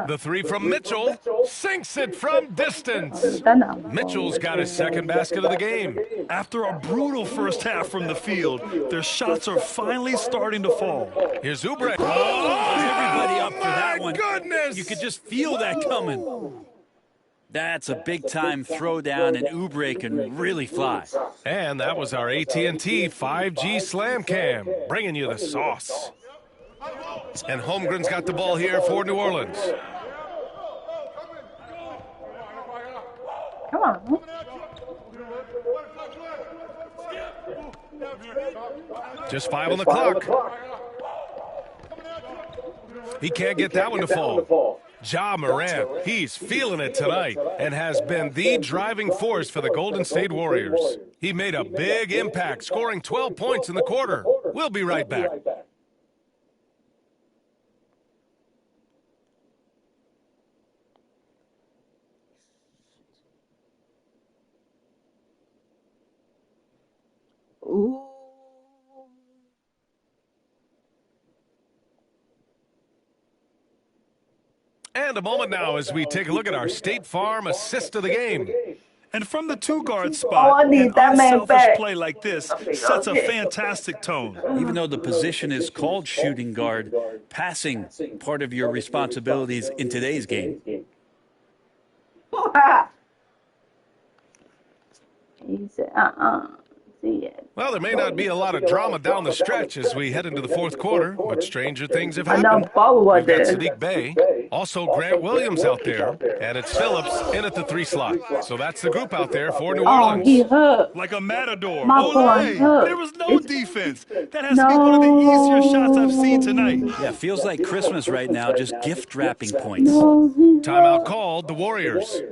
The 3 from Mitchell sinks it from distance. Mitchell's got his 2nd basket of the game. After a brutal first half from the field, their shots are finally starting to fall. Here's Oubre. Everybody up for that one. Goodness! You could just feel that coming. That's a big-time throwdown, and Oubre can really fly. And that was our AT&T 5G Slam Cam, bringing you the sauce. And Holmgren's got the ball here for New Orleans. Come on. Just 5 on the clock. He can't get that one to fall. Ja Morant, he's feeling it tonight and has been the driving force for the Golden State Warriors. He made a big impact, scoring 12 points in the quarter. We'll be right back. Ooh. And a moment now as we take a look at our State Farm assist of the game. And from the two-guard spot, an unselfish play like this sets a fantastic tone. Even though the position is called shooting guard, passing part of your responsibilities in today's game. He said, see it. Well, there may not be a lot of drama down the stretch as we head into the fourth quarter, but stranger things have happened. We've got Sadiq Bey, also Grant Williams out there, and it's Phillips in at the 3 slot. So that's the group out there for New Orleans. He hurt. Like a matador. Olay. There was no defense. That has to be one of the easier shots I've seen tonight. Yeah, feels like Christmas right now, just gift wrapping points. Timeout called, the Warriors.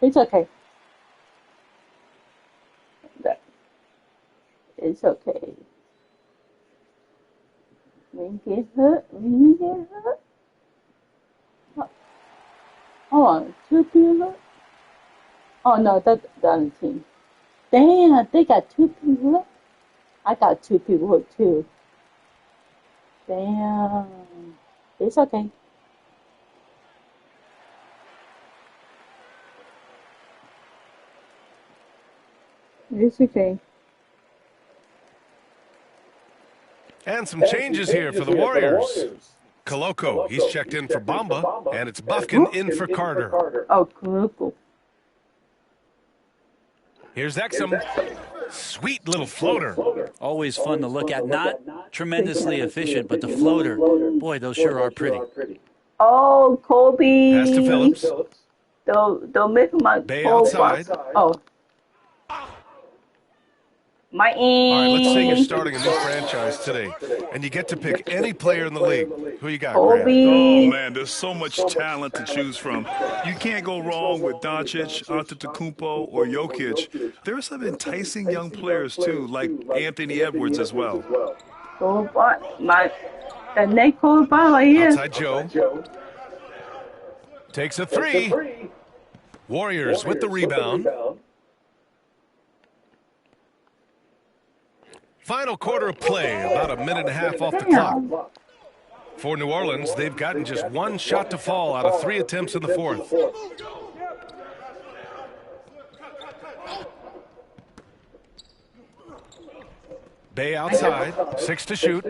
It's okay. It's okay. When you get hurt, Oh, 2 people? Oh, no, that's the other team. Damn, they got 2 people. I got 2 people too. Damn. It's okay. It's okay. And some changes here for the Warriors. Koloko, he's checked in for Bamba, and it's Bufkin in for Carter. Oh, Koloko. Here's Exum. Sweet little floater. Always fun to look at. Not tremendously efficient, but the floater, boy, those sure are pretty. Oh, Kobe. Pass to Phillips. Don't make my Bey outside. Oh. My All right, let's say you're starting a new franchise today, and you get to pick any player in the league. Who you got, Grant? Oh, man, there's so much talent to choose from. You can't go wrong with Doncic, Antetokounmpo, or Jokic. There are some enticing young players, too, like Anthony Edwards as well. The next Kobe right here. Outside Joe. Takes a 3. Warriors with the rebound. Final quarter of play, about a minute and a half off the clock. For New Orleans, they've gotten just 1 shot to fall out of 3 attempts in the fourth. Bey outside, 6 to shoot.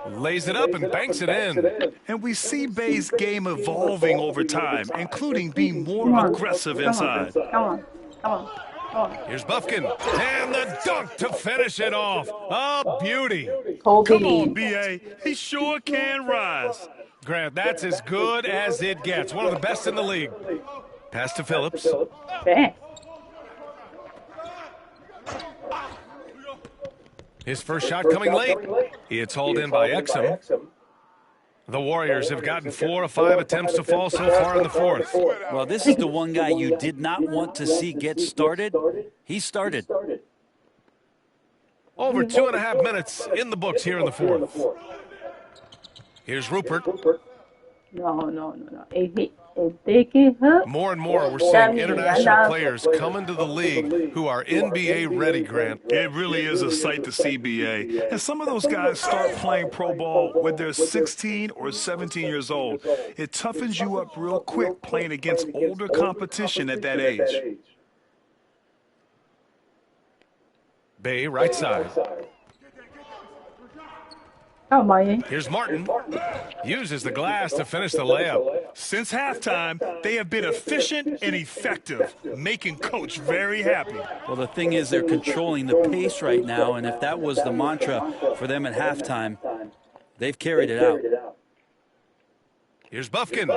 Lays it up and banks it in. And we see Bey's game evolving over time, including being more aggressive inside. Come on. Here's Bufkin, and the dunk to finish it off. A beauty. Come on, B.A. He sure can rise. Grant, that's as good as it gets. One of the best in the league. Pass to Phillips. His first shot coming late. It's hauled in by Exum. The Warriors have gotten 4 of 5 attempts to fall so far in the fourth. Well, this is the one guy you did not want to see get started. He started. Over 2.5 minutes in the books here in the fourth. Here's Rupert. No. If they get hurt, more and more we're seeing international players come into the league who are NBA ready, Grant. It really is a sight to see, BA. And some of those guys start playing pro ball when they're 16 or 17 years old. It toughens you up real quick playing against older competition at that age. Bey right side. Oh, my. Here's Martin. Uses the glass to finish the layup. Since halftime, they have been efficient and effective, making Coach very happy. Well, the thing is they're controlling the pace right now, and if that was the mantra for them at halftime, they've carried it out. Here's Bufkin.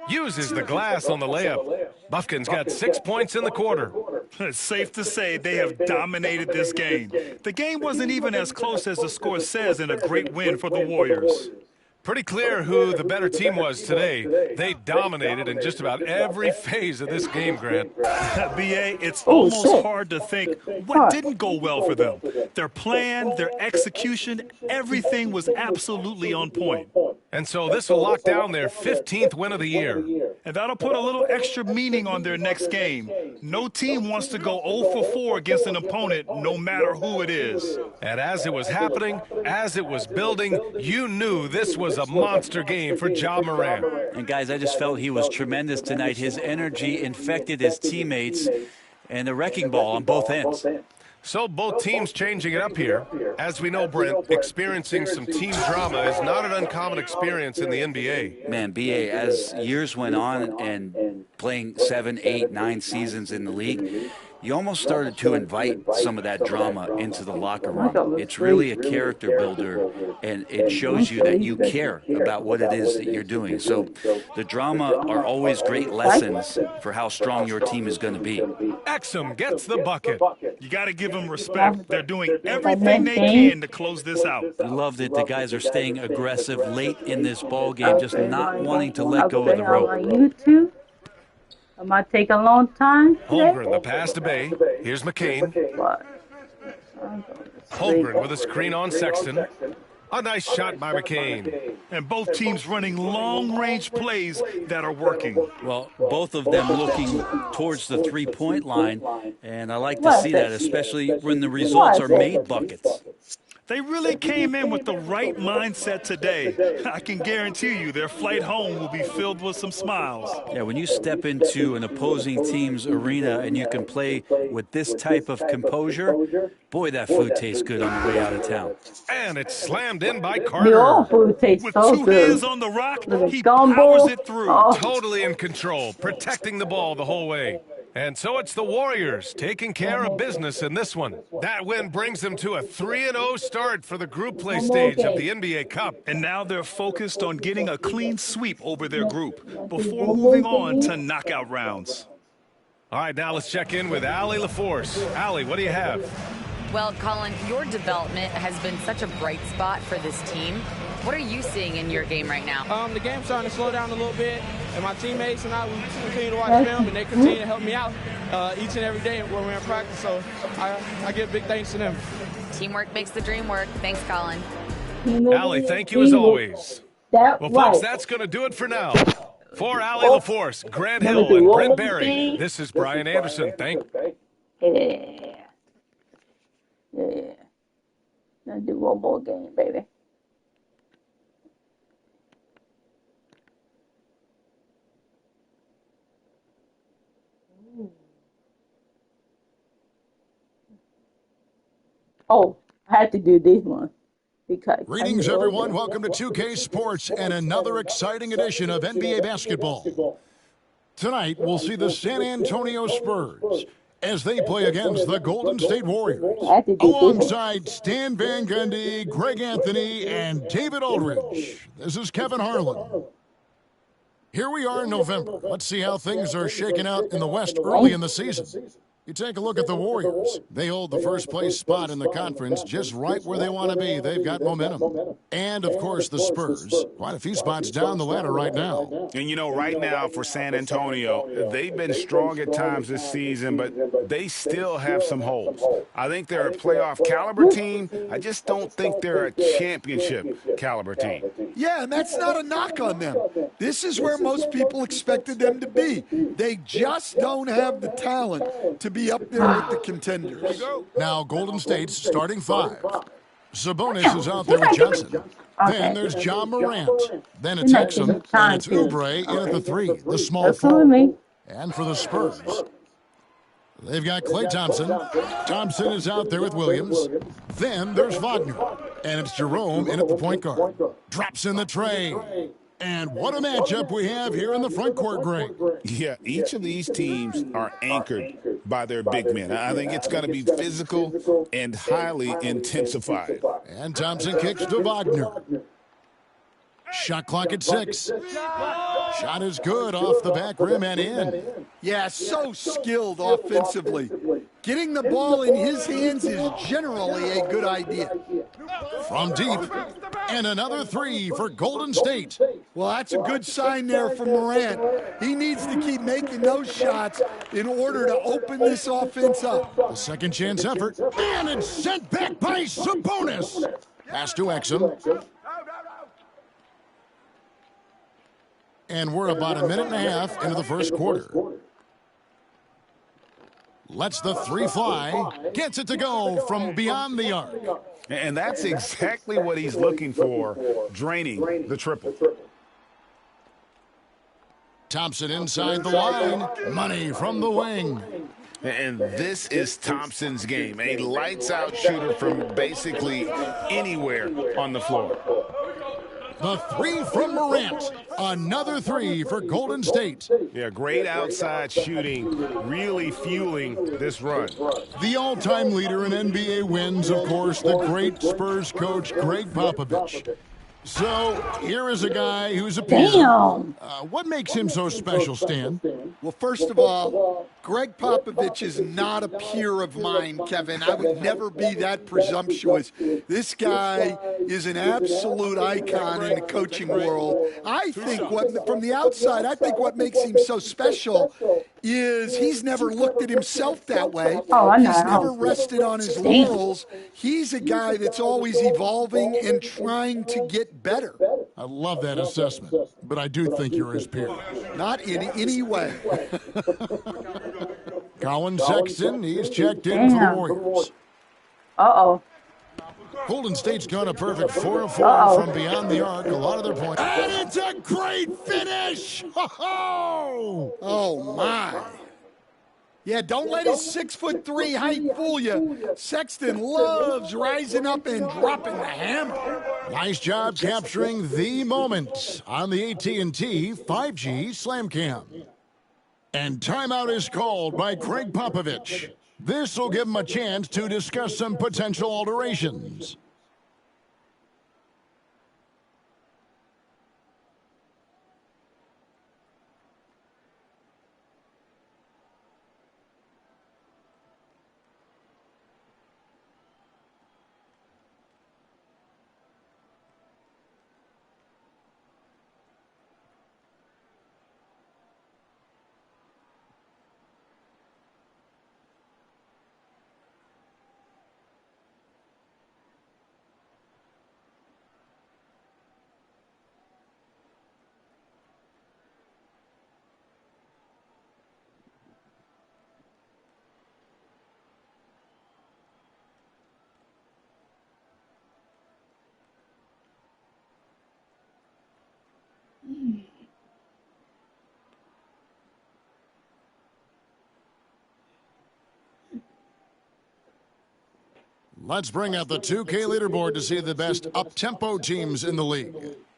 Uses the glass on the layup. Bufkin's got 6 points in the quarter. It's safe to say they have dominated this game. The game wasn't even as close as the score says in a great win for the Warriors. Pretty clear who the better team was today. They dominated in just about every phase of this game, Grant. B.A., it's almost hard to think what didn't go well for them. Their plan, their execution, everything was absolutely on point. And so this will lock down their 15th win of the year. And that'll put a little extra meaning on their next game. No team wants to go 0 for 4 against an opponent, no matter who it is. And as it was happening, as it was building, you knew this was a monster game for Ja Morant. And guys, I just felt he was tremendous tonight. His energy infected his teammates, and the wrecking ball on both ends. So both teams changing it up here. As we know, Brent, experiencing some team drama is not an uncommon experience in the NBA. Man, BA, as years went on and playing 7, 8, 9 seasons in the league, you almost started to invite some of that drama into the locker room. It's really a character builder, and it shows you that you care about what it is that you're doing. So the drama are always great lessons for how strong your team is going to be. Exum gets the bucket. You got to give them respect. They're doing everything they can to close this out. I loved it. The guys are staying aggressive late in this ball game, just not wanting to let go of the rope. It might take a long time. Holmgren, the pass to Bay. Here's McCain. Holmgren with a screen on Sexton. A nice shot by McCain. And both teams running long-range plays that are working. Well, both of them looking towards the three-point line, and I like to see that, especially when the results are made buckets. They really came in with the right mindset today. I can guarantee you their flight home will be filled with some smiles. Yeah, when you step into an opposing team's arena and you can play with this type of composure, boy, that food tastes good on the way out of town. And it's slammed in by Carter. Food tastes with so two good. hands on the rock, he powers it through. Totally in control, protecting the ball the whole way. And so it's the Warriors taking care of business in this one. That win brings them to a 3-0 start for the group play stage of the NBA Cup. And now they're focused on getting a clean sweep over their group before moving on to knockout rounds. All right, now let's check in with Allie LaForce. Allie, what do you have? Well, Colin, your development has been such a bright spot for this team. What are you seeing in your game right now? The game's starting to slow down a little bit, and my teammates and I, we continue to watch film, and they continue to help me out each and every day when we're in practice, so I give big thanks to them. Teamwork makes the dream work. Thanks, Colin. Allie, thank you as always. Well, folks, that's going to do it for now. For Allie LaForce, Grant Hill, and Brent Barry, this is Brian Anderson. Yeah. Let's do one more game, baby. Oh, I had to do this one. Greetings, everyone. Welcome to 2K Sports and another exciting edition of NBA basketball. Tonight, we'll see the San Antonio Spurs as they play against the Golden State Warriors, alongside Stan Van Gundy, Greg Anthony, and David Aldridge. This is Kevin Harlan. Here we are in November. Let's see how things are shaking out in the West early in the season. You take a look at the Warriors. They hold the first place spot in the conference just right where they want to be. They've got momentum. And, of course, the Spurs. Quite a few spots down the ladder right now. And, you know, right now for San Antonio, they've been strong at times this season, but they still have some holes. I think they're a playoff caliber team. I just don't think they're a championship caliber team. Yeah, and that's not a knock on them. This is where most people expected them to be. They just don't have the talent to be up there with the contenders. Now, Golden State's starting five. Sabonis is out there with Johnson. Then there's Ja Morant. Then it's Exum, and it's Oubre in at the three, the small forward. And for the Spurs, they've got Klay Thompson. Thompson is out there with Williams. Then there's Wagner, and it's Jerome in at the point guard. Drops in the tray. And what a matchup we have here in the front court, Greg. Yeah, each of these teams are anchored by their big men. I think it's going to be physical and highly intensified. And Thompson kicks to Wagner. Shot clock at 6. Shot is good off the back rim and in. Yeah, so skilled offensively. Getting the ball in his hands is generally a good idea. From deep, and another three for Golden State. Well, that's a good sign there for Morant. He needs to keep making those shots in order to open this offense up. A second chance effort, and it's sent back by Sabonis. Pass to Exum. And we're about a minute and a half into the first quarter. Lets the three fly. Gets it to go from beyond the arc. And that's exactly what he's looking for, draining the triple. Thompson inside the line. Money from the wing. And this is Thompson's game. A lights-out shooter from basically anywhere on the floor. The three from Morant. Another three for Golden State. Yeah, great outside shooting, really fueling this run. The all-time leader in NBA wins, of course, the great Spurs coach, Greg Popovich. So here is a guy who's a peer. Damn. What makes him so special, Stan? Well, first of all, Greg Popovich is not a peer of mine, Kevin. I would never be that presumptuous. This guy is an absolute icon in the coaching world. I think from the outside, I think what makes him so special is he's never looked at himself that way. Oh, I know. He's never rested on his laurels. He's a guy that's always evolving and trying to get better. I love that assessment, but I do think you're his peer. Not in any way. Colin Sexton, he's checked in for the Warriors. Uh-oh. Golden State's gone a perfect 4 of 4 from beyond the arc. A lot of their points. And it's a great finish! Ho-ho! Oh, my. Yeah, don't let his 6'3" height fool you. Sexton loves rising up and dropping the hammer. Nice job capturing the moment on the AT&T 5G Slam Cam. And timeout is called by Greg Popovich. This will give him a chance to discuss some potential alterations. Let's bring out the 2K leaderboard to see the best up-tempo teams in the league.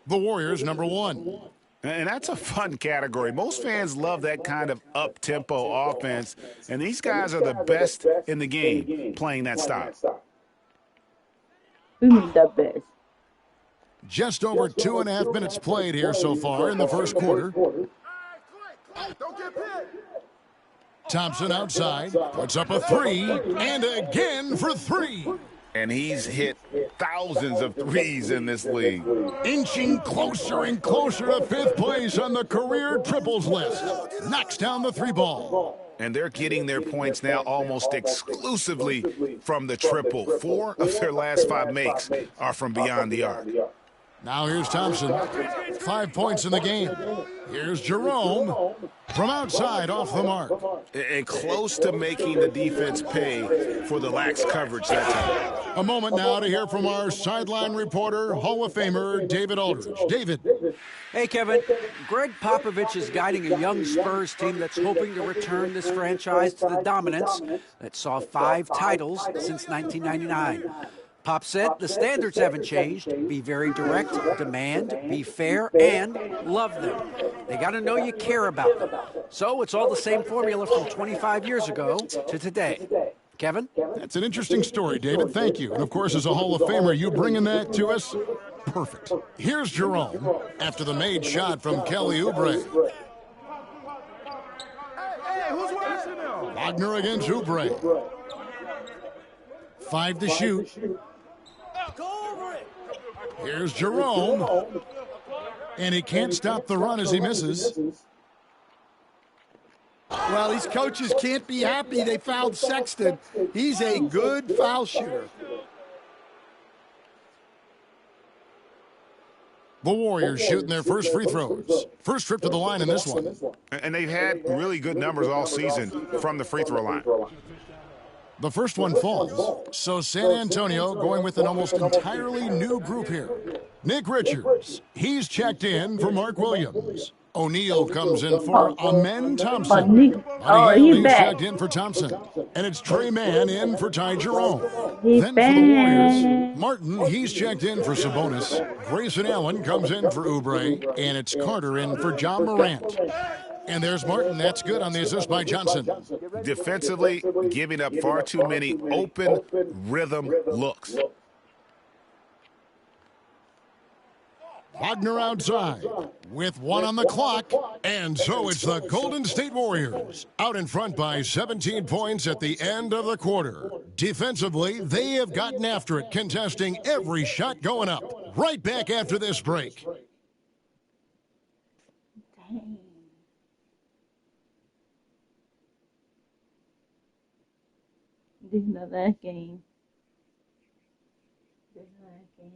The Warriors, number 1. And that's a fun category. Most fans love that kind of up-tempo offense, and these guys are the best in the game playing that style. The best. Just over 2.5 minutes played here so far in the first quarter. Thompson outside, puts up a three, and again for three. And he's hit thousands of threes in this league. Inching closer and closer to 5th place on the career triples list. Knocks down the 3-ball. And they're getting their points now almost exclusively from the triple. 4 of their last 5 makes are from beyond the arc. Now here's Thompson. 5 points in the game. Here's Jerome from outside off the mark. And close to making the defense pay for the lax coverage that time. A moment now to hear from our sideline reporter, Hall of Famer David Aldridge. David. Hey, Kevin. Greg Popovich is guiding a young Spurs team that's hoping to return this franchise to the dominance that saw 5 titles since 1999. Pop said the standards haven't changed. Be very direct, demand, be fair, and love them. They got to know you care about them. So it's all the same formula from 25 years ago to today. Kevin? That's an interesting story, David. Thank you. And, of course, as a Hall of Famer, you bringing that to us? Perfect. Here's Jerome after the made shot from Kelly Oubre. Wagner against Oubre. 5 to shoot. Here's Jerome. And he can't stop the run as he misses. Well, these coaches can't be happy they fouled Sexton. He's a good foul shooter. The Warriors shooting their first free throws. First trip to the line in this one. And they've had really good numbers all season from the free throw line. The first one falls. So San Antonio going with an almost entirely new group here. Nick Richards, he's checked in for Mark Williams. O'Neal comes in for Amen Thompson. He's checked in for Thompson. And it's Trey Mann in for Ty Jerome. Then for the Warriors, Martin, he's checked in for Sabonis. Grayson Allen comes in for Oubre. And it's Carter in for John Morant. And there's Martin. That's good on the assist by Johnson. Defensively, giving up far too many open rhythm looks. Wagner outside with 1 on the clock. And so it's the Golden State Warriors out in front by 17 points at the end of the quarter. Defensively, they have gotten after it, contesting every shot going up. Right back after this break. Dang. This is the last game. This last game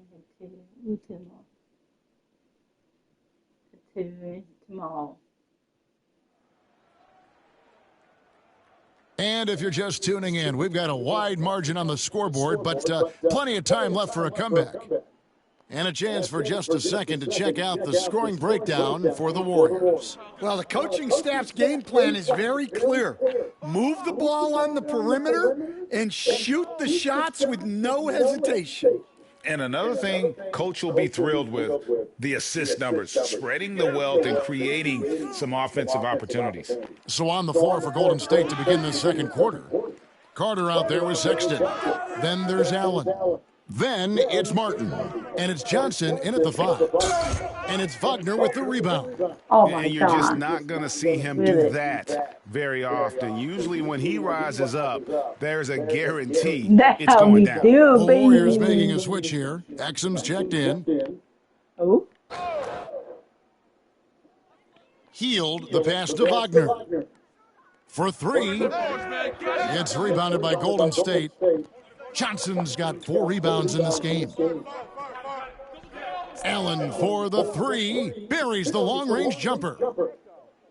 tomorrow. And if you're just tuning in, we've got a wide margin on the scoreboard, but plenty of time left for a comeback. And a chance for just a second to check out the scoring breakdown for the Warriors. Well, the coaching staff's game plan is very clear. Move the ball on the perimeter and shoot the shots with no hesitation. And another thing Coach will be thrilled with, the assist numbers, spreading the wealth and creating some offensive opportunities. So on the floor for Golden State to begin the second quarter. Carter out there with Sexton. Then there's Allen. Then it's Martin. And it's Johnson in at the 5. And it's Wagner with the rebound. Oh my and you're God. just not going to see him do that very often. Usually when he rises up, there's a guarantee it's going down. The Warriors making a switch here. Exum's checked in. Oh. Healed the pass to Wagner. For 3. It's rebounded by Golden State. Johnson's got 4 rebounds in this game. Allen for the 3. Buries the long-range jumper.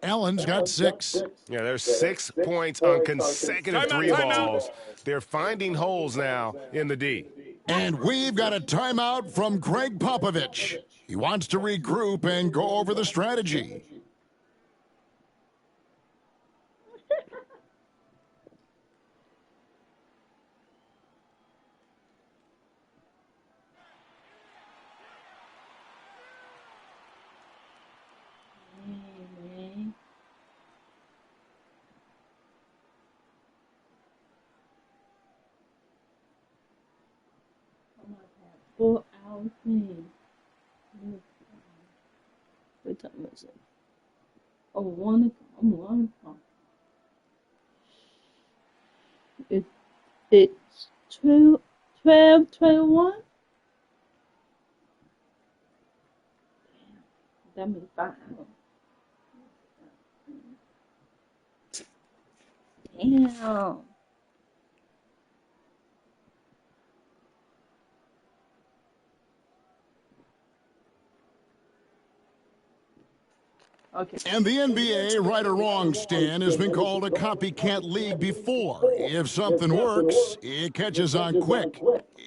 Allen's got 6. Yeah, there's 6 points on consecutive 3 balls. They're finding holes now in the D. And we've got a timeout from Greg Popovich. He wants to regroup and go over the strategy. Full hour thing. What time is it? Oh, 1 o'clock. It's 12:21. That means 5 hours. Damn. Okay. And the NBA, right or wrong, Stan, has been called a copycat league before. If something works, it catches on quick.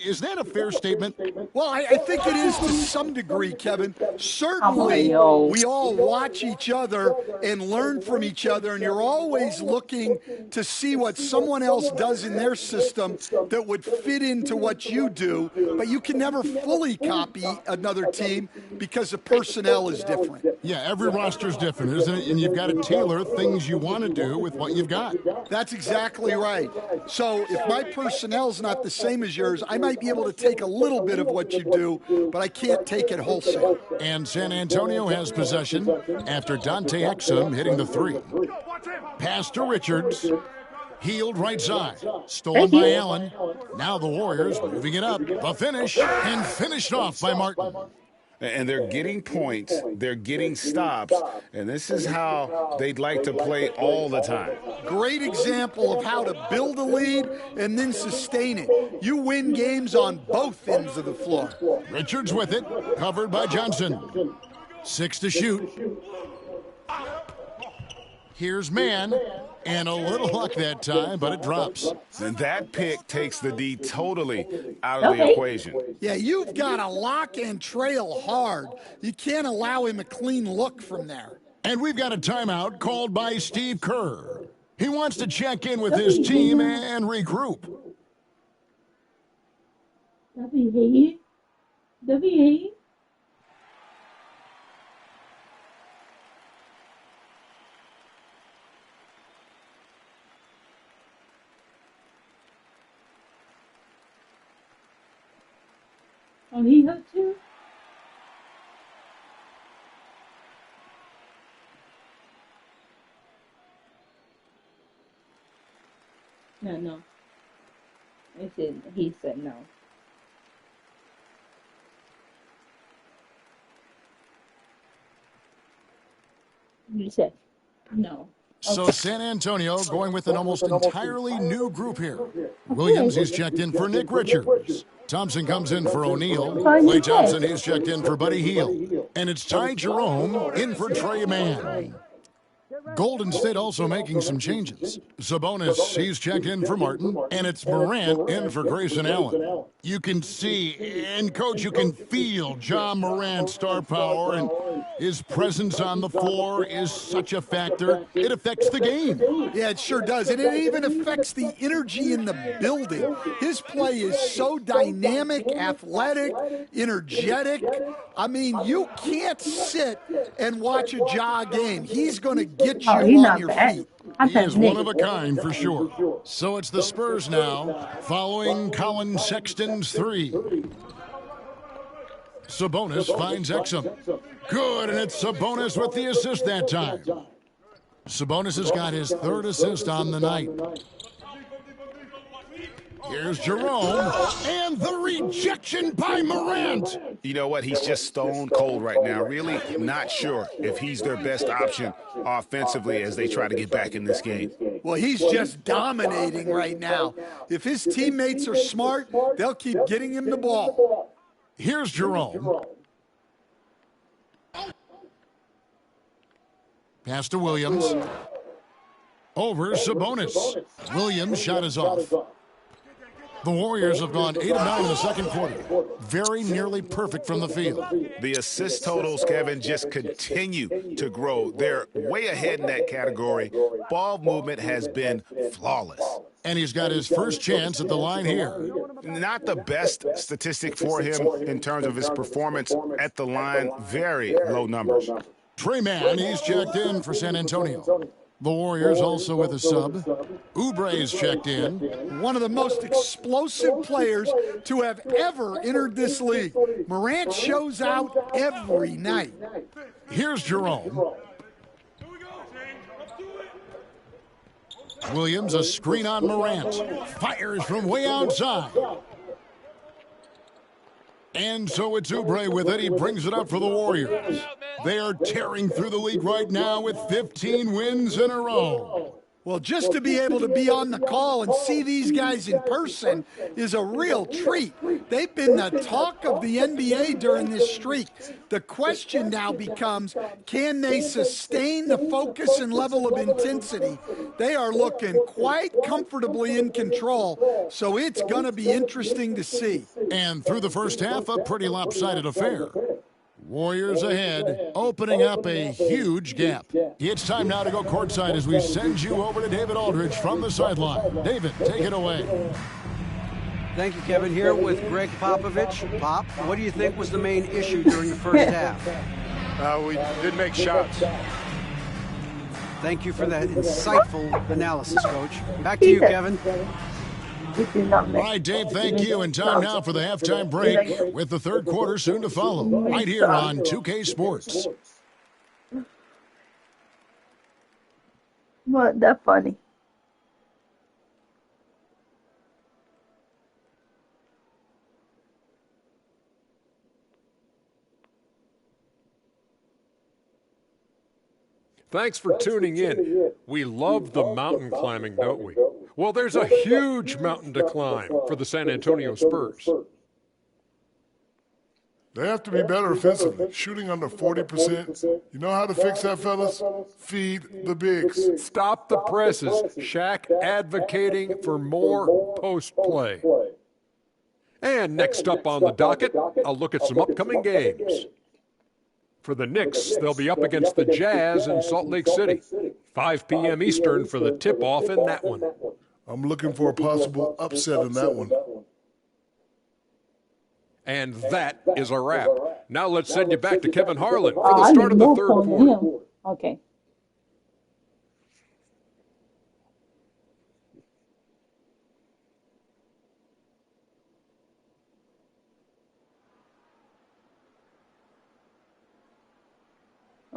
Is that a fair statement? Well, I think it is to some degree, Kevin. Certainly, we all watch each other and learn from each other, and you're always looking to see what someone else does in their system that would fit into what you do, but you can never fully copy another team because the personnel is different. Yeah, every roster's different, isn't it? And you've got to tailor things you want to do with what you've got. That's exactly right. So if my personnel's not the same as yours, I might be able to take a little bit of what you do, but I can't take it wholesale. And San Antonio has possession after Dante Exum hitting the 3. Pass to Richards. Healed right side. Stolen by Allen. Now the Warriors moving it up. The finish. And finished off by Martin. And they're getting points, they're getting stops, and this is how they'd like to play all the time. Great example of how to build a lead and then sustain it. You win games on both ends of the floor. Richards with it, covered by Johnson. 6 to shoot. Here's man, and a little luck that time, but it drops. And that pick takes the D totally out of the equation. Yeah, you've got to lock and trail hard. You can't allow him a clean look from there. And we've got a timeout called by Steve Kerr. He wants to check in with his team and regroup. Oh, he hurt too? No. He said no. You said no. So San Antonio going with an almost entirely new group here. Williams, he's checked in for Nick Richards. Thompson comes in for O'Neal. Klay Thompson, he's checked in for Buddy Hield. And it's Ty Jerome in for Trey Mann. Golden State also making some changes. Sabonis, he's checked in for Martin, and it's Morant in for Grayson Allen. You can see, and Coach, you can feel Ja Morant's star power, and his presence on the floor is such a factor. It affects the game. Yeah, it sure does, and it even affects the energy in the building. His play is so dynamic, athletic, energetic. I mean, you can't sit and watch a Ja game. He's going to get you on your feet. He is one of a kind for sure. So it's the Spurs now, following Colin Sexton's 3. Sabonis finds Exum. Good, and it's Sabonis with the assist that time. Sabonis has got his 3rd assist on the night. Here's Jerome, and the rejection by Morant. You know what? He's just stone cold right now. Really not sure if he's their best option offensively as they try to get back in this game. Well, he's just dominating right now. If his teammates are smart, they'll keep getting him the ball. Here's Jerome. Pass to Williams. Over Sabonis. Williams' shot is off. The Warriors have gone 8 of 9 in the second quarter. Very nearly perfect from the field. The assist totals, Kevin, just continue to grow. They're way ahead in that category. Ball movement has been flawless. And he's got his first chance at the line here. Not the best statistic for him in terms of his performance at the line. Very low numbers. Trey Mann, he's checked in for San Antonio. The Warriors also with a sub. Oubre's checked in. One of the most explosive players to have ever entered this league. Morant shows out every night. Here's Jerome. Williams, a screen on Morant. Fires from way outside. And so it's Oubre with it. He brings it up for the Warriors. They are tearing through the league right now with 15 wins in a row. Well, just to be able to be on the call and see these guys in person is a real treat. They've been the talk of the NBA during this streak. The question now becomes, can they sustain the focus and level of intensity? They are looking quite comfortably in control, so it's going to be interesting to see. And through the first half, a pretty lopsided affair. Warriors ahead, opening up a huge gap. It's time now to go courtside as we send you over to David Aldridge from the sideline. David, take it away. Thank you, Kevin. Here with Greg Popovich. Pop, what do you think was the main issue during the first half? We didn't make shots. Thank you for that insightful analysis, Coach. Back to you, Kevin. All right, Dave, thank you. And time now for the halftime break with the third quarter soon to follow right here on 2K Sports. What? That's funny. Thanks for tuning in. We love the mountain climbing, don't we? Well, there's a huge mountain to climb for the San Antonio Spurs. They have to be better offensively, shooting under 40%. You know how to fix that, fellas? Feed the bigs. Stop the presses. Shaq advocating for more post play. And next up on the docket, I'll look at some upcoming games. For the Knicks, they'll be up against the Jazz in Salt Lake City. 5 p.m. Eastern for the tip-off in that one. I'm looking for a possible upset in that one. And that is a wrap. Now let's send you back to Kevin Harlan for the start of the third quarter. Okay.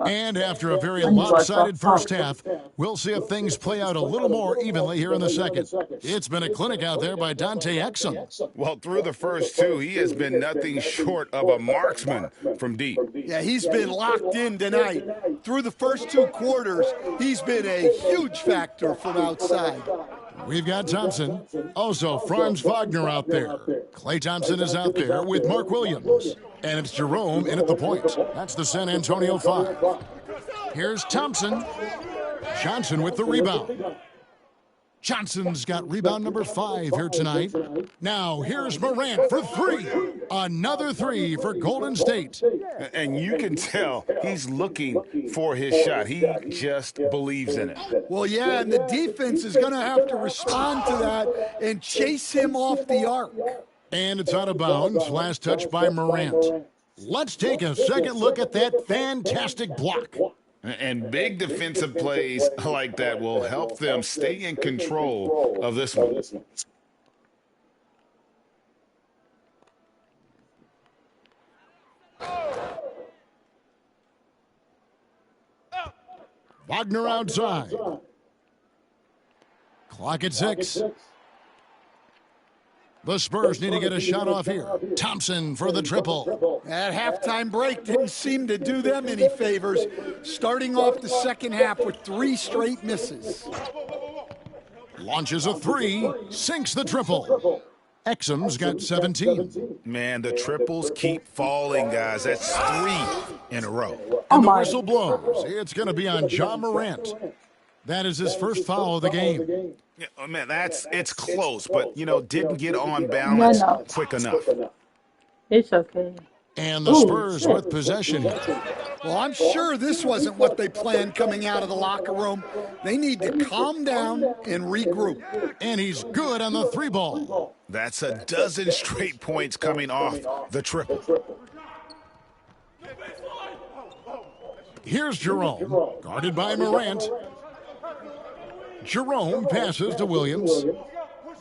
And after a very lopsided first half, we'll see if things play out a little more evenly here in the second. It's been a clinic out there by Dante Exum. Well, through the first two, he has been nothing short of a marksman from deep. Yeah, he's been locked in tonight. Through the first two quarters, he's been a huge factor from outside. We've got Thompson. Also, Franz Wagner out there. Klay Thompson is out there with Mark Williams. And it's Jerome in at the point. That's the San Antonio 5. Here's Thompson. Johnson with the rebound. Johnson's got rebound number 5 here tonight. Now, here's Morant for 3. Another 3 for Golden State. And you can tell he's looking for his shot. He just believes in it. Well, yeah, and the defense is going to have to respond to that and chase him off the arc. And it's out of bounds. Last touch by Morant. Let's take a second look at that fantastic block. And big defensive plays like that will help them stay in control of this one. Wagner outside. Clock at 6. The Spurs need to get a shot off here. Thompson for the triple. That halftime break didn't seem to do them any favors, starting off the second half with 3 straight misses. Launches a 3, sinks the triple. Exum's got 17. Man, the triples keep falling, guys. That's 3 in a row. And the whistle blows. It's going to be on Ja Morant. That is his first foul of the game. Yeah, oh man, it's close, but, didn't get on balance quick enough. It's okay. And the Spurs with possession. Well, I'm sure this wasn't what they planned coming out of the locker room. They need to calm down and regroup. And he's good on the 3-ball. That's a dozen straight points coming off the triple. Here's Jerome, guarded by Morant. Jerome passes to Williams.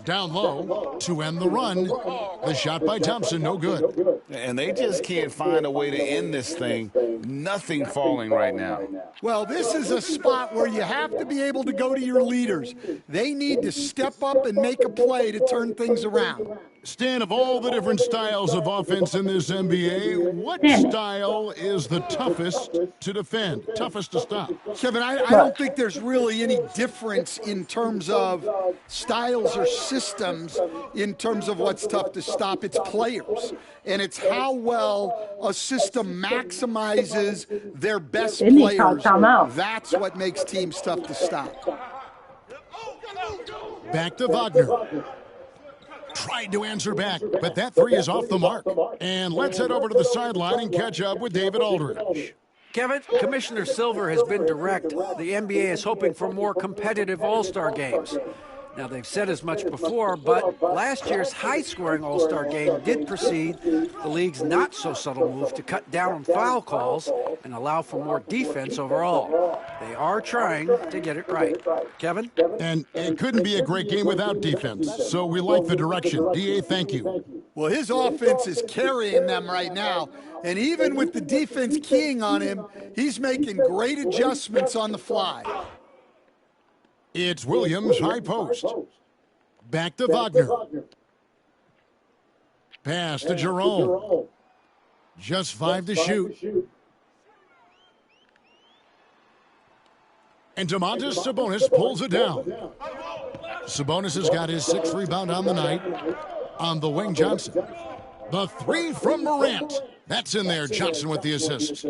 Down low to end the run. The shot by Thompson, no good. And they just can't find a way to end this thing. Nothing falling right now. Well, this is a spot where you have to be able to go to your leaders. They need to step up and make a play to turn things around. Stan, of all the different styles of offense in this NBA, what style is the toughest to defend, toughest to stop? Kevin, I don't think there's really any difference in terms of styles or systems in terms of what's tough to stop. It's players, and it's how well a system maximizes their best players. That's what makes teams tough to stop. Back to Wagner. Tried to answer back, but that 3 is off the mark. And let's head over to the sideline and catch up with David Aldridge. Kevin, Commissioner Silver has been direct. The NBA is hoping for more competitive All-Star games. Now, they've said as much before, but last year's high-scoring All-Star game did precede the league's not-so-subtle move to cut down on foul calls and allow for more defense overall. They are trying to get it right. Kevin? And it couldn't be a great game without defense, so we like the direction. D.A., thank you. Well, his offense is carrying them right now, and even with the defense keying on him, he's making great adjustments on the fly. It's Williams, high post. Back to Wagner. Pass to Jerome. Just 5 to shoot. And Domantas Sabonis pulls it down. Sabonis has got his 6th rebound on the night on the wing Johnson. The 3 from Morant. That's in there. Johnson with the assist.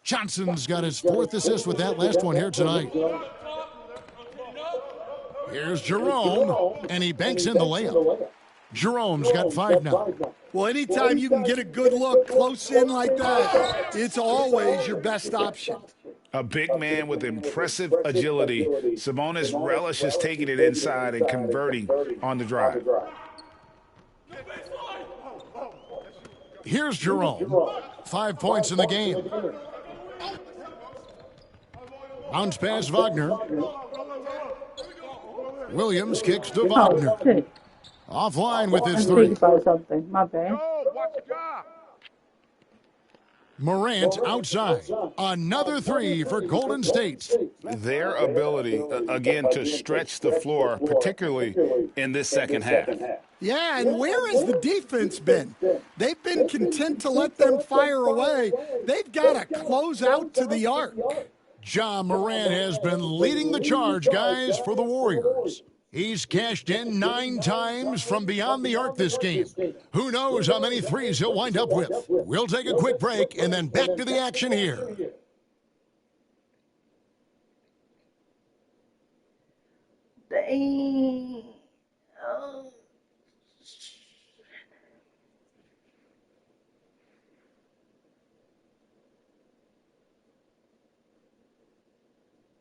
Johnson's got his 4th assist with that last one here tonight. Here's Jerome, and he banks in the layup. Jerome's got 5 now. Well, anytime you can get a good look close in like that, it's always your best option. A big man with impressive agility. Sabonis relishes taking it inside and converting on the drive. Here's Jerome. 5 points in the game. Bounce pass Wagner. Williams kicks to Wagner. Offline with his 3. About something. My bad. Morant outside. Another 3 for Golden State. Their ability, again, to stretch the floor, particularly in this second half. Yeah, and where has the defense been? They've been content to let them fire away. They've got to close out to the arc. Ja Morant has been leading the charge, guys, for the Warriors. He's cashed in 9 times from beyond the arc this game. Who knows how many threes he'll wind up with? We'll take a quick break and then back to the action here. Dang.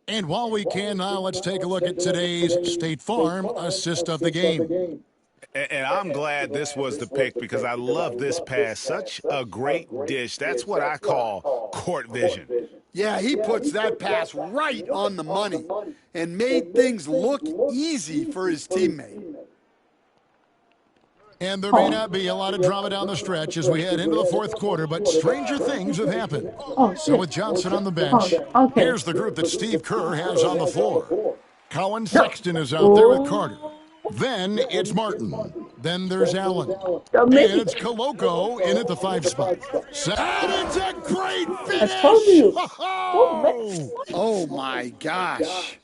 And while we can now, let's take a look at today's State Farm assist of the game. And I'm glad this was the pick because I love this pass. Such a great dish. That's what I call court vision. Yeah, he puts that pass right on the money and made things look easy for his teammate. And there may not be a lot of drama down the stretch as we head into the 4th quarter, but stranger things have happened. So with Johnson on the bench, here's the group that Steve Kerr has on the floor. Colin Sexton is out there with Carter. Then it's Martin. Then there's Allen. And it's Koloko in at the 5 spot. And it's a great finish! Oh, my gosh.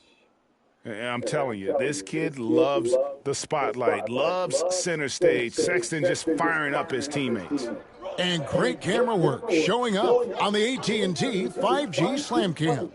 I'm telling you, this kid loves the spotlight, loves center stage. Sexton just firing up his teammates. And great camera work showing up on the AT&T 5G Slam Cam.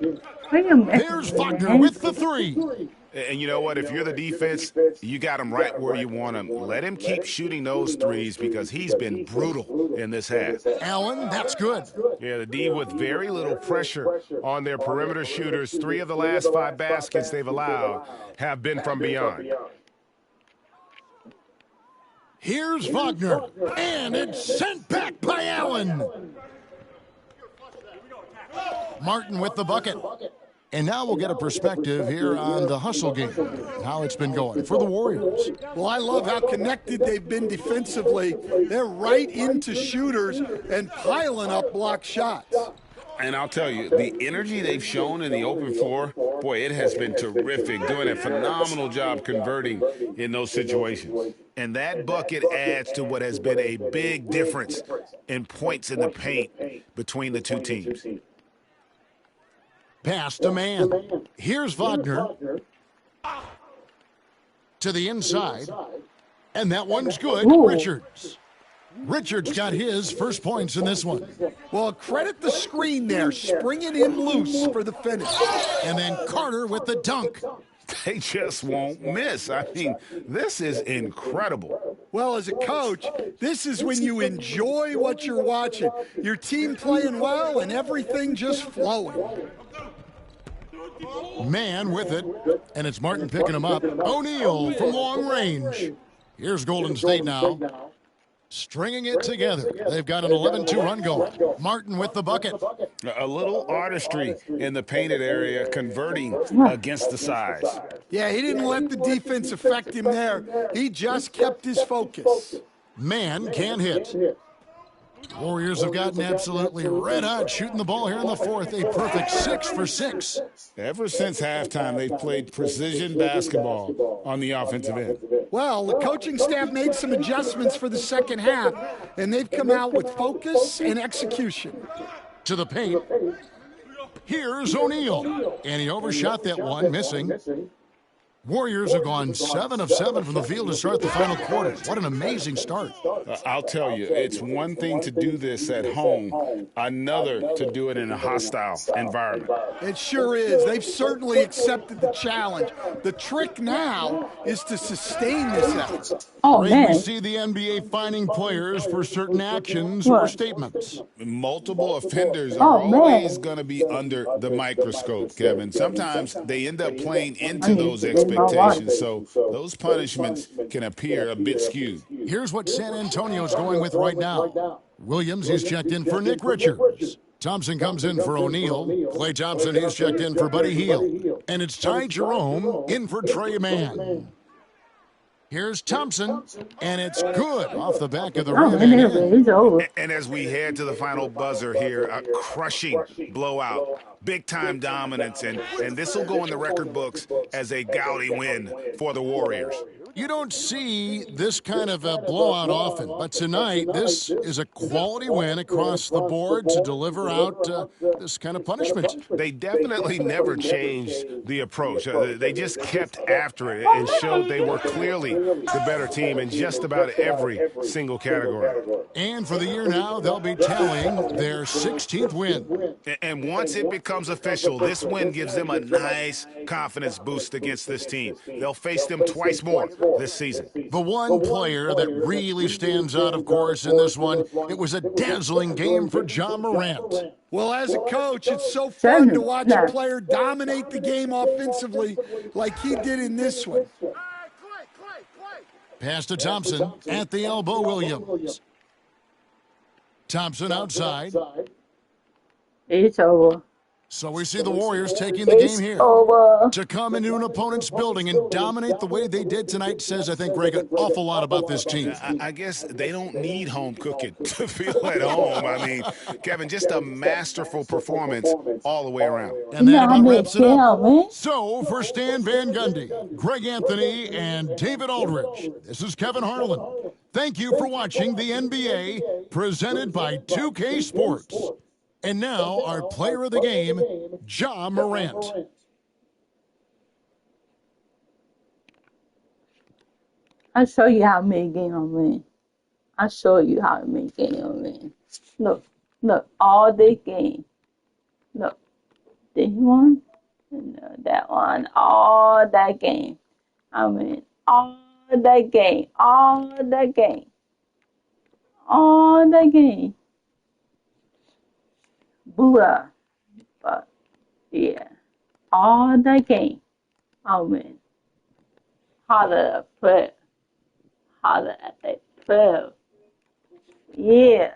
There's Wagner with the 3. And you know what? If you're the defense, you got him right where you want him. Let him keep shooting those threes because he's been brutal in this half. Allen, that's good. Yeah, the D with very little pressure on their perimeter shooters. 3 of the last 5 baskets they've allowed have been from beyond. Here's Wagner, and it's sent back by Allen. Martin with the bucket. And now we'll get a perspective here on the hustle game, how it's been going for the Warriors. Well, I love how connected they've been defensively. They're right into shooters and piling up block shots. And I'll tell you, the energy they've shown in the open floor, boy, it has been terrific, doing a phenomenal job converting in those situations. And that bucket adds to what has been a big difference in points in the paint between the 2 teams. Pass to man. Here's Wagner to the inside, and that one's good. Richards. Richards got his first points in this one. Well, credit the screen there, springing him loose for the finish. And then Carter with the dunk. They just won't miss. I mean, this is incredible. Well, as a coach, this is when you enjoy what you're watching. Your team playing well and everything just flowing. Man with it, and it's Martin picking him up. O'Neal from long range. Here's Golden State now. Stringing it together. They've got an 11-2 run going. Martin with the bucket. A little artistry in the painted area, converting against the size. Yeah, he didn't let the defense affect him there. He just kept his focus. Man can hit. Warriors have gotten absolutely red hot shooting the ball here in the 4th. A perfect 6 for 6. Ever since halftime, they've played precision basketball on the offensive end. Well, the coaching staff made some adjustments for the second half, and they've come out with focus and execution. To the paint. Here's O'Neal. And he overshot that one, missing. Warriors have gone 7 of 7 from the field to start the final quarter. What an amazing start. I'll tell you, it's one thing to do this at home, another to do it in a hostile environment. It sure is. They've certainly accepted the challenge. The trick now is to sustain this effort. Oh, man. We see the NBA fining players for certain actions or statements. Multiple offenders are always going to be under the microscope, Kevin. Sometimes they end up playing into those expectations, so those punishments can appear a bit skewed. Here's what San Antonio's going with right now. Williams, he's checked in for Nick Richards. Thompson comes in for O'Neal. Klay Thompson, he's checked in for Buddy Hield. And it's Ty Jerome in for Trey Mann. Here's Thompson, and it's good off the back of the rim. And as we head to the final buzzer here, a crushing blowout, big-time dominance, and this will go in the record books as a gaudy win for the Warriors. You don't see this kind of a blowout often, but tonight this is a quality win across the board to deliver out this kind of punishment. They definitely never changed the approach. They just kept after it and showed they were clearly the better team in just about every single category. And for the year now, they'll be tallying their 16th win. And once it becomes official, this win gives them a nice confidence boost against this team. They'll face them twice more this season. The one player that really stands out, of course, in this one, it was a dazzling game for Ja Morant. Well, as a coach, it's so fun to watch a player dominate the game offensively like he did in this one. Pass to Thompson at the elbow, Williams. Thompson outside. It's over. So we see the Warriors taking the game here. To come into an opponent's building and dominate the way they did tonight says, I think, Greg, an awful lot about this team. I guess they don't need home cooking to feel at home. I mean, Kevin, just a masterful performance all the way around. And that about wraps it up. So for Stan Van Gundy, Greg Anthony, and David Aldridge, this is Kevin Harlan. Thank you for watching the NBA presented by 2K Sports. And now, our player of the game, Ja Morant. I'll show you how many games I'm in. I'll show you how many games I'm in. Look, all this game. Look, this one, and that one, all that game. I'm in all that game, all that game, all that game. Buddha, but yeah, all the game, I win. Holler at that 12, yeah,